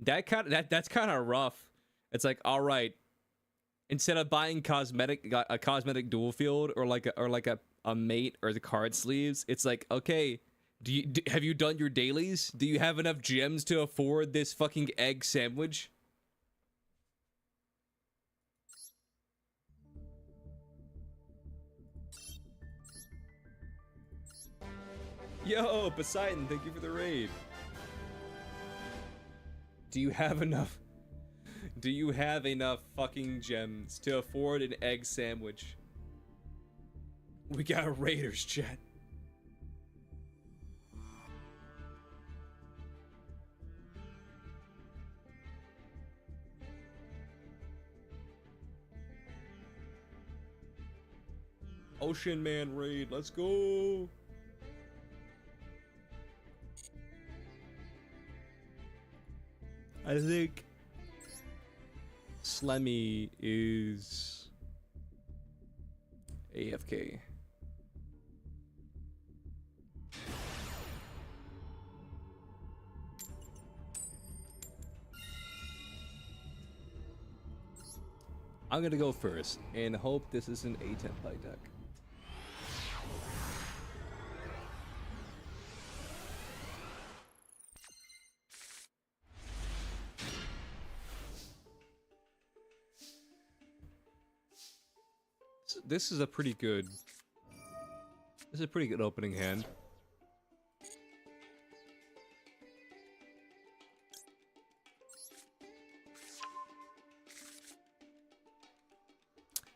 that's kind of rough. It's like, all right, instead of buying a cosmetic duel field or like a mate or the card sleeves, it's like, okay, have you done your dailies? Do you have enough gems to afford this fucking egg sandwich? Yo, Poseidon, thank you for the raid. Do you have enough? Do you have enough fucking gems to afford an egg sandwich? We got raiders, chat. Ocean Man raid, let's go. I think Slemmy is AFK. I'm gonna go first and hope this is an A-Template deck. This is a pretty good opening hand.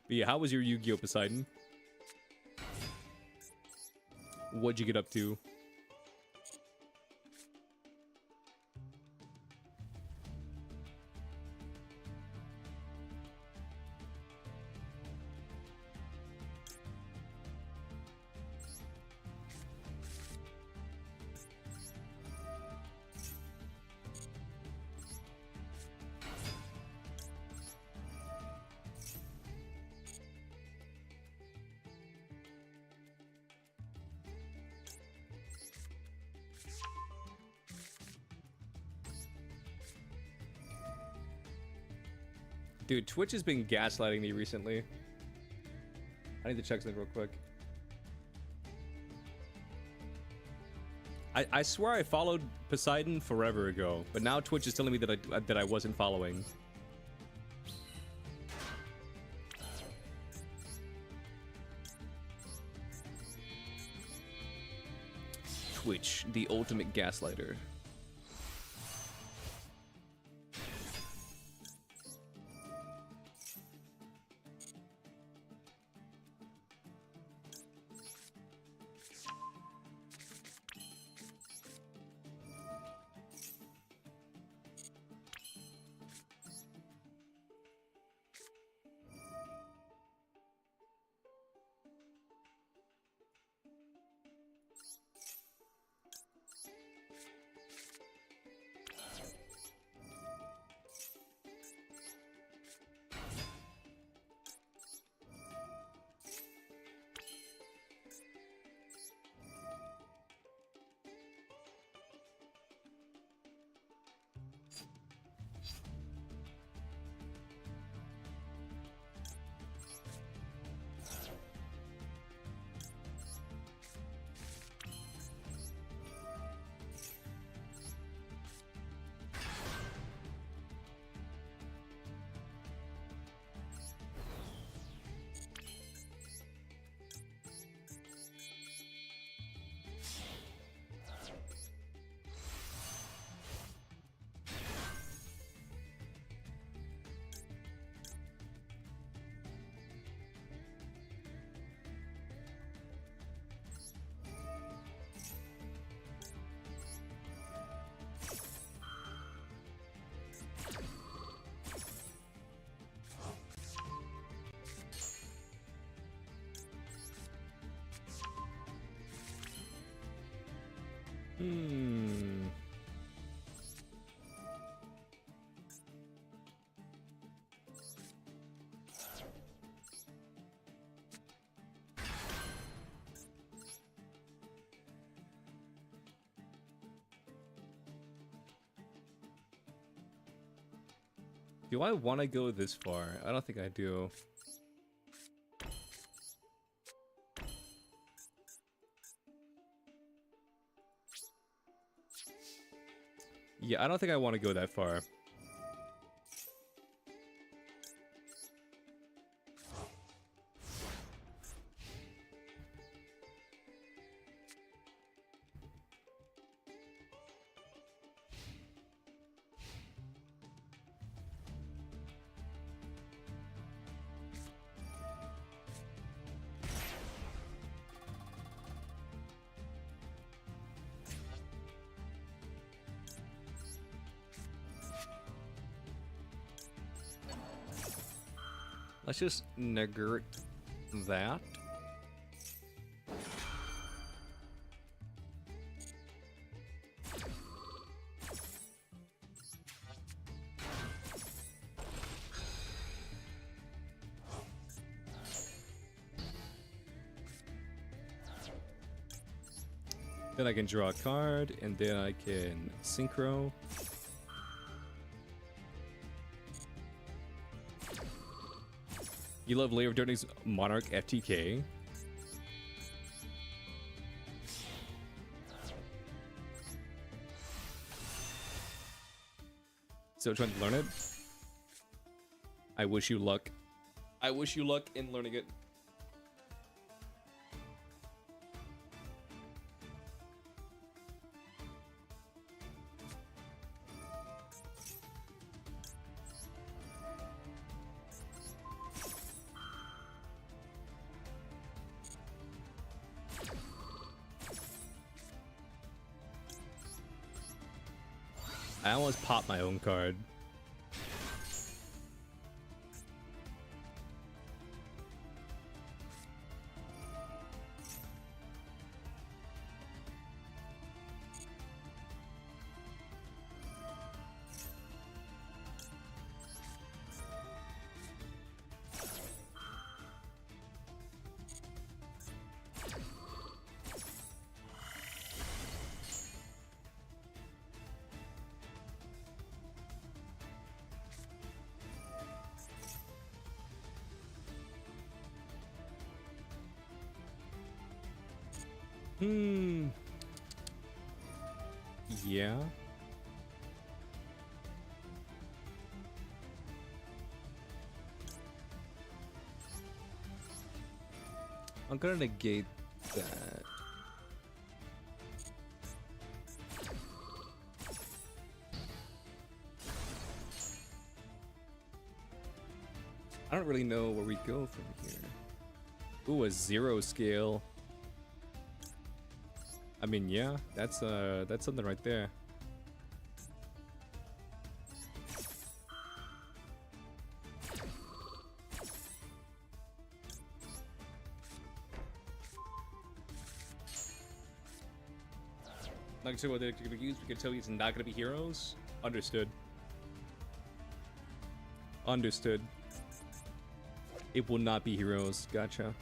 But yeah, how was your Yu-Gi-Oh, Poseidon? What'd you get up to? Dude, Twitch has been gaslighting me recently. I need to check something real quick. I swear I followed Poseidon forever ago, but now Twitch is telling me that I wasn't following. Twitch, the ultimate gaslighter. Hmm. Do I want to go this far? I don't think I do. Yeah, I don't think I want to go that far. Let's just negate that. Then I can draw a card, and then I can synchro. You love Layer of Darkness Monarch FTK. So trying to learn it. I wish you luck. I wish you luck in learning it. I almost popped my own card. Yeah. I'm gonna negate that. I don't really know where we go from here. Ooh, a 0 scale. I mean, yeah, that's something right there. Not gonna say what they're gonna use. We can tell you it's not gonna be heroes. Understood. Understood. It will not be heroes. Gotcha.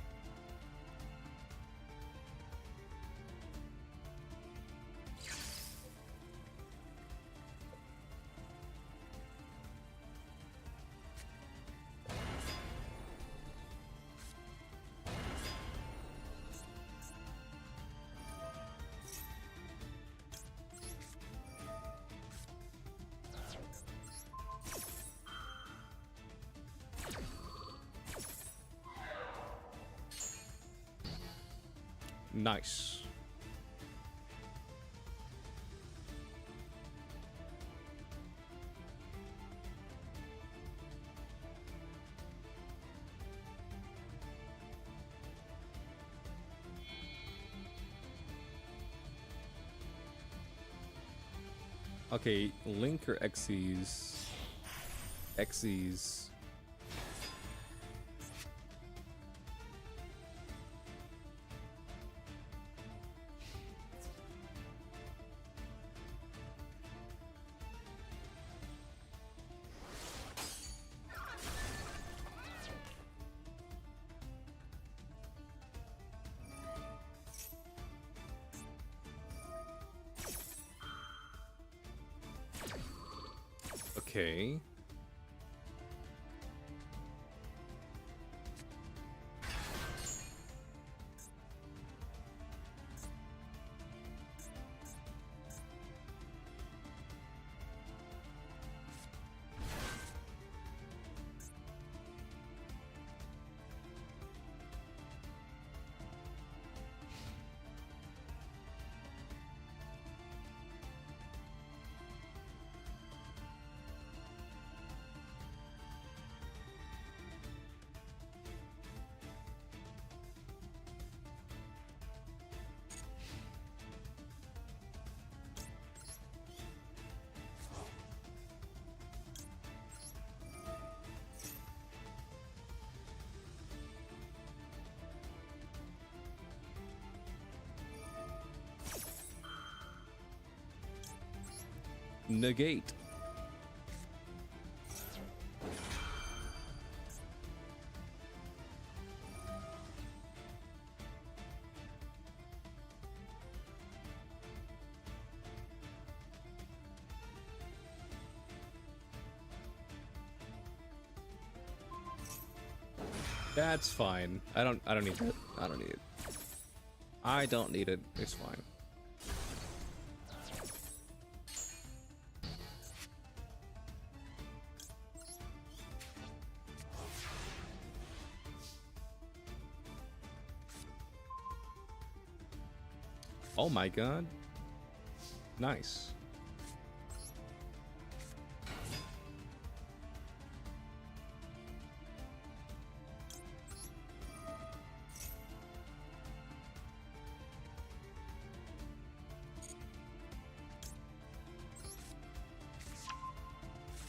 Nice. Okay, Link or Xyz? Xyz. Okay. Negate. That's fine. I don't need it. I don't need it. I don't need it. It's fine. Oh my god. Nice.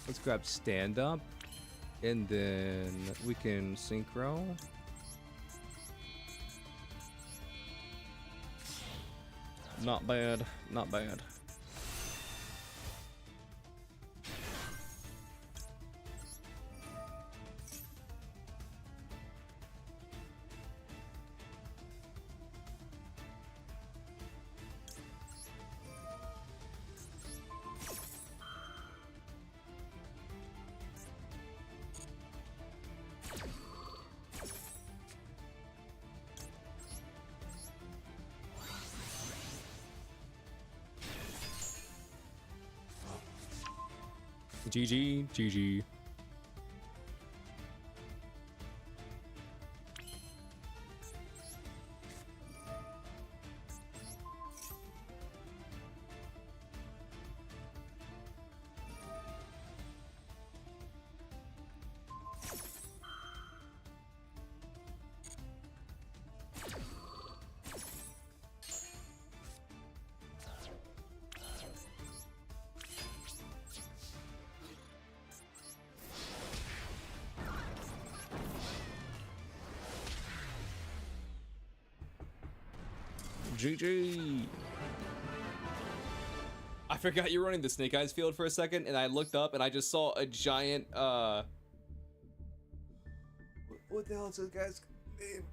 Let's grab stand up, and then we can synchro. Not bad, not bad. GG, GG. GG. I forgot you were running the Snake Eyes field for a second, and I looked up and I just saw a giant what the hell is this guy's name?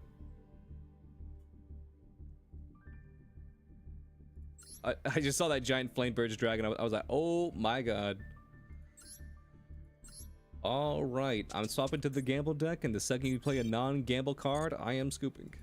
I just saw that giant flame birds dragon. I was like, oh my god. All right, I'm swapping to the gamble deck, and the second you play a non-gamble card, I am scooping.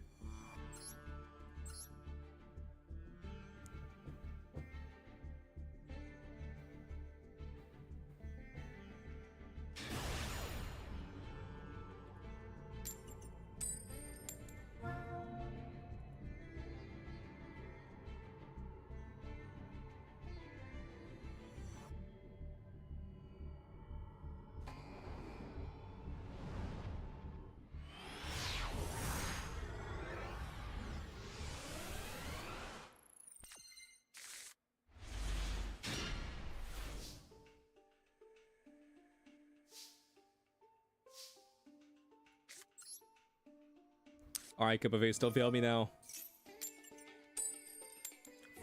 Alright, Cup of Ace, don't fail me now.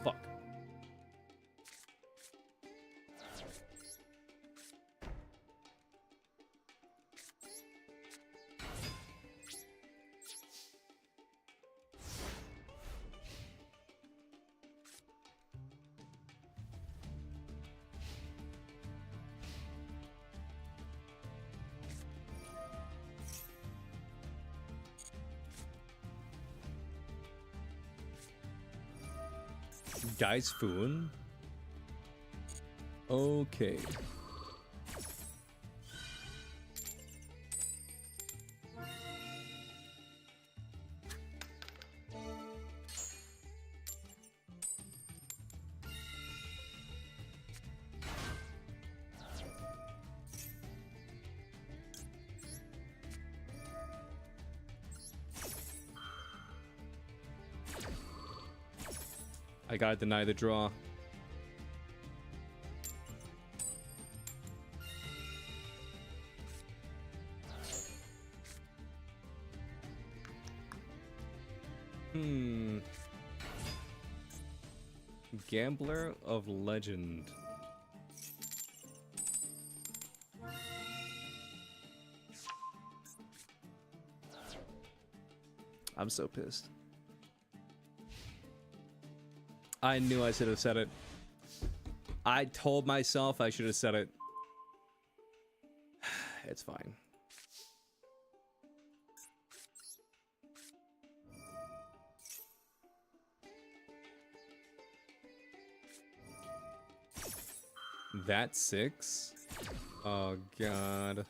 Fuck. Guy's Foon? Okay. I gotta deny the draw. Gambler of Legend. I'm so pissed. I knew I should have said it. I told myself I should have said it. It's fine. That's 6? Oh god.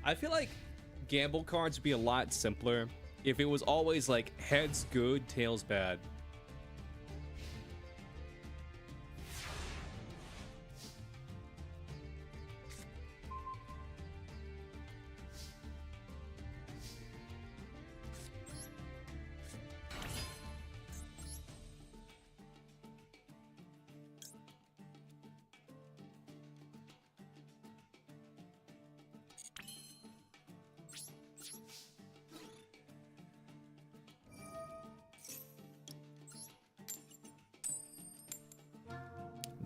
I feel like gamble cards would be a lot simpler if it was always like heads good, tails bad.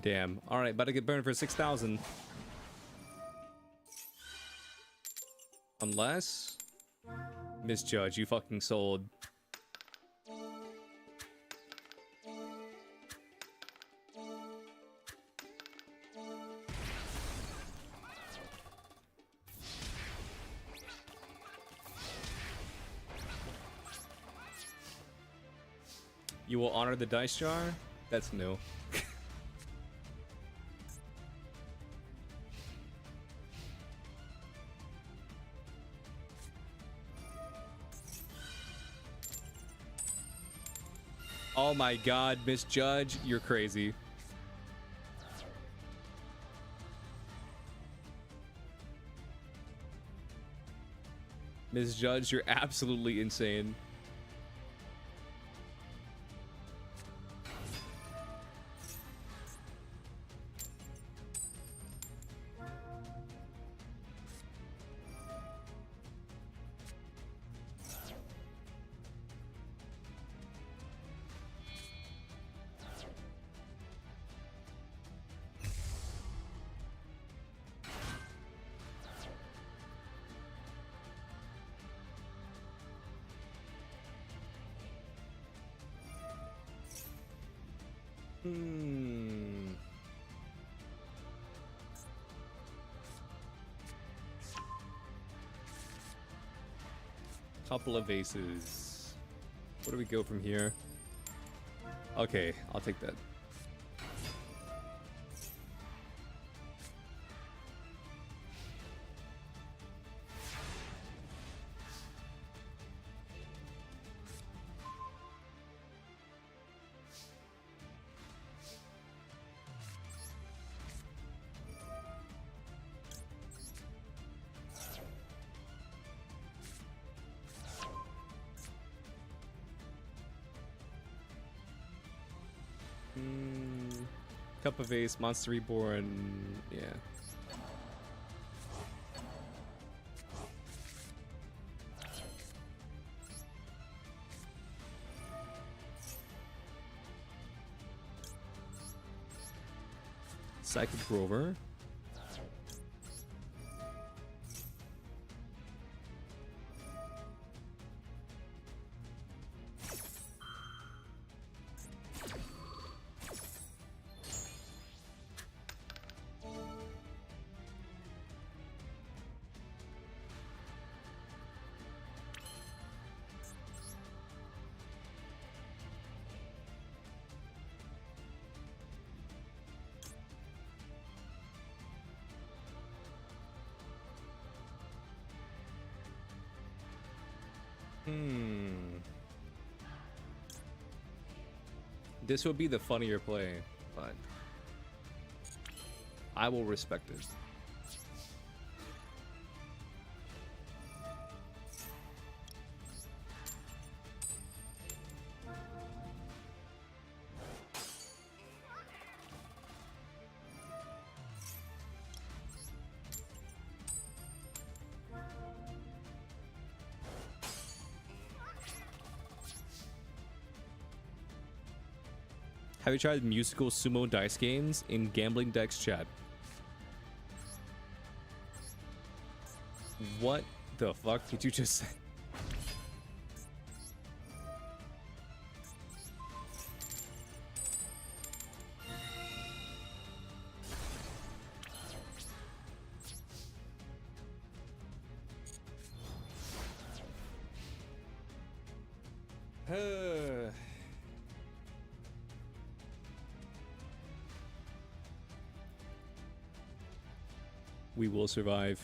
Damn. All right, about to get burned for 6,000. Unless, misjudge, you fucking sold. You will honor the dice jar? That's new. Oh my god, misjudge, you're crazy. Misjudge, you're absolutely insane. Couple of aces. Where do we go from here? Okay, I'll take that. Cup of Ace, Monster Reborn. Yeah. Psychic Rover. This would be the funnier play, but I will respect it. Have you tried musical sumo dice games in gambling decks chat? What the fuck did you just say? We will survive.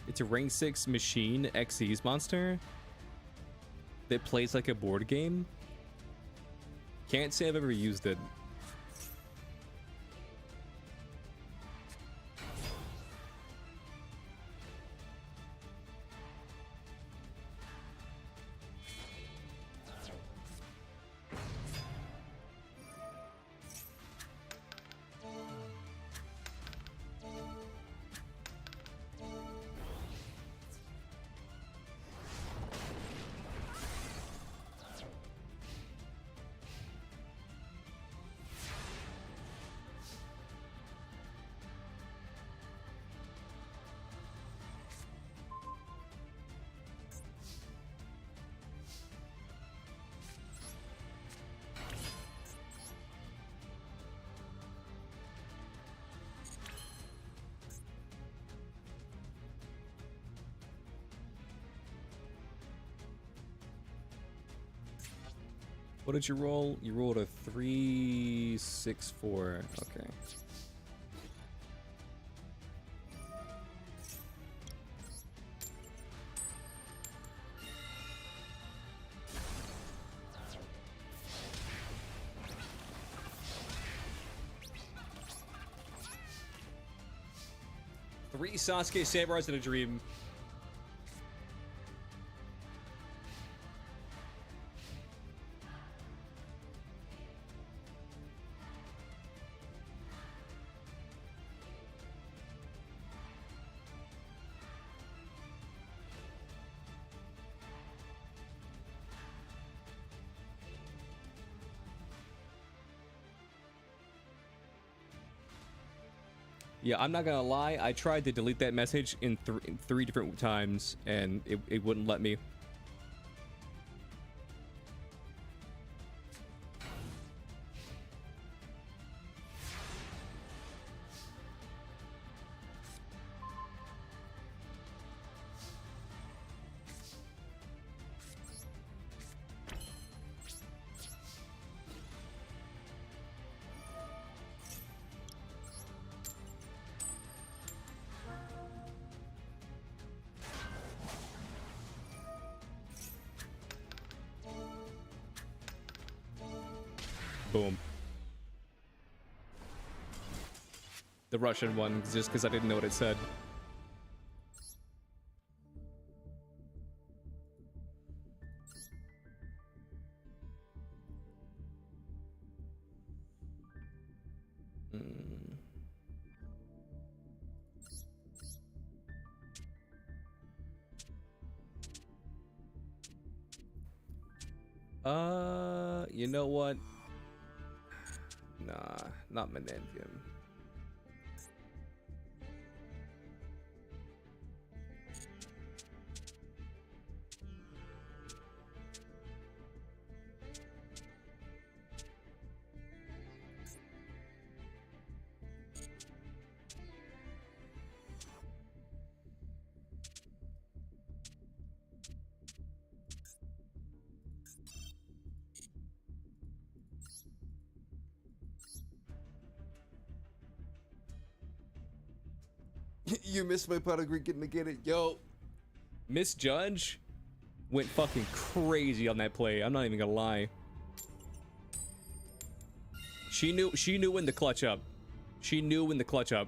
It's a rank 6 machine XYZ monster that plays like a board game. Can't say I've ever used it. What did you roll? You rolled a 3, 6, 4. Okay. Three Sasuke Samurais in a dream. Yeah, I'm not gonna lie. I tried to delete that message in three different times, and it wouldn't let me. Boom. The Russian one, just because I didn't know what it said. You know what? Nah, not Menendium. You missed my pot of Greek getting to get it. Yo. Miss Judge went fucking crazy on that play. I'm not even gonna lie. She knew when to clutch up. She knew when to clutch up.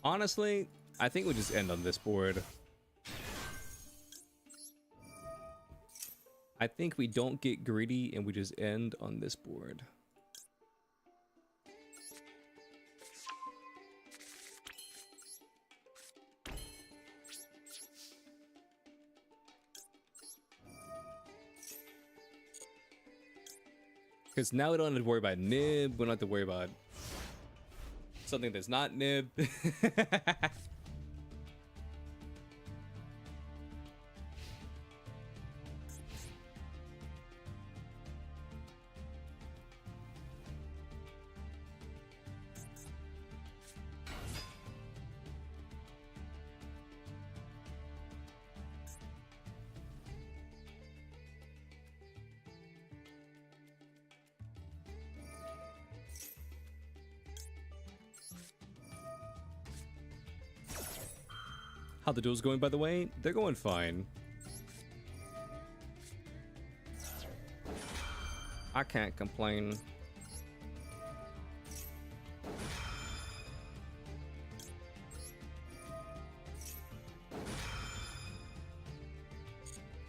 Honestly, I think we just end on this board. I think we don't get greedy and we just end on this board. Because now we don't have to worry about nib, we don't have to worry about something that's not nib. How the duel's going, by the way? They're going fine. I can't complain.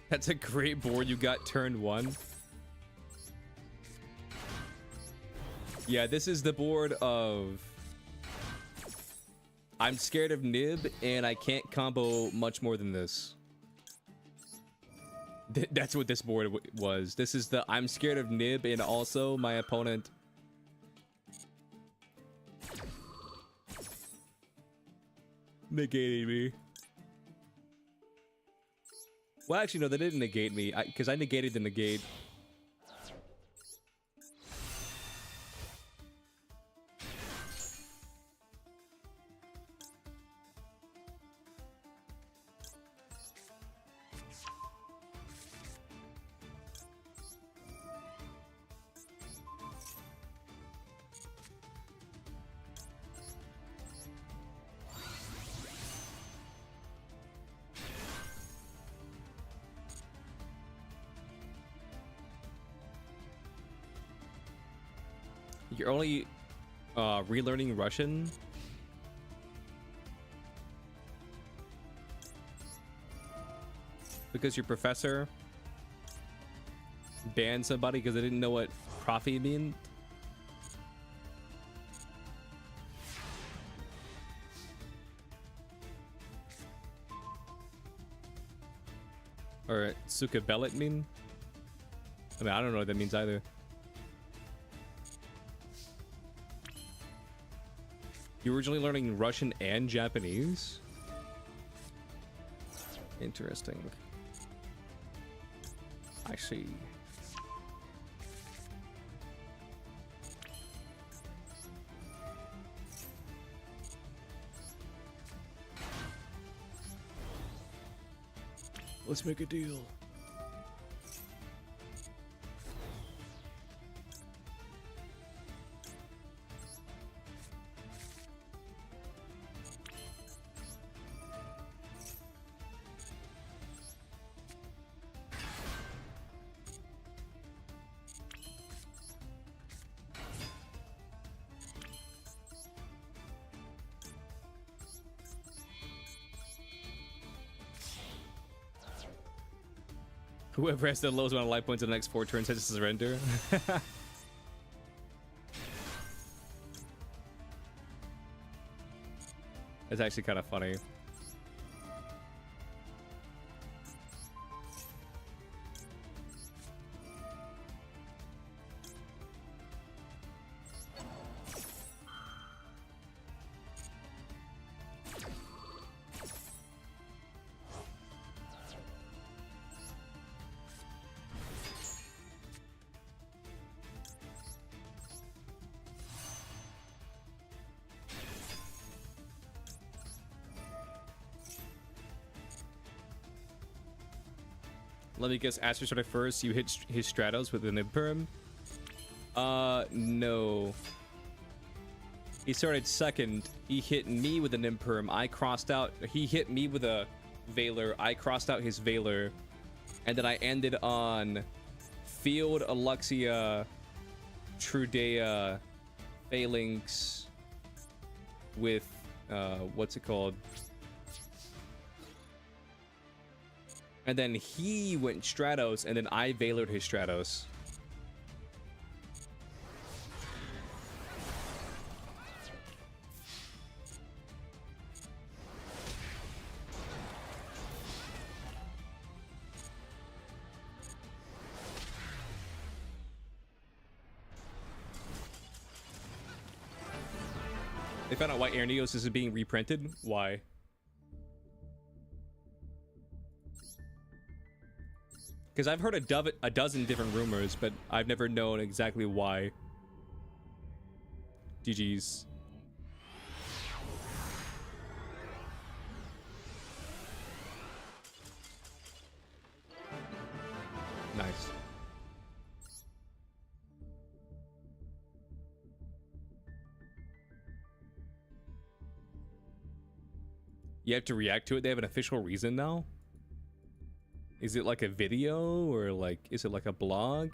That's a great board you got turn one. Yeah, this is the board of I'm scared of nib and I can't combo much more than this. That's what this board was. This is the I'm scared of nib and also my opponent. Negating me. Well, actually, no, they didn't negate me, because I negated the negate. You're only relearning Russian? Because your professor banned somebody because they didn't know what profi mean? Or sukabelet mean? I mean, I don't know what that means either. You were originally learning Russian and Japanese? Interesting. I see. Let's make a deal. Whoever has the lowest amount of life points in the next 4 turns has to surrender. That's actually kind of funny. Let me guess, Astro started first. You hit his Stratos with an Imperm? No. He started second. He hit me with an Imperm. I crossed out. He hit me with a Veiler. I crossed out his Veiler. And then I ended on Field, Aluxia, Trudea, Phalanx with, what's it called? And then he went Stratos, and then I Veilered his Stratos. They found out why Arneos isn't being reprinted? Why? Because I've heard a dozen different rumors, but I've never known exactly why. GG's. Nice. You have to react to it? They have an official reason now? Is it like a video or like, is it like a blog?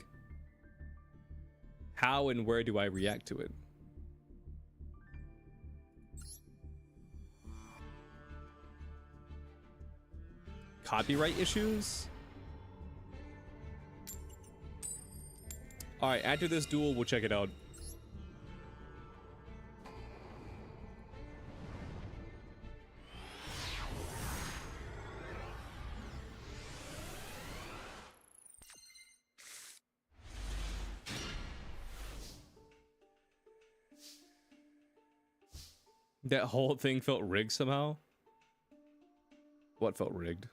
How and where do I react to it? Copyright issues? All right, after this duel, we'll check it out. That whole thing felt rigged somehow. What felt rigged?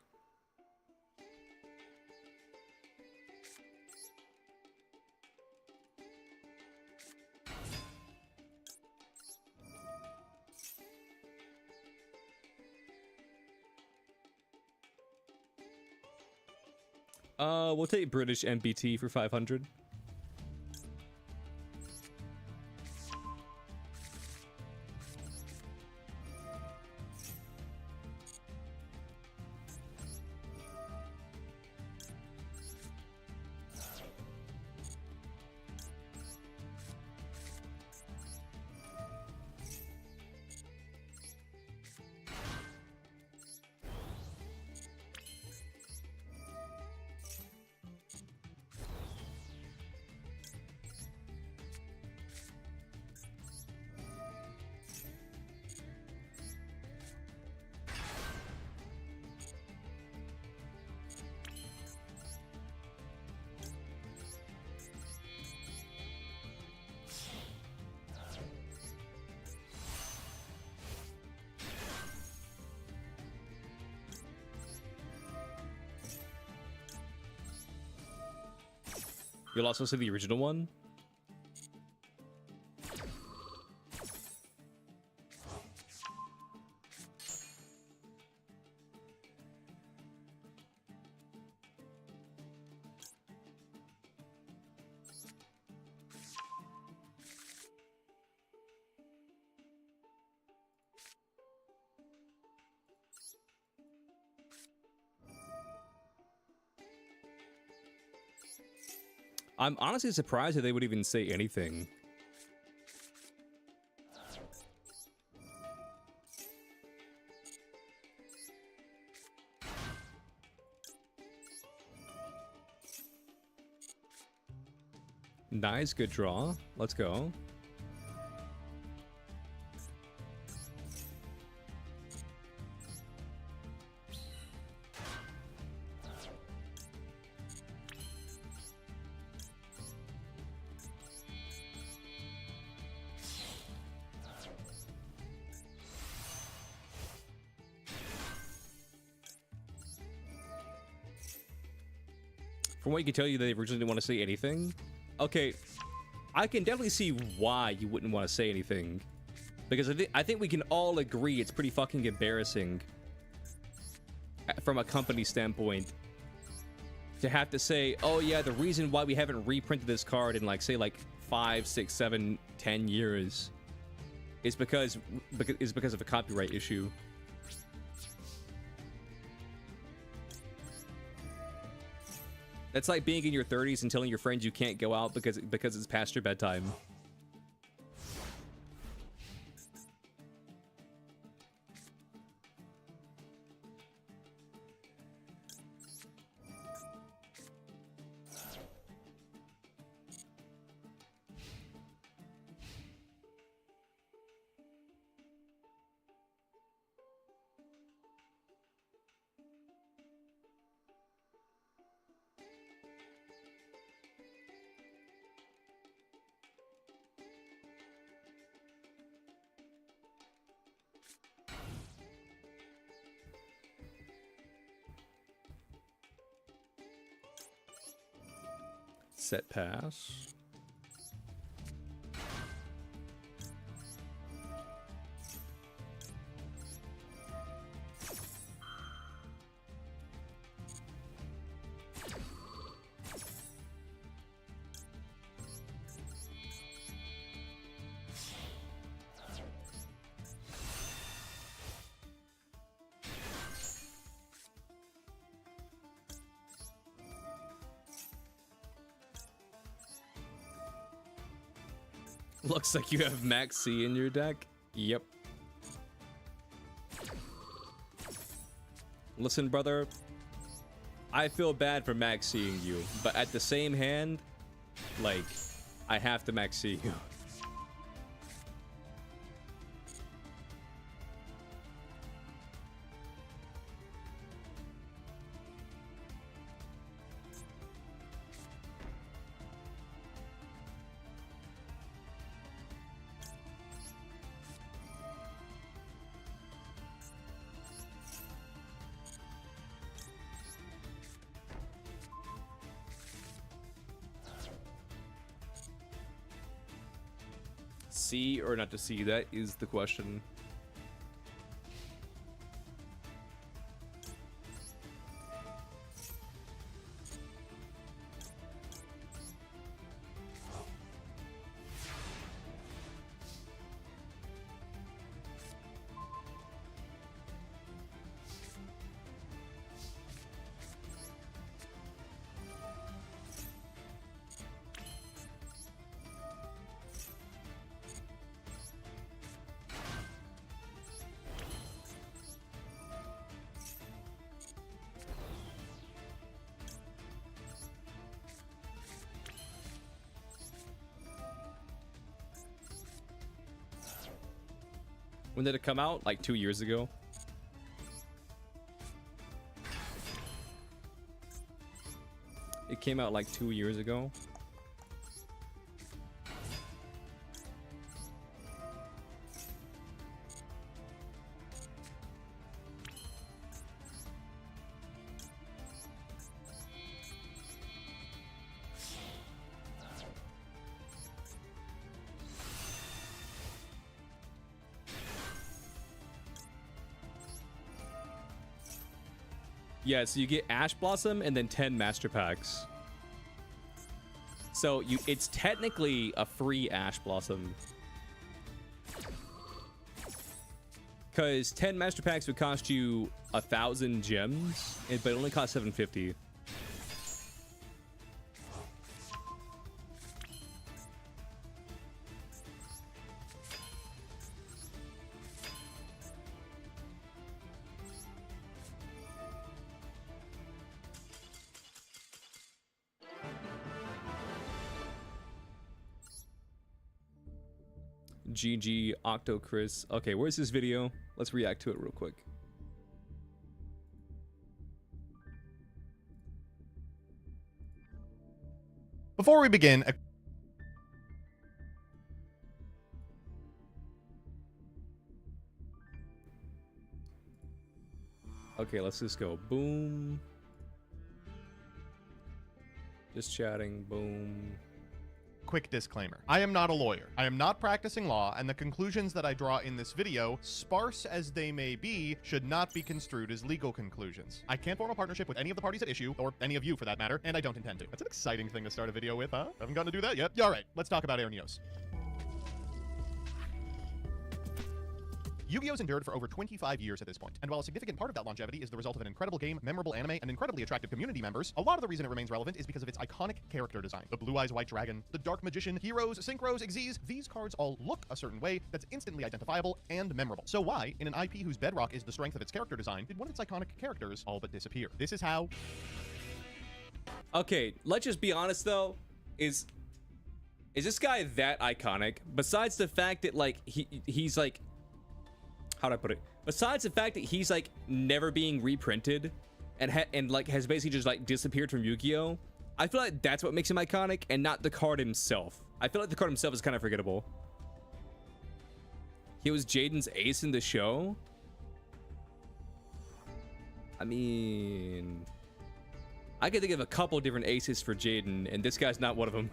We'll take British MBT for 500. You'll also see the original one. I'm honestly surprised that they would even say anything. Nice, good draw. Let's go. From what you can tell, they originally didn't want to say anything. Okay, I can definitely see why you wouldn't want to say anything, because I think we can all agree it's pretty fucking embarrassing from a company standpoint to have to say, oh yeah, the reason why we haven't reprinted this card in like say like 5, 6, 7, 10 years is because of a copyright issue. That's like being in your 30s and telling your friends you can't go out because it's past your bedtime. Set pass. Looks like you have Max C in your deck. Yep. Listen, brother. I feel bad for Max C-ing you, but at the same hand, like, I have to Max C you. see or not to see? That is the question. When did it come out? Like 2 years ago? It came out like 2 years ago. Yeah, so you get Ash Blossom and then 10 Master Packs. So it's technically a free Ash Blossom. Because 10 Master Packs would cost you 1,000 gems, but it only costs 750. GG Octo Chris. Okay, where's this video? Let's react to it real quick. Before we begin, Okay, let's just go. Boom. Just chatting. Boom. quick disclaimer. I am not a lawyer. I am not practicing law, and the conclusions that I draw in this video, sparse as they may be, should not be construed as legal conclusions. I can't form a partnership with any of the parties at issue, or any of you for that matter, and I don't intend to. That's an exciting thing to start a video with, huh? Haven't gotten to do that yet? Yeah, all right, let's talk about Argento. Yu-Gi-Oh's endured for over 25 years at this point, and while a significant part of that longevity is the result of an incredible game, memorable anime, and incredibly attractive community members, a lot of the reason it remains relevant is because of its iconic character design. The Blue Eyes White Dragon, the Dark Magician, Heroes, Synchros, Xyz, these cards all look a certain way that's instantly identifiable and memorable. So why, in an IP whose bedrock is the strength of its character design, did one of its iconic characters all but disappear? This is how... Okay, let's just be honest though, is this guy that iconic? Besides the fact that like he's like, how do I put it? Besides the fact that he's like never being reprinted and like has basically just like disappeared from Yu-Gi-Oh, I feel like that's what makes him iconic and not the card himself. I feel like the card himself is kind of forgettable. He was Jaden's ace in the show. I mean, I could think of a couple different aces for Jaden, and this guy's not one of them.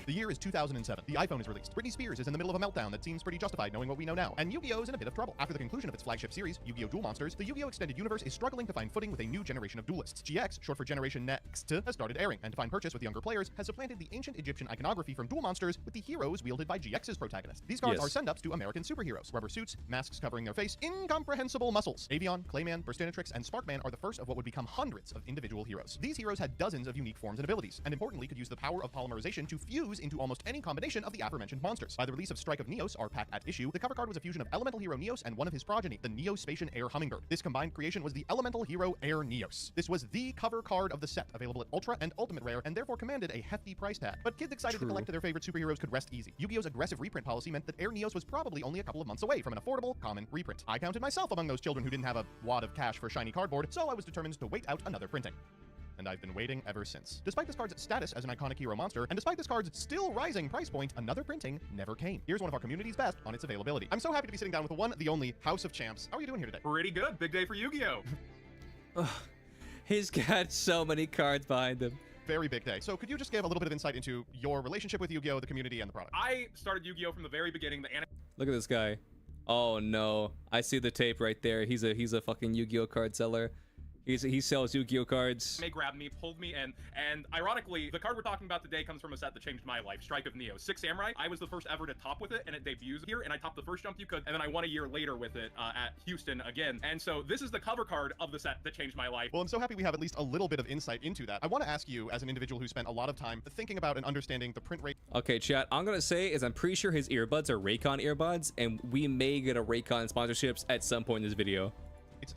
The year is 2007. The iPhone is released. Britney Spears is in the middle of a meltdown that seems pretty justified knowing what we know now. And Yu-Gi-Oh is in a bit of trouble. After the conclusion of its flagship series, Yu-Gi-Oh! Duel Monsters, the Yu-Gi-Oh! Extended Universe is struggling to find footing with a new generation of duelists. GX, short for Generation Next, has started airing, and to find purchase with younger players, has supplanted the ancient Egyptian iconography from Duel Monsters with the heroes wielded by GX's protagonist. These cards are send-ups to American superheroes. Rubber suits, masks covering their face, incomprehensible muscles. Avion, Clayman, Burstinatrix, and Sparkman are the first of what would become hundreds of individual heroes. These heroes had dozens of unique forms and abilities, and importantly could use the power of polymerization to fuse into almost any combination of the aforementioned monsters. By the release of Strike of Neos, our pack at issue, the cover card was a fusion of elemental hero Neos and one of his progeny, the Neospatian Air Hummingbird. This combined creation was the elemental hero Air Neos. This was the cover card of the set, available at Ultra and Ultimate Rare, and therefore commanded a hefty price tag. But kids excited to collect their favorite superheroes could rest easy. Yu-Gi-Oh's aggressive reprint policy meant that Air Neos was probably only a couple of months away from an affordable, common reprint. I counted myself among those children who didn't have a wad of cash for shiny cardboard, so I was determined to wait out another printing. And I've been waiting ever since. Despite this card's status as an iconic hero monster, and despite this card's still rising price point, another printing never came. Here's one of our community's best on its availability. I'm so happy to be sitting down with the one, the only House of Champs. How are you doing here today? Pretty good. Big day for Yu-Gi-Oh! He's got so many cards behind him. very big day. So could you just give a little bit of insight into your relationship with Yu-Gi-Oh, the community, and the product? I started Yu-Gi-Oh from the very beginning. The anime Look at this guy. Oh no, I see the tape right there. He's a fucking Yu-Gi-Oh card seller. He sells Yu-Gi-Oh cards. grabbed me, pulled me in, and ironically, the card we're talking about today comes from a set that changed my life, Strike of Neo. 6 Samurai. I was the first ever to top with it, and it debuts here, and I topped the first jump you could, and then I won a year later with it at Houston again. And so this is the cover card of the set that changed my life. Well, I'm so happy we have at least a little bit of insight into that. I want to ask you, as an individual who spent a lot of time thinking about and understanding the print rate. Okay, chat, I'm gonna say is I'm pretty sure his earbuds are Raycon earbuds, and we may get a Raycon sponsorships at some point in this video.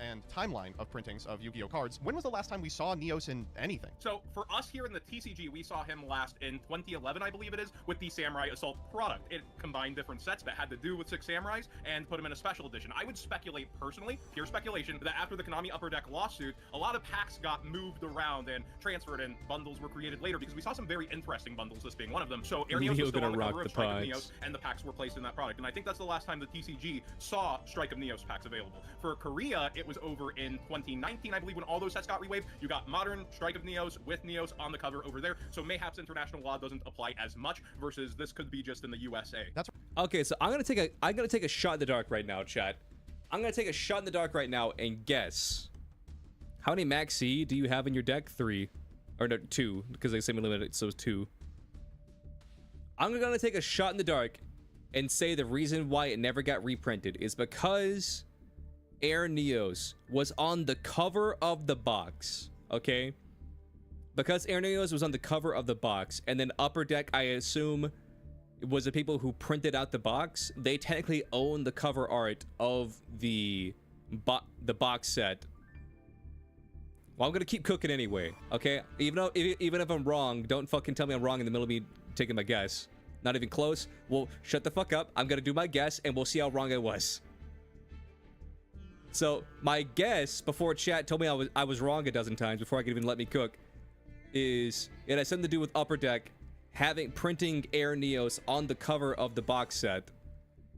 And timeline of printings of Yu-Gi-Oh cards. When was the last time we saw Neos in anything? So for us here in the TCG, we saw him last in 2011, I believe it is, with the Samurai Assault product. It combined different sets that had to do with 6 Samurais and put them in a special edition. I would speculate personally, pure speculation, that after the Konami Upper Deck lawsuit, a lot of packs got moved around and transferred, and bundles were created later, because we saw some very interesting bundles, this being one of them. So Argento was still on the cover of Strike of Neos, and the packs were placed in that product. And I think that's the last time the TCG saw Strike of Neos packs available. For Korea, it was over in 2019, I believe, when all those sets got rewaved. You got modern Strike of Neos with Neos on the cover over there. So mayhaps international law doesn't apply as much, versus this could be just in the USA. That's Okay, so I'm gonna take a shot in the dark right now, chat. I'm gonna take a shot in the dark right now and guess. How many Max C do you have in your deck? 3. Or no, 2, because they semi-limited, so it's 2. I'm gonna take a shot in the dark and say the reason why it never got reprinted is because Air Neos was on the cover of the box, okay? Because Air Neos was on the cover of the box, and then Upper Deck, I assume, was the people who printed out the box. They technically own the cover art of the box set. Well, I'm gonna keep cooking anyway, okay? Even if I'm wrong, don't fucking tell me I'm wrong in the middle of me taking my guess. Not even close. Well, shut the fuck up. I'm gonna do my guess, and we'll see how wrong I was. So my guess, before chat told me I was wrong a dozen times before I could even let me cook, is it has something to do with Upper Deck printing Air Neos on the cover of the box set,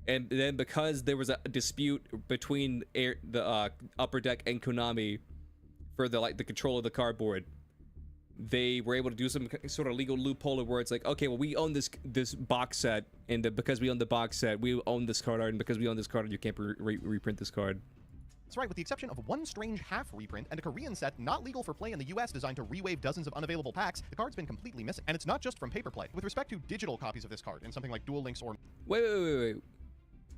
and then because there was a dispute between the Upper Deck and Konami for the control of the cardboard, they were able to do some sort of legal loophole where it's like, okay, well, we own this box set, and because we own the box set, we own this card art, and because we own this card art, you can't reprint this card. That's right, with the exception of one strange half reprint and a Korean set not legal for play in the US designed to rewave dozens of unavailable packs, the card's been completely missing. And it's not just from paper play. With respect to digital copies of this card in something like Duel Links or... Wait.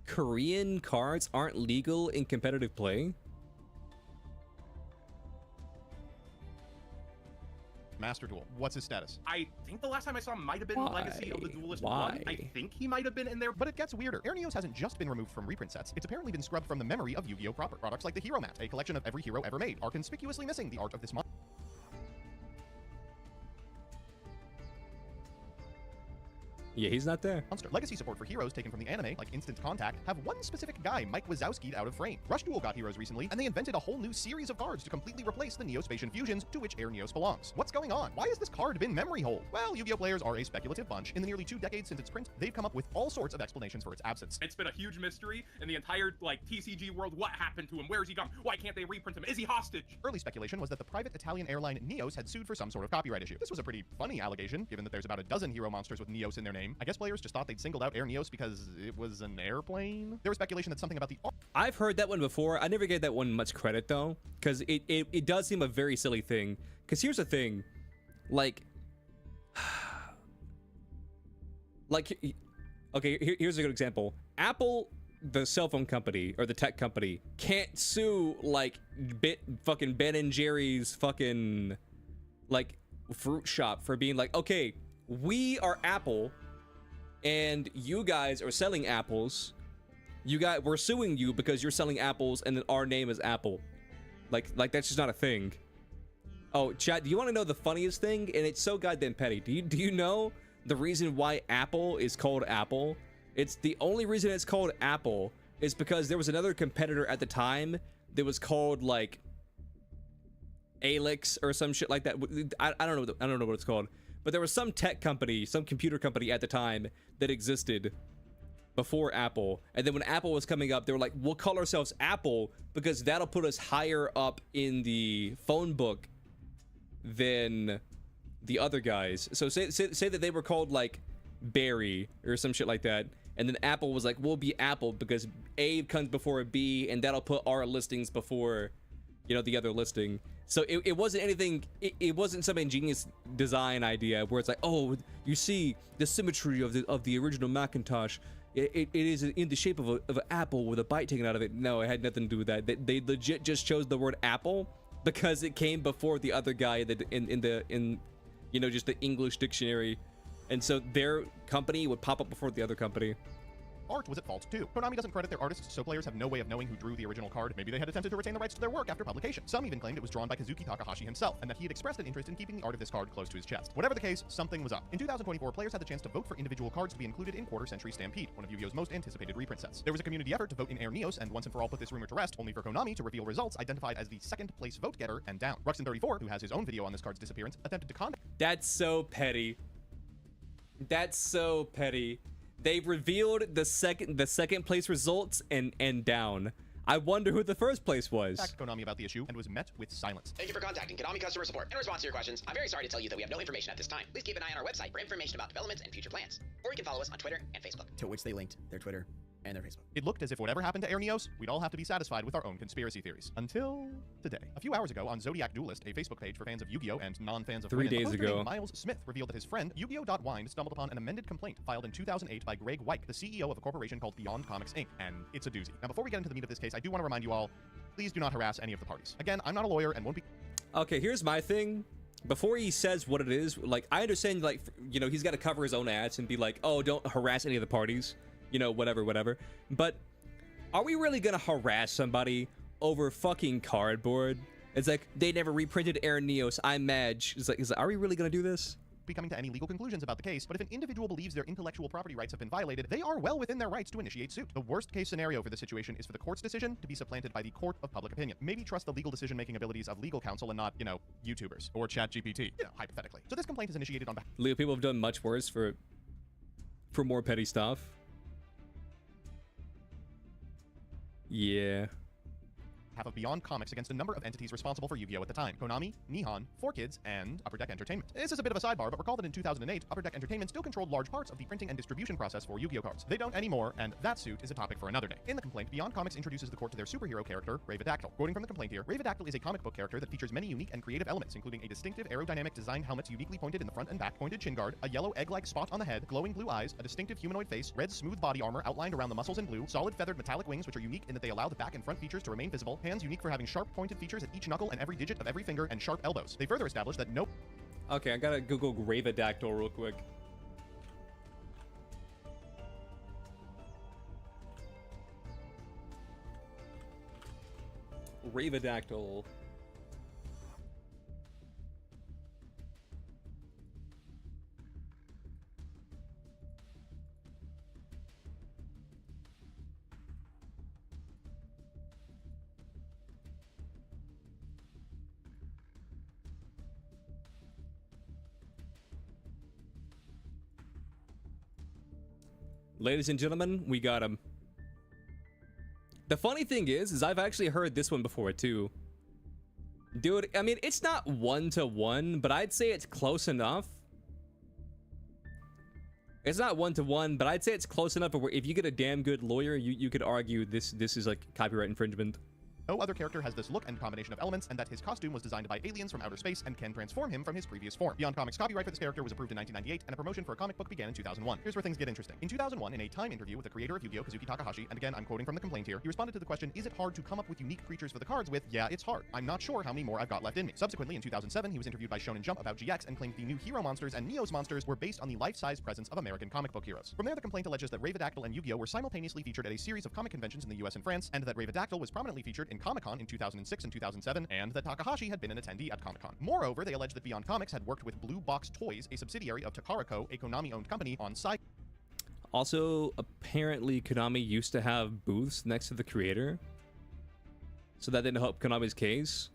Korean cards aren't legal in competitive play? Master Duel. What's his status? I think the last time I saw him might have been Why? Legacy of the Duelist Why? 1. I think he might have been in there. But it gets weirder. Air Neos hasn't just been removed from reprint sets. It's apparently been scrubbed from the memory of Yu-Gi-Oh! Proper products like the Hero Mat, a collection of every hero ever made, are conspicuously missing the art of this monster. Yeah, he's not there. Legacy support for heroes taken from the anime, like Instant Contact, have one specific guy, Mike Wazowski'd, out of frame. Rush Duel got heroes recently, and they invented a whole new series of cards to completely replace the Neospatian fusions to which Air Neos belongs. What's going on? Why has this card been memory hole? Well, Yu-Gi-Oh! Players are a speculative bunch. In the nearly 2 decades since its print, they've come up with all sorts of explanations for its absence. It's been a huge mystery in the entire TCG world. What happened to him? Where's he gone? Why can't they reprint him? Is he hostage? Early speculation was that the private Italian airline Neos had sued for some sort of copyright issue. This was a pretty funny allegation, given that there's about a dozen hero monsters with Neos in their name. I guess players just thought they'd singled out Air Neos because it was an airplane. There was speculation that something about the... I've heard that one before. I never gave that one much credit, though, because it does seem a very silly thing. Because here's the thing. Okay, here's a good example. Apple, the cell phone company, or the tech company, can't sue, fucking Ben and Jerry's fucking, fruit shop for being like, okay, we are Apple, and you guys are selling apples. We're suing you because you're selling apples, and then our name is Apple. Like that's just not a thing. Oh, chat, do you want to know the funniest thing? And it's so goddamn petty. Do you know the reason why Apple is called Apple? It's the only reason it's called Apple is because there was another competitor at the time that was called Alix or some shit like that. I don't know what it's called. But there was some tech company, some computer company at the time that existed before Apple. And then when Apple was coming up, they were like, we'll call ourselves Apple because that'll put us higher up in the phone book than the other guys. So say that they were called like Berry or some shit like that, and then Apple was like, we'll be Apple because A comes before a B, and that'll put our listings before, you know, the other listing. So it wasn't anything, it wasn't some ingenious design idea where it's like, oh, you see the symmetry of the original Macintosh, it is in the shape of an apple with a bite taken out of it. No, it had nothing to do with that. They legit just chose the word apple because it came before the other guy that in you know, just the English dictionary, and so their company would pop up before the other company. Art was at fault too. Konami doesn't credit their artists, so players have no way of knowing who drew the original card. Maybe they had attempted to retain the rights to their work after publication. Some even claimed it was drawn by Kazuki Takahashi himself, and that he had expressed an interest in keeping the art of this card close to his chest. Whatever the case, something was up. In 2024, players had the chance to vote for individual cards to be included in Quarter Century Stampede, one of Yu-Gi-Oh's most anticipated reprint sets. There was a community effort to vote in Air Neos, and once and for all put this rumor to rest, only for Konami to reveal results identified as the second place vote getter and down. Ruxin34, who has his own video on this card's disappearance, attempted to contact. That's so petty. That's so petty. They revealed the second place results and down. I wonder who the first place was. Konami about the issue and was met with silence. Thank you for contacting Konami customer support. In response to your questions, I'm very sorry to tell you that we have no information at this time. Please keep an eye on our website for information about developments and future plans. Or you can follow us on Twitter and Facebook. To which they linked their Twitter and their Facebook. It looked as if whatever happened to Air Neos, we'd all have to be satisfied with our own conspiracy theories. Until today. A few hours ago on Zodiac Duelist, a Facebook page for fans of Yu-Gi-Oh! And non-fans of 3 days the host ago, named Miles Smith revealed that his friend, Yu-Gi-Oh!.Wind, stumbled upon an amended complaint filed in 2008 by Greg Weick, the CEO of a corporation called Beyond Comics Inc. And it's a doozy. Now, before we get into the meat of this case, I do want to remind you all, please do not harass any of the parties. Again, I'm not a lawyer and won't be... Okay, here's my thing. Before he says what it is, like, I understand, like, you know, he's got to cover his own ass and be like, oh, don't harass any of the parties. You know, whatever. But are we really gonna harass somebody over fucking cardboard? It's like, they never reprinted Air Neos, I'm mad. It's like, are we really gonna do this? Be coming to any legal conclusions about the case, but if an individual believes their intellectual property rights have been violated, they are well within their rights to initiate suit. The worst case scenario for this situation is for the court's decision to be supplanted by the court of public opinion. Maybe trust the legal decision-making abilities of legal counsel and not, you know, YouTubers or ChatGPT, you know, hypothetically. So this complaint is initiated on behalf... Legal people have done much worse for more petty stuff. Yeah. Of Beyond Comics against a number of entities responsible for Yu-Gi-Oh! At the time. Konami, Nihon, 4Kids, and Upper Deck Entertainment. This is a bit of a sidebar, but recall that in 2008, Upper Deck Entertainment still controlled large parts of the printing and distribution process for Yu-Gi-Oh! Cards. They don't anymore, and that suit is a topic for another day. In the complaint, Beyond Comics introduces the court to their superhero character, Ravidactyl. Quoting from the complaint here, Ravidactyl is a comic book character that features many unique and creative elements, including a distinctive aerodynamic designed helmet uniquely pointed in the front and back, pointed chin guard, a yellow egg-like spot on the head, glowing blue eyes, a distinctive humanoid face, red smooth body armor outlined around the muscles in blue, solid feathered metallic wings which are unique in that they allow the back and front features to remain visible, hands unique for having sharp pointed features at each knuckle and every digit of every finger, and sharp elbows. They further establish that no... Okay, I gotta Google Ravidactyl real quick. Ravidactyl. Ladies and gentlemen, we got him. The funny thing is I've actually heard this one before too. Dude, I mean, it's not 1-to-1, but I'd say it's close enough. It's not 1-to-1, but I'd say it's close enough where if you get a damn good lawyer, you could argue this is like copyright infringement. No other character has this look and combination of elements, and that his costume was designed by aliens from outer space and can transform him from his previous form. Beyond Comics copyright for this character was approved in 1998, and a promotion for a comic book began in 2001. Here's where things get interesting. In 2001, in a Time interview with the creator of Yu-Gi-Oh! Kazuki Takahashi, and again, I'm quoting from the complaint here, he responded to the question, is it hard to come up with unique creatures for the cards with, yeah, it's hard. I'm not sure how many more I've got left in me. Subsequently, in 2007, he was interviewed by Shonen Jump about GX and claimed the new hero monsters and Neos monsters were based on the life-size presence of American comic book heroes. From there, the complaint alleges that Ravidactyl and Yu-Gi-Oh! Were simultaneously featured at a series of comic conventions in the US and France, and that Ravidactyl was prominently featured in Comic-Con in 2006 and 2007, and that Takahashi had been an attendee at Comic-Con. Moreover, they alleged that Beyond Comics had worked with Blue Box Toys, a subsidiary of Takara Co., a Konami-owned company, on side. Also, apparently Konami used to have booths next to the creator, so that didn't help Konami's case.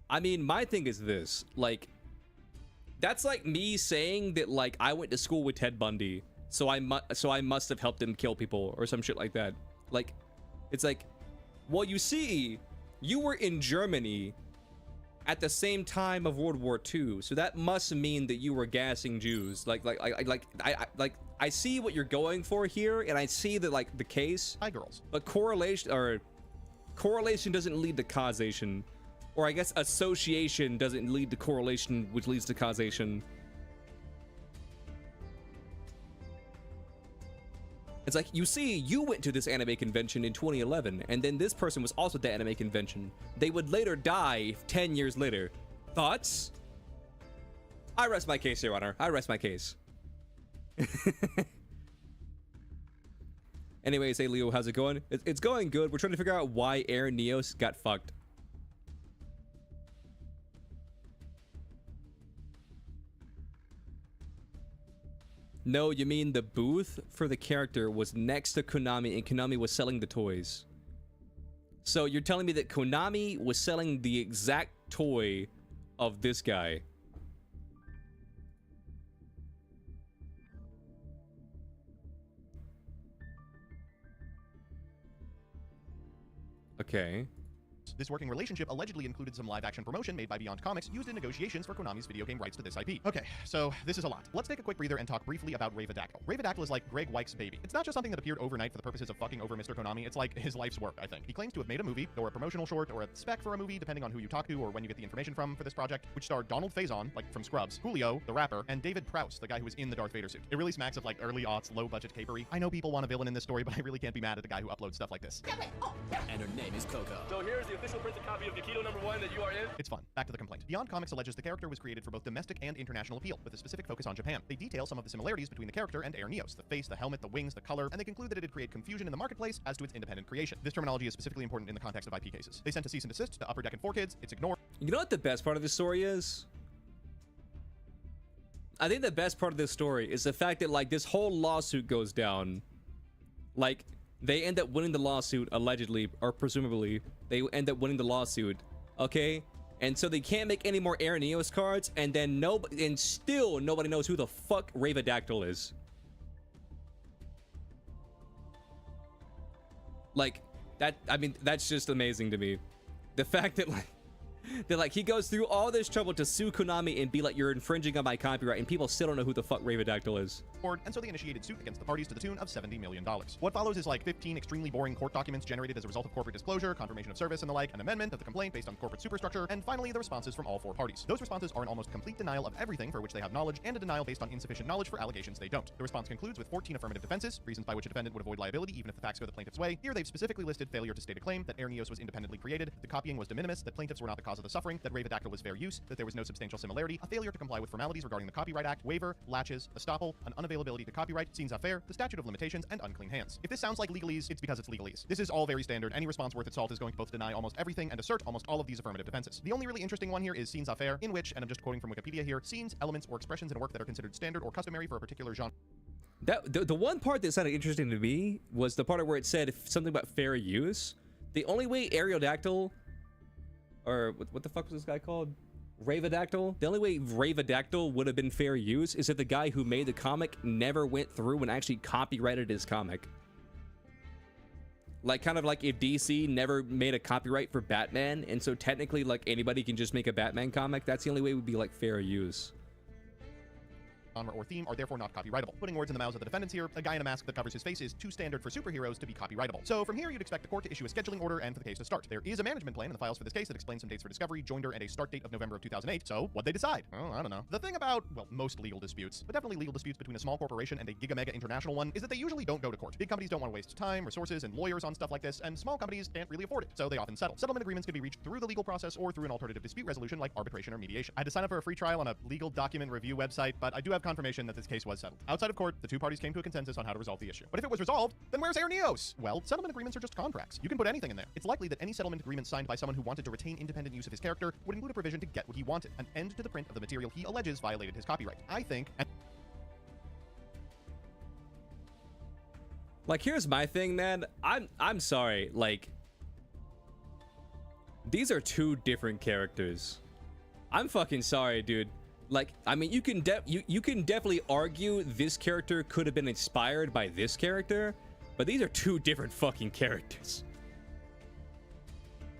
I mean, my thing is this, like, that's like me saying that, like, I went to school with Ted Bundy, so I must have helped him kill people or some shit like that. Like, it's like, well, you see, you were in Germany at the same time of World War II. So that must mean that you were gassing Jews. I see what you're going for here, and I see that like the case. Hi, girls. But correlation doesn't lead to causation, or I guess association doesn't lead to correlation, which leads to causation. It's like, you see, you went to this anime convention in 2011, and then this person was also at the anime convention. They would later die 10 years later. Thoughts? I rest my case, Your Honor. I rest my case. Anyways, hey Leo, how's it going? It's going good. We're trying to figure out why Aaron Neos got fucked. No, you mean the booth for the character was next to Konami, and Konami was selling the toys. So you're telling me that Konami was selling the exact toy of this guy? Okay. This working relationship allegedly included some live-action promotion made by Beyond Comics used in negotiations for Konami's video game rights to this IP. Okay, so this is a lot. Let's take a quick breather and talk briefly about Ravadactyl. Ravadactyl is like Greg Weich's baby. It's not just something that appeared overnight for the purposes of fucking over Mr. Konami, it's like his life's work, I think. He claims to have made a movie, or a promotional short, or a spec for a movie, depending on who you talk to or when you get the information from for this project, which starred Donald Faison, like from Scrubs, Julio, the rapper, and David Prowse, the guy who was in the Darth Vader suit. It really smacks of like early aughts, low-budget capery. I know people want a villain in this story, but I really can't be mad at the guy who uploads stuff like this. And her name is Coco. So here's the official printed copy of Keto #1 that you are in. It's fun. Back to the complaint. Beyond Comics alleges the character was created for both domestic and international appeal, with a specific focus on Japan. They detail some of the similarities between the character and Air Neos, the face, the helmet, the wings, the color, and they conclude that it'd create confusion in the marketplace as to its independent creation. This terminology is specifically important in the context of IP cases. They sent a cease and desist to Upper Deck and 4Kids. It's ignored. You know what the best part of this story is? I think the best part of this story is the fact that like this whole lawsuit goes down. Like they end up winning the lawsuit allegedly, or presumably they end up winning the lawsuit. Okay, and so they can't make any more Air Neos cards, and then still nobody knows who the fuck Ravadactyl is. Like that, I mean, that's just amazing to me. The fact that like he goes through all this trouble to sue Konami and be like, you're infringing on my copyright, and people still don't know who the fuck Ravadactyl is. And so they initiated suit against the parties to the tune of $70 million. What follows is like 15 extremely boring court documents generated as a result of corporate disclosure, confirmation of service and the like, an amendment of the complaint based on corporate superstructure, and finally the responses from all four parties. Those responses are an almost complete denial of everything for which they have knowledge, and a denial based on insufficient knowledge for allegations they don't. The response concludes with 14 affirmative defenses, reasons by which a defendant would avoid liability even if the facts go the plaintiff's way. Here they've specifically listed failure to state a claim, that Air Neos was independently created, that the copying was de minimis, that plaintiffs were not the cause of the suffering, that Ravadactyl was fair use, that there was no substantial similarity, a failure to comply with formalities regarding the Copyright Act, waiver, latches, estoppel, an unavailability to copyright, scenes affair, the statute of limitations, and unclean hands. If this sounds like legalese, it's because it's legalese. This is all very standard. Any response worth its salt is going to both deny almost everything and assert almost all of these affirmative defenses. The only really interesting one here is scenes affair, in which, and I'm just quoting from Wikipedia here, scenes, elements, or expressions in a work that are considered standard or customary for a particular genre. The one part that sounded interesting to me was the part where it said something about fair use. The only way Aerodactyl, or what the fuck was this guy called? Ravadactyl? The only way Ravadactyl would have been fair use is if the guy who made the comic never went through and actually copyrighted his comic. Like, kind of like if DC never made a copyright for Batman, and so technically, like, anybody can just make a Batman comic, that's the only way it would be, like, fair use. Genre or theme are therefore not copyrightable. Putting words in the mouths of the defendants here, a guy in a mask that covers his face is too standard for superheroes to be copyrightable. So from here, you'd expect the court to issue a scheduling order and for the case to start. There is a management plan in the files for this case that explains some dates for discovery, joinder, and a start date of November of 2008. So what'd they decide? Oh, I don't know. The thing about, well, most legal disputes, but definitely legal disputes between a small corporation and a giga-mega international one, is that they usually don't go to court. Big companies don't want to waste time, resources, and lawyers on stuff like this, and small companies can't really afford it, so they often settle. Settlement agreements can be reached through the legal process or through an alternative dispute resolution like arbitration or mediation. I had to sign up for a free trial on a legal document review website, but I do have confirmation that this case was settled. Outside of court, the two parties came to a consensus on how to resolve the issue. But if it was resolved, then where's Air Neos? Well, settlement agreements are just contracts. You can put anything in there. It's likely that any settlement agreement signed by someone who wanted to retain independent use of his character would include a provision to get what he wanted, an end to the print of the material he alleges violated his copyright. I think... Like, here's my thing, man. I'm sorry, like, these are two different characters. I'm fucking sorry, dude. Like, I mean, you can definitely argue this character could have been inspired by this character, but these are two different fucking characters.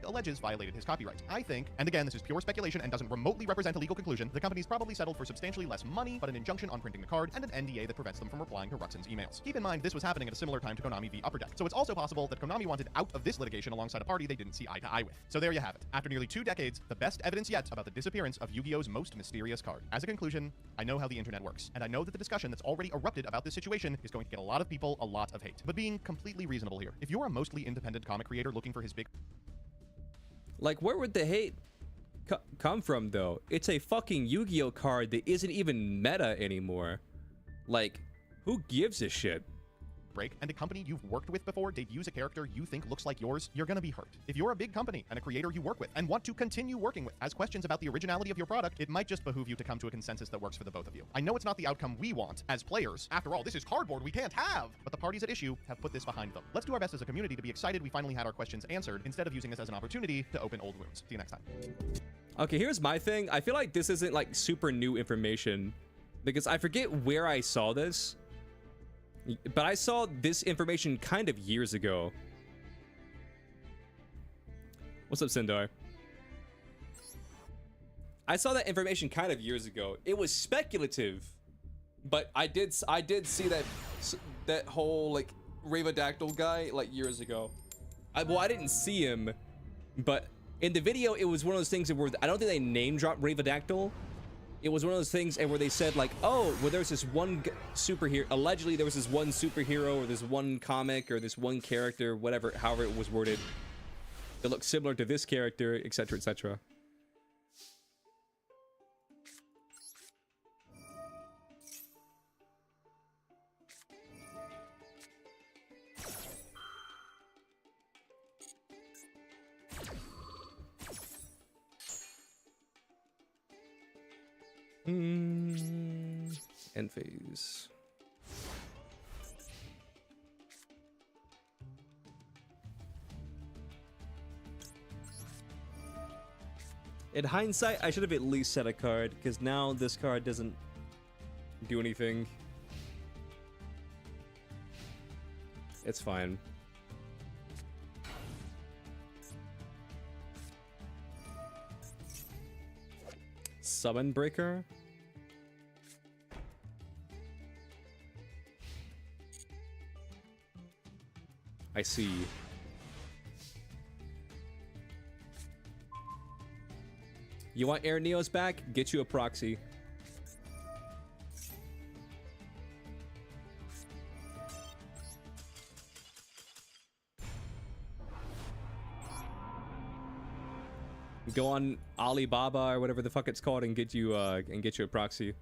alleges violated his copyright. I think, and again, this is pure speculation and doesn't remotely represent a legal conclusion, the company's probably settled for substantially less money, but an injunction on printing the card and an NDA that prevents them from replying to Ruxin's emails. Keep in mind, this was happening at a similar time to Konami v Upper Deck, so it's also possible that Konami wanted out of this litigation alongside a party they didn't see eye to eye with. So there you have it. After nearly 2 decades, the best evidence yet about the disappearance of Yu-Gi-Oh's most mysterious card. As a conclusion, I know how the internet works, and I know that the discussion that's already erupted about this situation is going to get a lot of people a lot of hate. But being completely reasonable here, if you're a mostly independent comic creator looking for his big... Like, where would the hate come from, though? It's a fucking Yu-Gi-Oh card that isn't even meta anymore. Like, who gives a shit? break and a company you've worked with before debuts a character you think looks like yours, you're gonna be hurt. If you're a big company and a creator you work with and want to continue working with has questions about the originality of your product, it might just behoove you to come to a consensus that works for the both of you. I know it's not the outcome we want as players. After all, this is cardboard we can't have. But the parties at issue have put this behind them. Let's do our best as a community to be excited we finally had our questions answered instead of using this as an opportunity to open old wounds. See you next time. Okay, here's my thing. I feel like this isn't like super new information because I forget where I saw this, but I saw this information kind of years ago. What's up, Sindar? I saw that information kind of years ago. It was speculative, but I did see that whole like Ravadactyl guy like years ago. Well, I didn't see him, but in the video, it was one of those things where I don't think they name dropped Ravadactyl. It was one of those things where they said like, oh, well, there's this one superhero. Allegedly, there was this one superhero or this one comic or this one character, whatever, however it was worded, that looks similar to this character, etc., etc. End phase. In hindsight, I should have at least set a card, because now this card doesn't do anything. It's fine. Summon Breaker? I see. You want Air Neos back? Get you a proxy. Go on Alibaba or whatever the fuck it's called and get you a proxy.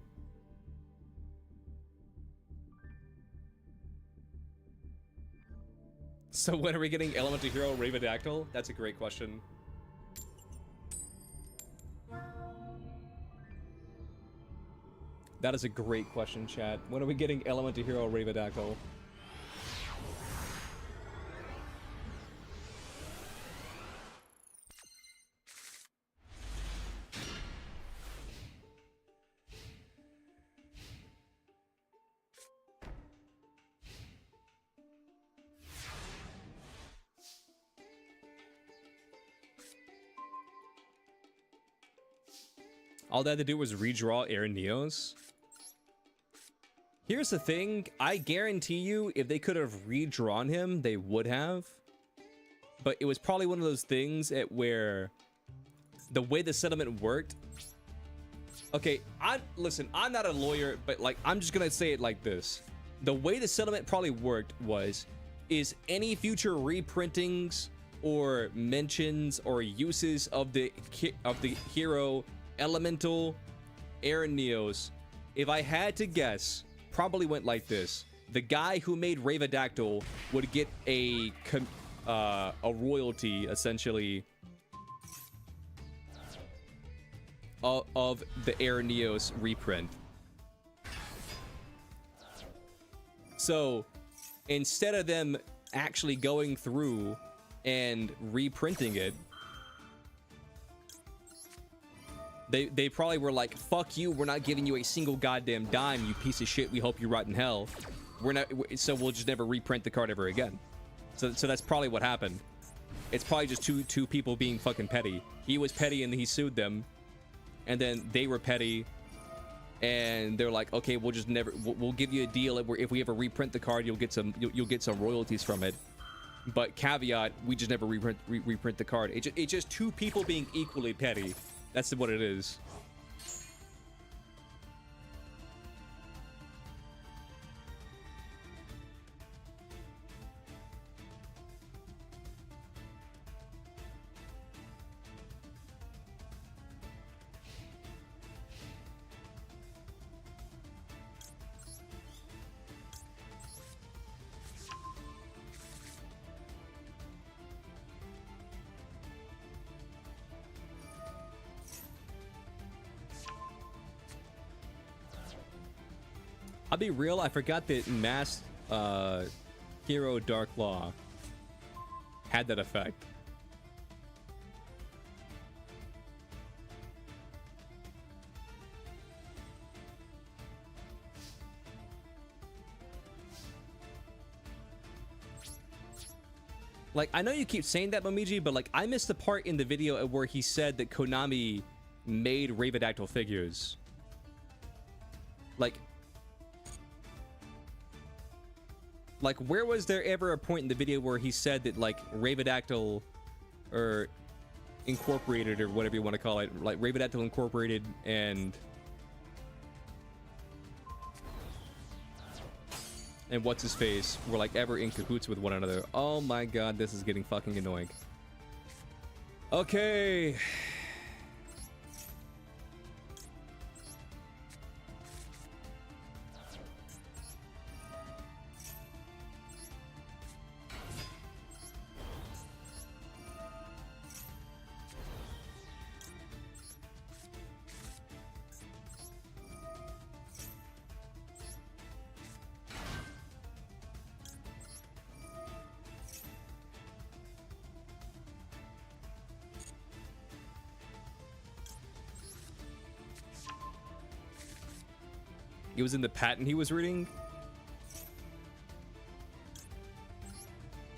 So when are we getting Elemental Hero Ravadactyl? That's a great question. That is a great question, chat. When are we getting Elemental Hero Ravadactyl? All they had to do was redraw Air Neos. Here's the thing, I guarantee you, if they could have redrawn him, they would have. But it was probably one of those things where the way the settlement worked. Okay, listen, I'm not a lawyer, but like, I'm just gonna say it like this. The way the settlement probably worked is any future reprintings or mentions or uses of the hero Elemental Air Neos, if I had to guess, probably went like this. The guy who made Ravadactyl would get a royalty, essentially, of the Air Neos reprint. So, instead of them actually going through and reprinting it, They probably were like, fuck you, we're not giving you a single goddamn dime, you piece of shit, we hope you rot in hell. So we'll just never reprint the card ever again. So that's probably what happened. It's probably just two people being fucking petty. He was petty and he sued them, and then they were petty, and they're like, okay, we'll just never, we'll give you a deal where if we ever reprint the card, you'll get some royalties from it. But caveat, we just never reprint the card. It's just two people being equally petty. That's what it is. I'll be real, I forgot that Masked Hero Dark Law had that effect. Like, I know you keep saying that, Momiji, but like, I missed the part in the video where he said that Konami made Ravidactyl figures. Like, where was there ever a point in the video where he said that, like, Ravidactyl, or Incorporated, or whatever you want to call it, like, Ravidactyl Incorporated and what's his face were, like, ever in cahoots with one another? Oh my god, this is getting fucking annoying. Okay. It was in the patent he was reading?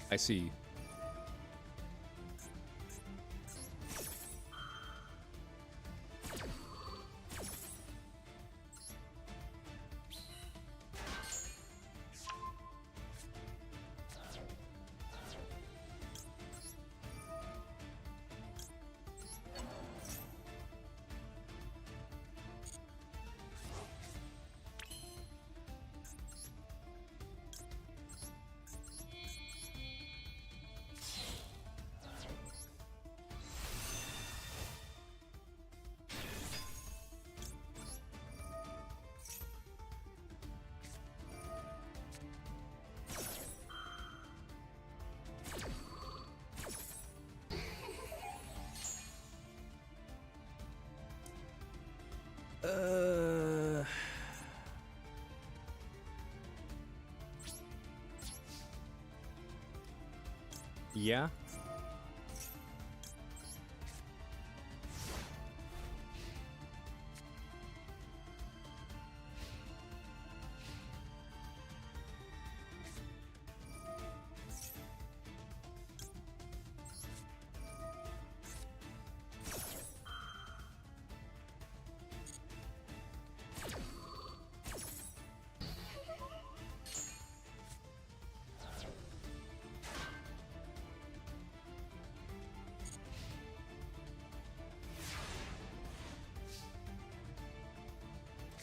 I see. Yeah.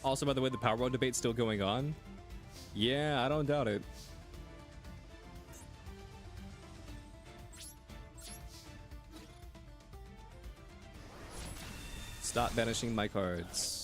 Also, by the way, the Power Mode debate's still going on. Yeah, I don't doubt it. Stop banishing my cards.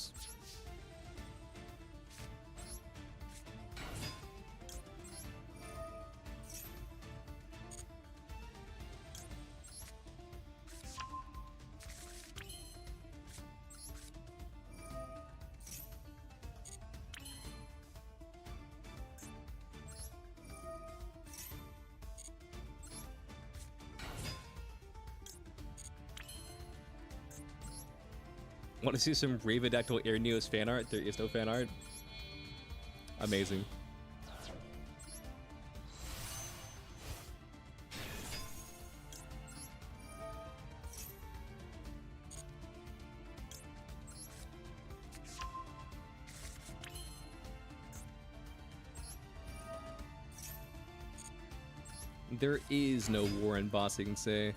Want to see some Ravidactyl Air Neos fan art? There is no fan art. Amazing. There is no war in bossing, say.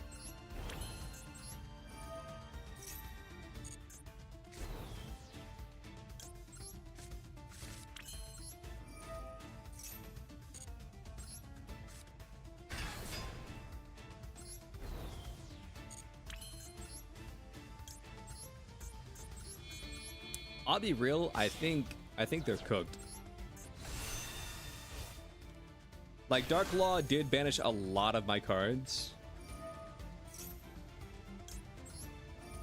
I'll be real, I think they're cooked. Like, Dark Law did banish a lot of my cards.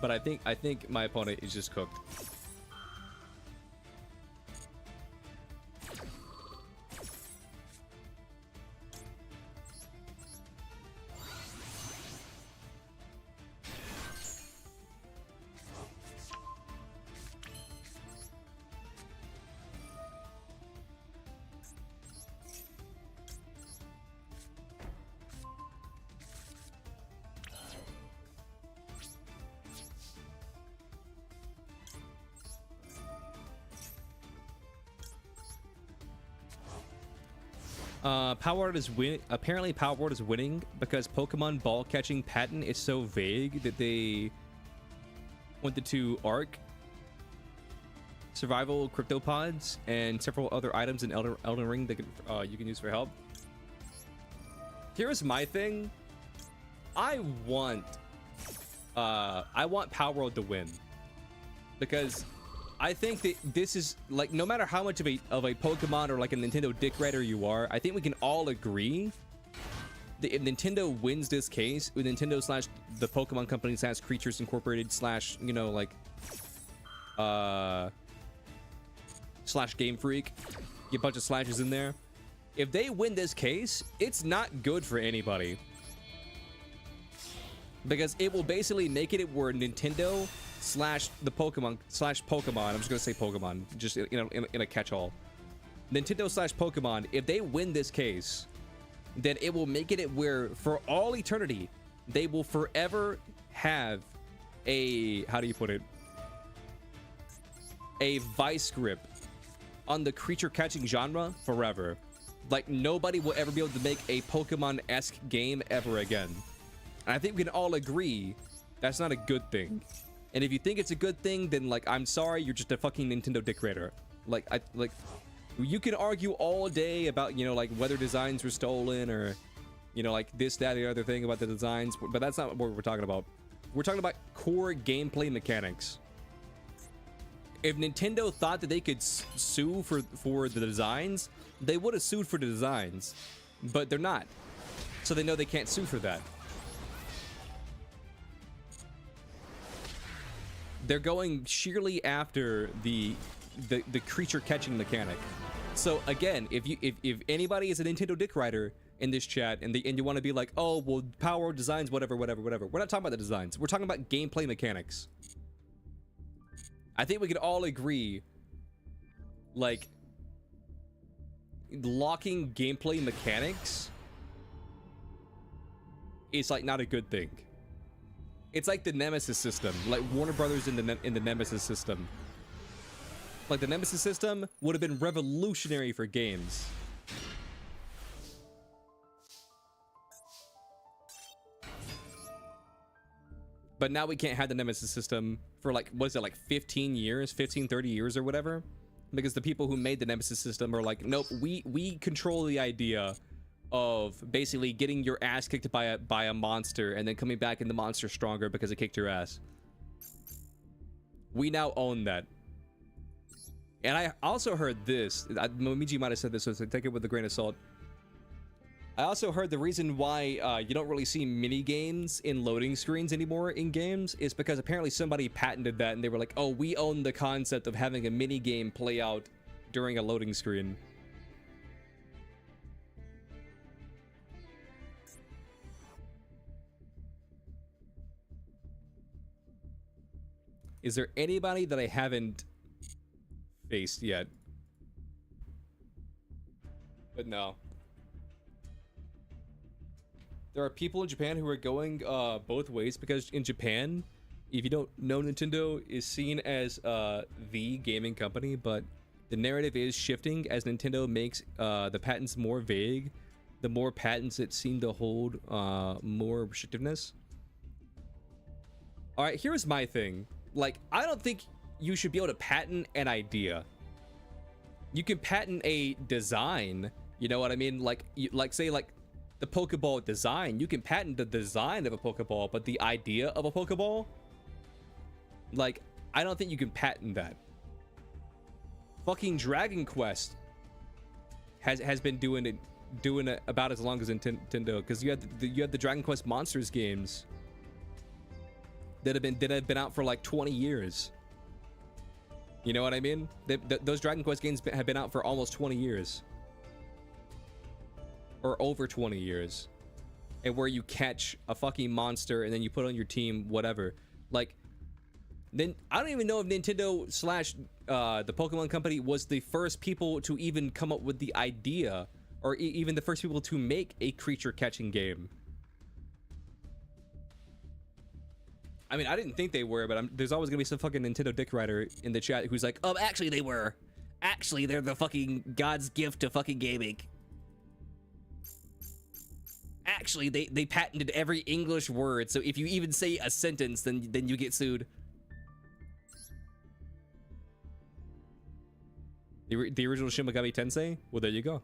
But I think my opponent is just cooked. Apparently Power Word is winning because Pokemon ball catching patent is so vague that they wanted to Arc, Survival Cryptopods, and several other items in Elden Ring that you can use for help. Here's my thing. I want Power World to win because I think that this is like, no matter how much of a Pokemon or like a Nintendo dick rider you are, I think we can all agree that if Nintendo wins this case, with Nintendo slash the Pokemon Company slash Creatures Incorporated slash, you know, like slash Game Freak, get a bunch of slashes in there. If they win this case, it's not good for anybody because it will basically make it where Nintendo slash the Pokemon slash Pokemon, I'm just gonna say Pokemon, just in a catch-all. Nintendo slash Pokemon, if they win this case, then it will make it where for all eternity they will forever have a, how do you put it, a vice grip on the creature catching genre forever. Like, nobody will ever be able to make a Pokemon-esque game ever again. And I think we can all agree that's not a good thing. And if you think it's a good thing, then like, I'm sorry, you're just a fucking Nintendo dick rider. Like, you can argue all day about, you know, like whether designs were stolen or, you know, like this, that, the other thing about the designs, but that's not what we're talking about. We're talking about core gameplay mechanics. If Nintendo thought that they could sue for the designs, they would have sued for the designs, but they're not. So they know they can't sue for that. They're going sheerly after the creature catching mechanic. So again, if anybody is a Nintendo dick rider in this chat and you want to be like, oh well, Power designs, whatever, we're not talking about the designs. We're talking about gameplay mechanics. I think we can all agree, like, locking gameplay mechanics is like not a good thing. It's like the Nemesis system, like Warner Brothers in the Nemesis system. Like, the Nemesis system would have been revolutionary for games. But now we can't have the Nemesis system for like, what is it, like 15 years, 15, 30 years or whatever? Because the people who made the Nemesis system are like, nope, we control the idea of basically getting your ass kicked by a monster and then coming back and the monster stronger because it kicked your ass. We now own that. And I also heard this, Momiji might have said this, so take it with a grain of salt. I also heard the reason why you don't really see mini games in loading screens anymore in games is because apparently somebody patented that and they were like, oh, we own the concept of having a mini game play out during a loading screen. Is there anybody that I haven't faced yet? But no. There are people in Japan who are going both ways because in Japan, if you don't know, Nintendo is seen as the gaming company, but the narrative is shifting as Nintendo makes the patents more vague the more patents it seemed to hold, more restrictiveness. All right, here's my thing. Like, I don't think you should be able to patent an idea. You can patent a design, you know what I mean? Like, say like the Pokeball design, you can patent the design of a Pokeball, but the idea of a Pokeball, like, I don't think you can patent that. Fucking Dragon Quest has been doing it about as long as Nintendo, because you had the Dragon Quest Monsters games that have been out for like 20 years. You know what I mean? Those Dragon Quest games have been out for almost 20 years. Or over 20 years. And where you catch a fucking monster and then you put it on your team, whatever. Like, then I don't even know if Nintendo / the Pokemon Company was the first people to even come up with the idea, or even the first people to make a creature catching game. I mean, I didn't think they were, but there's always gonna be some fucking Nintendo dick rider in the chat who's like, oh, actually they were. Actually, they're the fucking God's gift to fucking gaming. Actually, they patented every English word, so if you even say a sentence, then you get sued. The original Shin Megami Tensei? Well, there you go.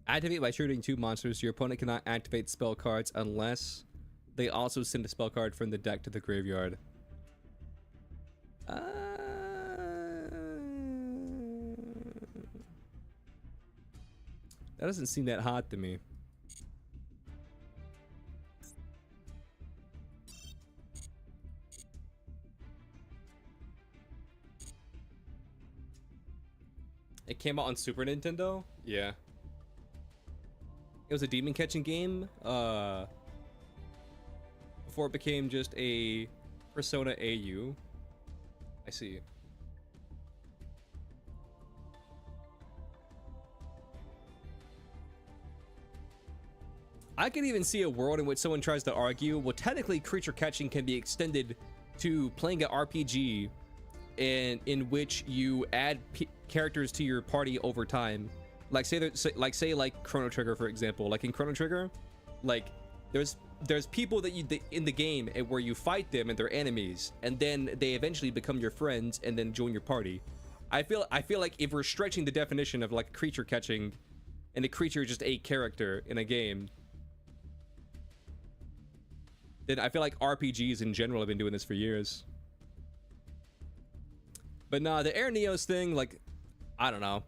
Activate by shooting 2 monsters. Your opponent cannot activate spell cards unless they also send a spell card from the deck to the graveyard. That doesn't seem that hot to me. It came out on Super Nintendo? Yeah. It was a demon catching game before it became just a Persona AU. I see. I can even see a world in which someone tries to argue, well, technically creature catching can be extended to playing an RPG in which you add characters to your party over time. Like say like Chrono Trigger, for example. Like in Chrono Trigger, like there's people that you in the game where you fight them and they're enemies, and then they eventually become your friends and then join your party. I feel like if we're stretching the definition of like creature catching, and a creature is just a character in a game, then I feel like RPGs in general have been doing this for years. But nah, the Air Neos thing, like, I don't know.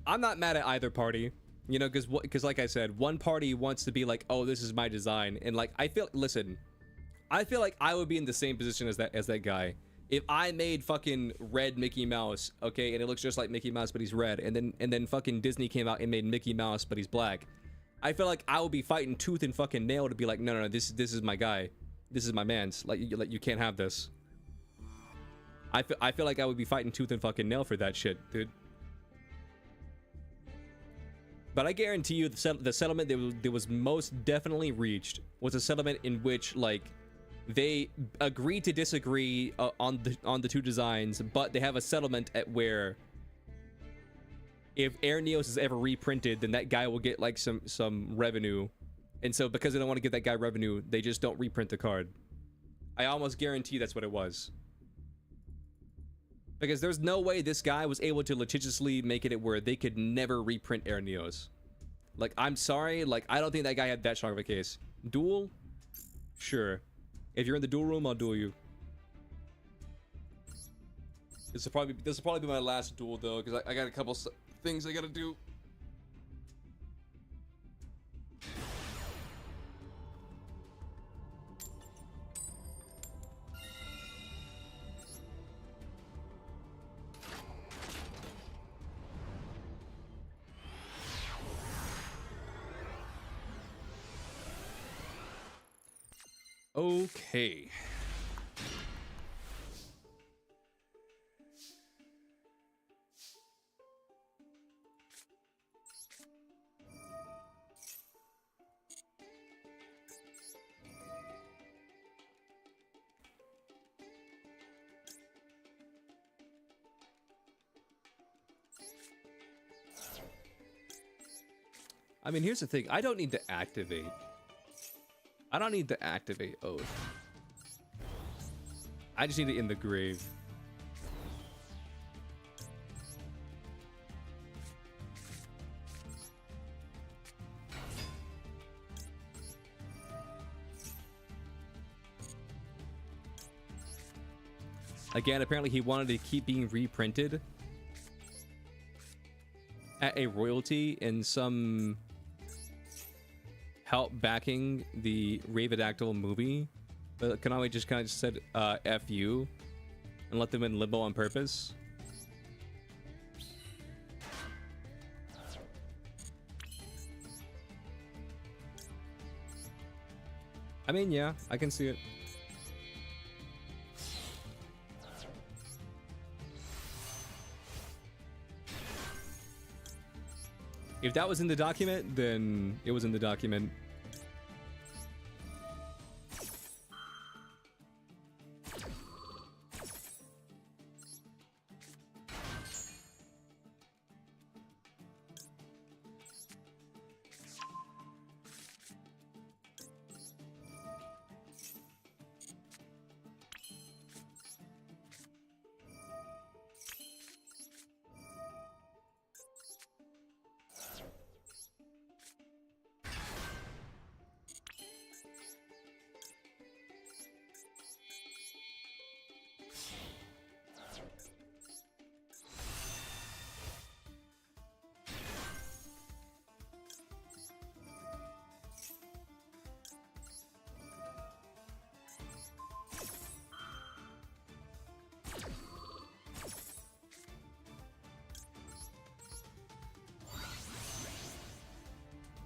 I'm not mad at either party, you know, because like I said, one party wants to be like, oh, this is my design, and like I feel like I would be in the same position as that guy if I made fucking red Mickey Mouse, okay, and it looks just like Mickey Mouse but he's red, and then fucking Disney came out and made Mickey Mouse but he's black. I feel like I would be fighting tooth and fucking nail to be like, no, this is my guy, this is my man's, like you can't have this. I feel like I would be fighting tooth and fucking nail for that shit, dude. But I guarantee you the settlement that was most definitely reached was a settlement in which, like, they agreed to disagree on the 2 designs, but they have a settlement at where if Air Neos is ever reprinted, then that guy will get like some revenue. And so because they don't want to give that guy revenue, they just don't reprint the card. I almost guarantee that's what it was. Because there's no way this guy was able to litigiously make it where they could never reprint Air Neos. Like, I'm sorry, like, I don't think that guy had that strong of a case. Duel? Sure. If you're in the duel room, I'll duel you. This will probably be my last duel, though, because I got a couple things I gotta do. Okay. I mean, here's the thing. I don't need to activate. I don't need to activate Oath. I just need it in the grave. Again, apparently he wanted to keep being reprinted at a royalty in some help backing the Ravedactyl movie. But Konami just kind of said F you and let them in limbo on purpose. I mean, yeah, I can see it. If that was in the document, then it was in the document.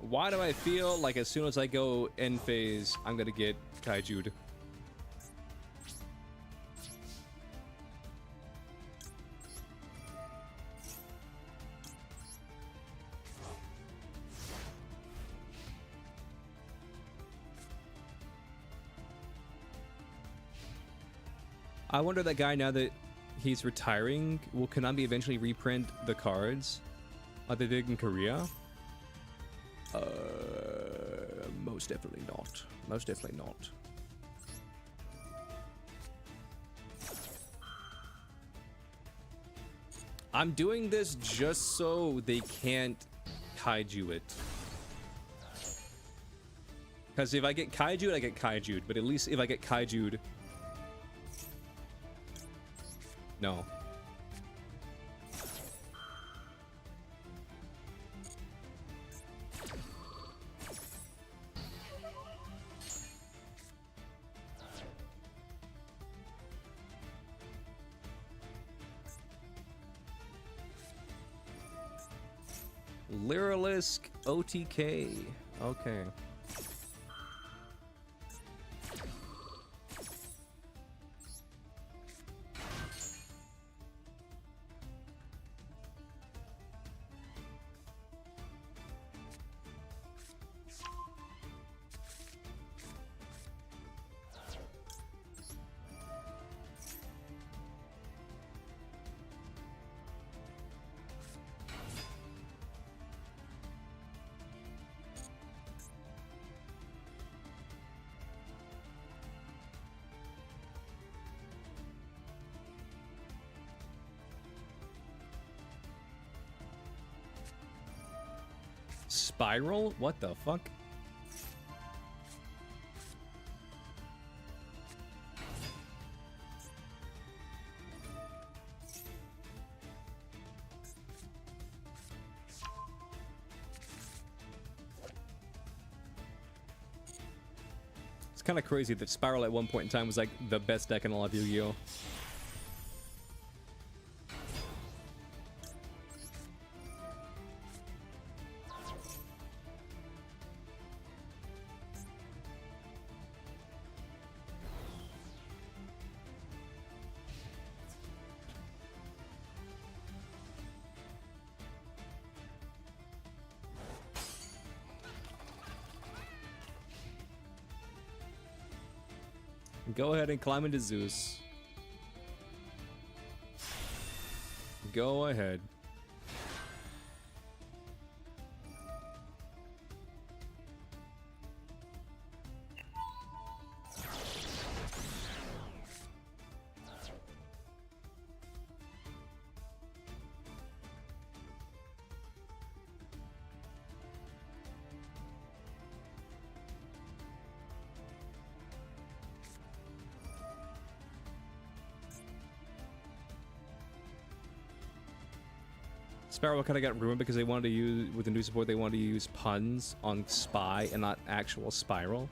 Why do I feel like as soon as I go end phase, I'm gonna get Kaiju'd? I wonder that guy, now that he's retiring, will Konami eventually reprint the cards like they did in Korea? Most definitely not. Most definitely not. I'm doing this just so they can't kaiju it. Because if I get kaiju'd, I get kaiju'd. But at least if I get kaiju'd... No. Lyralisk OTK. Okay. Spiral? What the fuck? It's kind of crazy that Spiral at one point in time was like the best deck in all of Yu-Gi-Oh! Go ahead and climb into Zeus. Go ahead. Sparrow kind of got ruined because they wanted to use, with the new support, they wanted to use puns on spy and not actual spiral.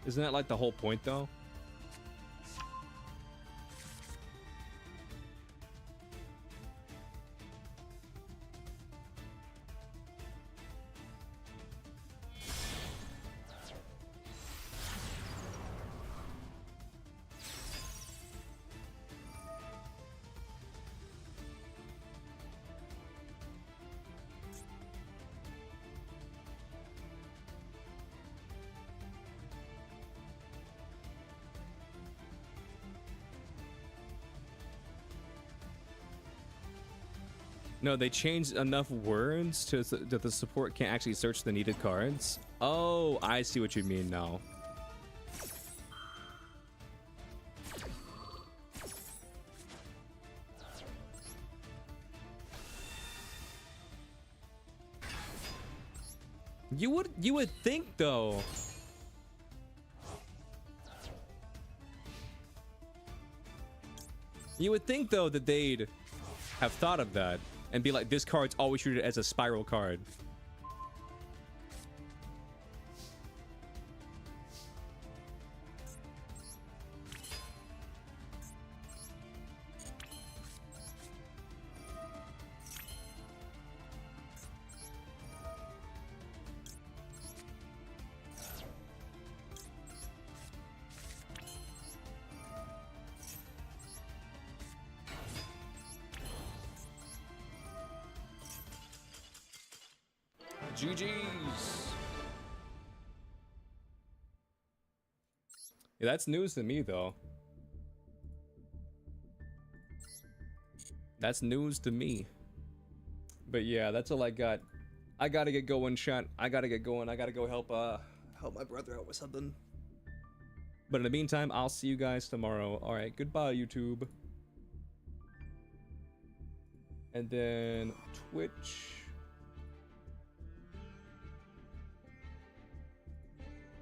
Isn't that like the whole point though? No, they changed enough words to that the support can't actually search the needed cards. Oh, I see what you mean now. You would think though. You would think though that they'd have thought of that and be like, this card's always treated as a spiral card. GG's. Yeah, that's news to me, though. That's news to me. But yeah, that's all I got. I gotta get going, chat. I gotta get going. I gotta go help my brother out with something. But in the meantime, I'll see you guys tomorrow. All right, goodbye, YouTube. And then Twitch.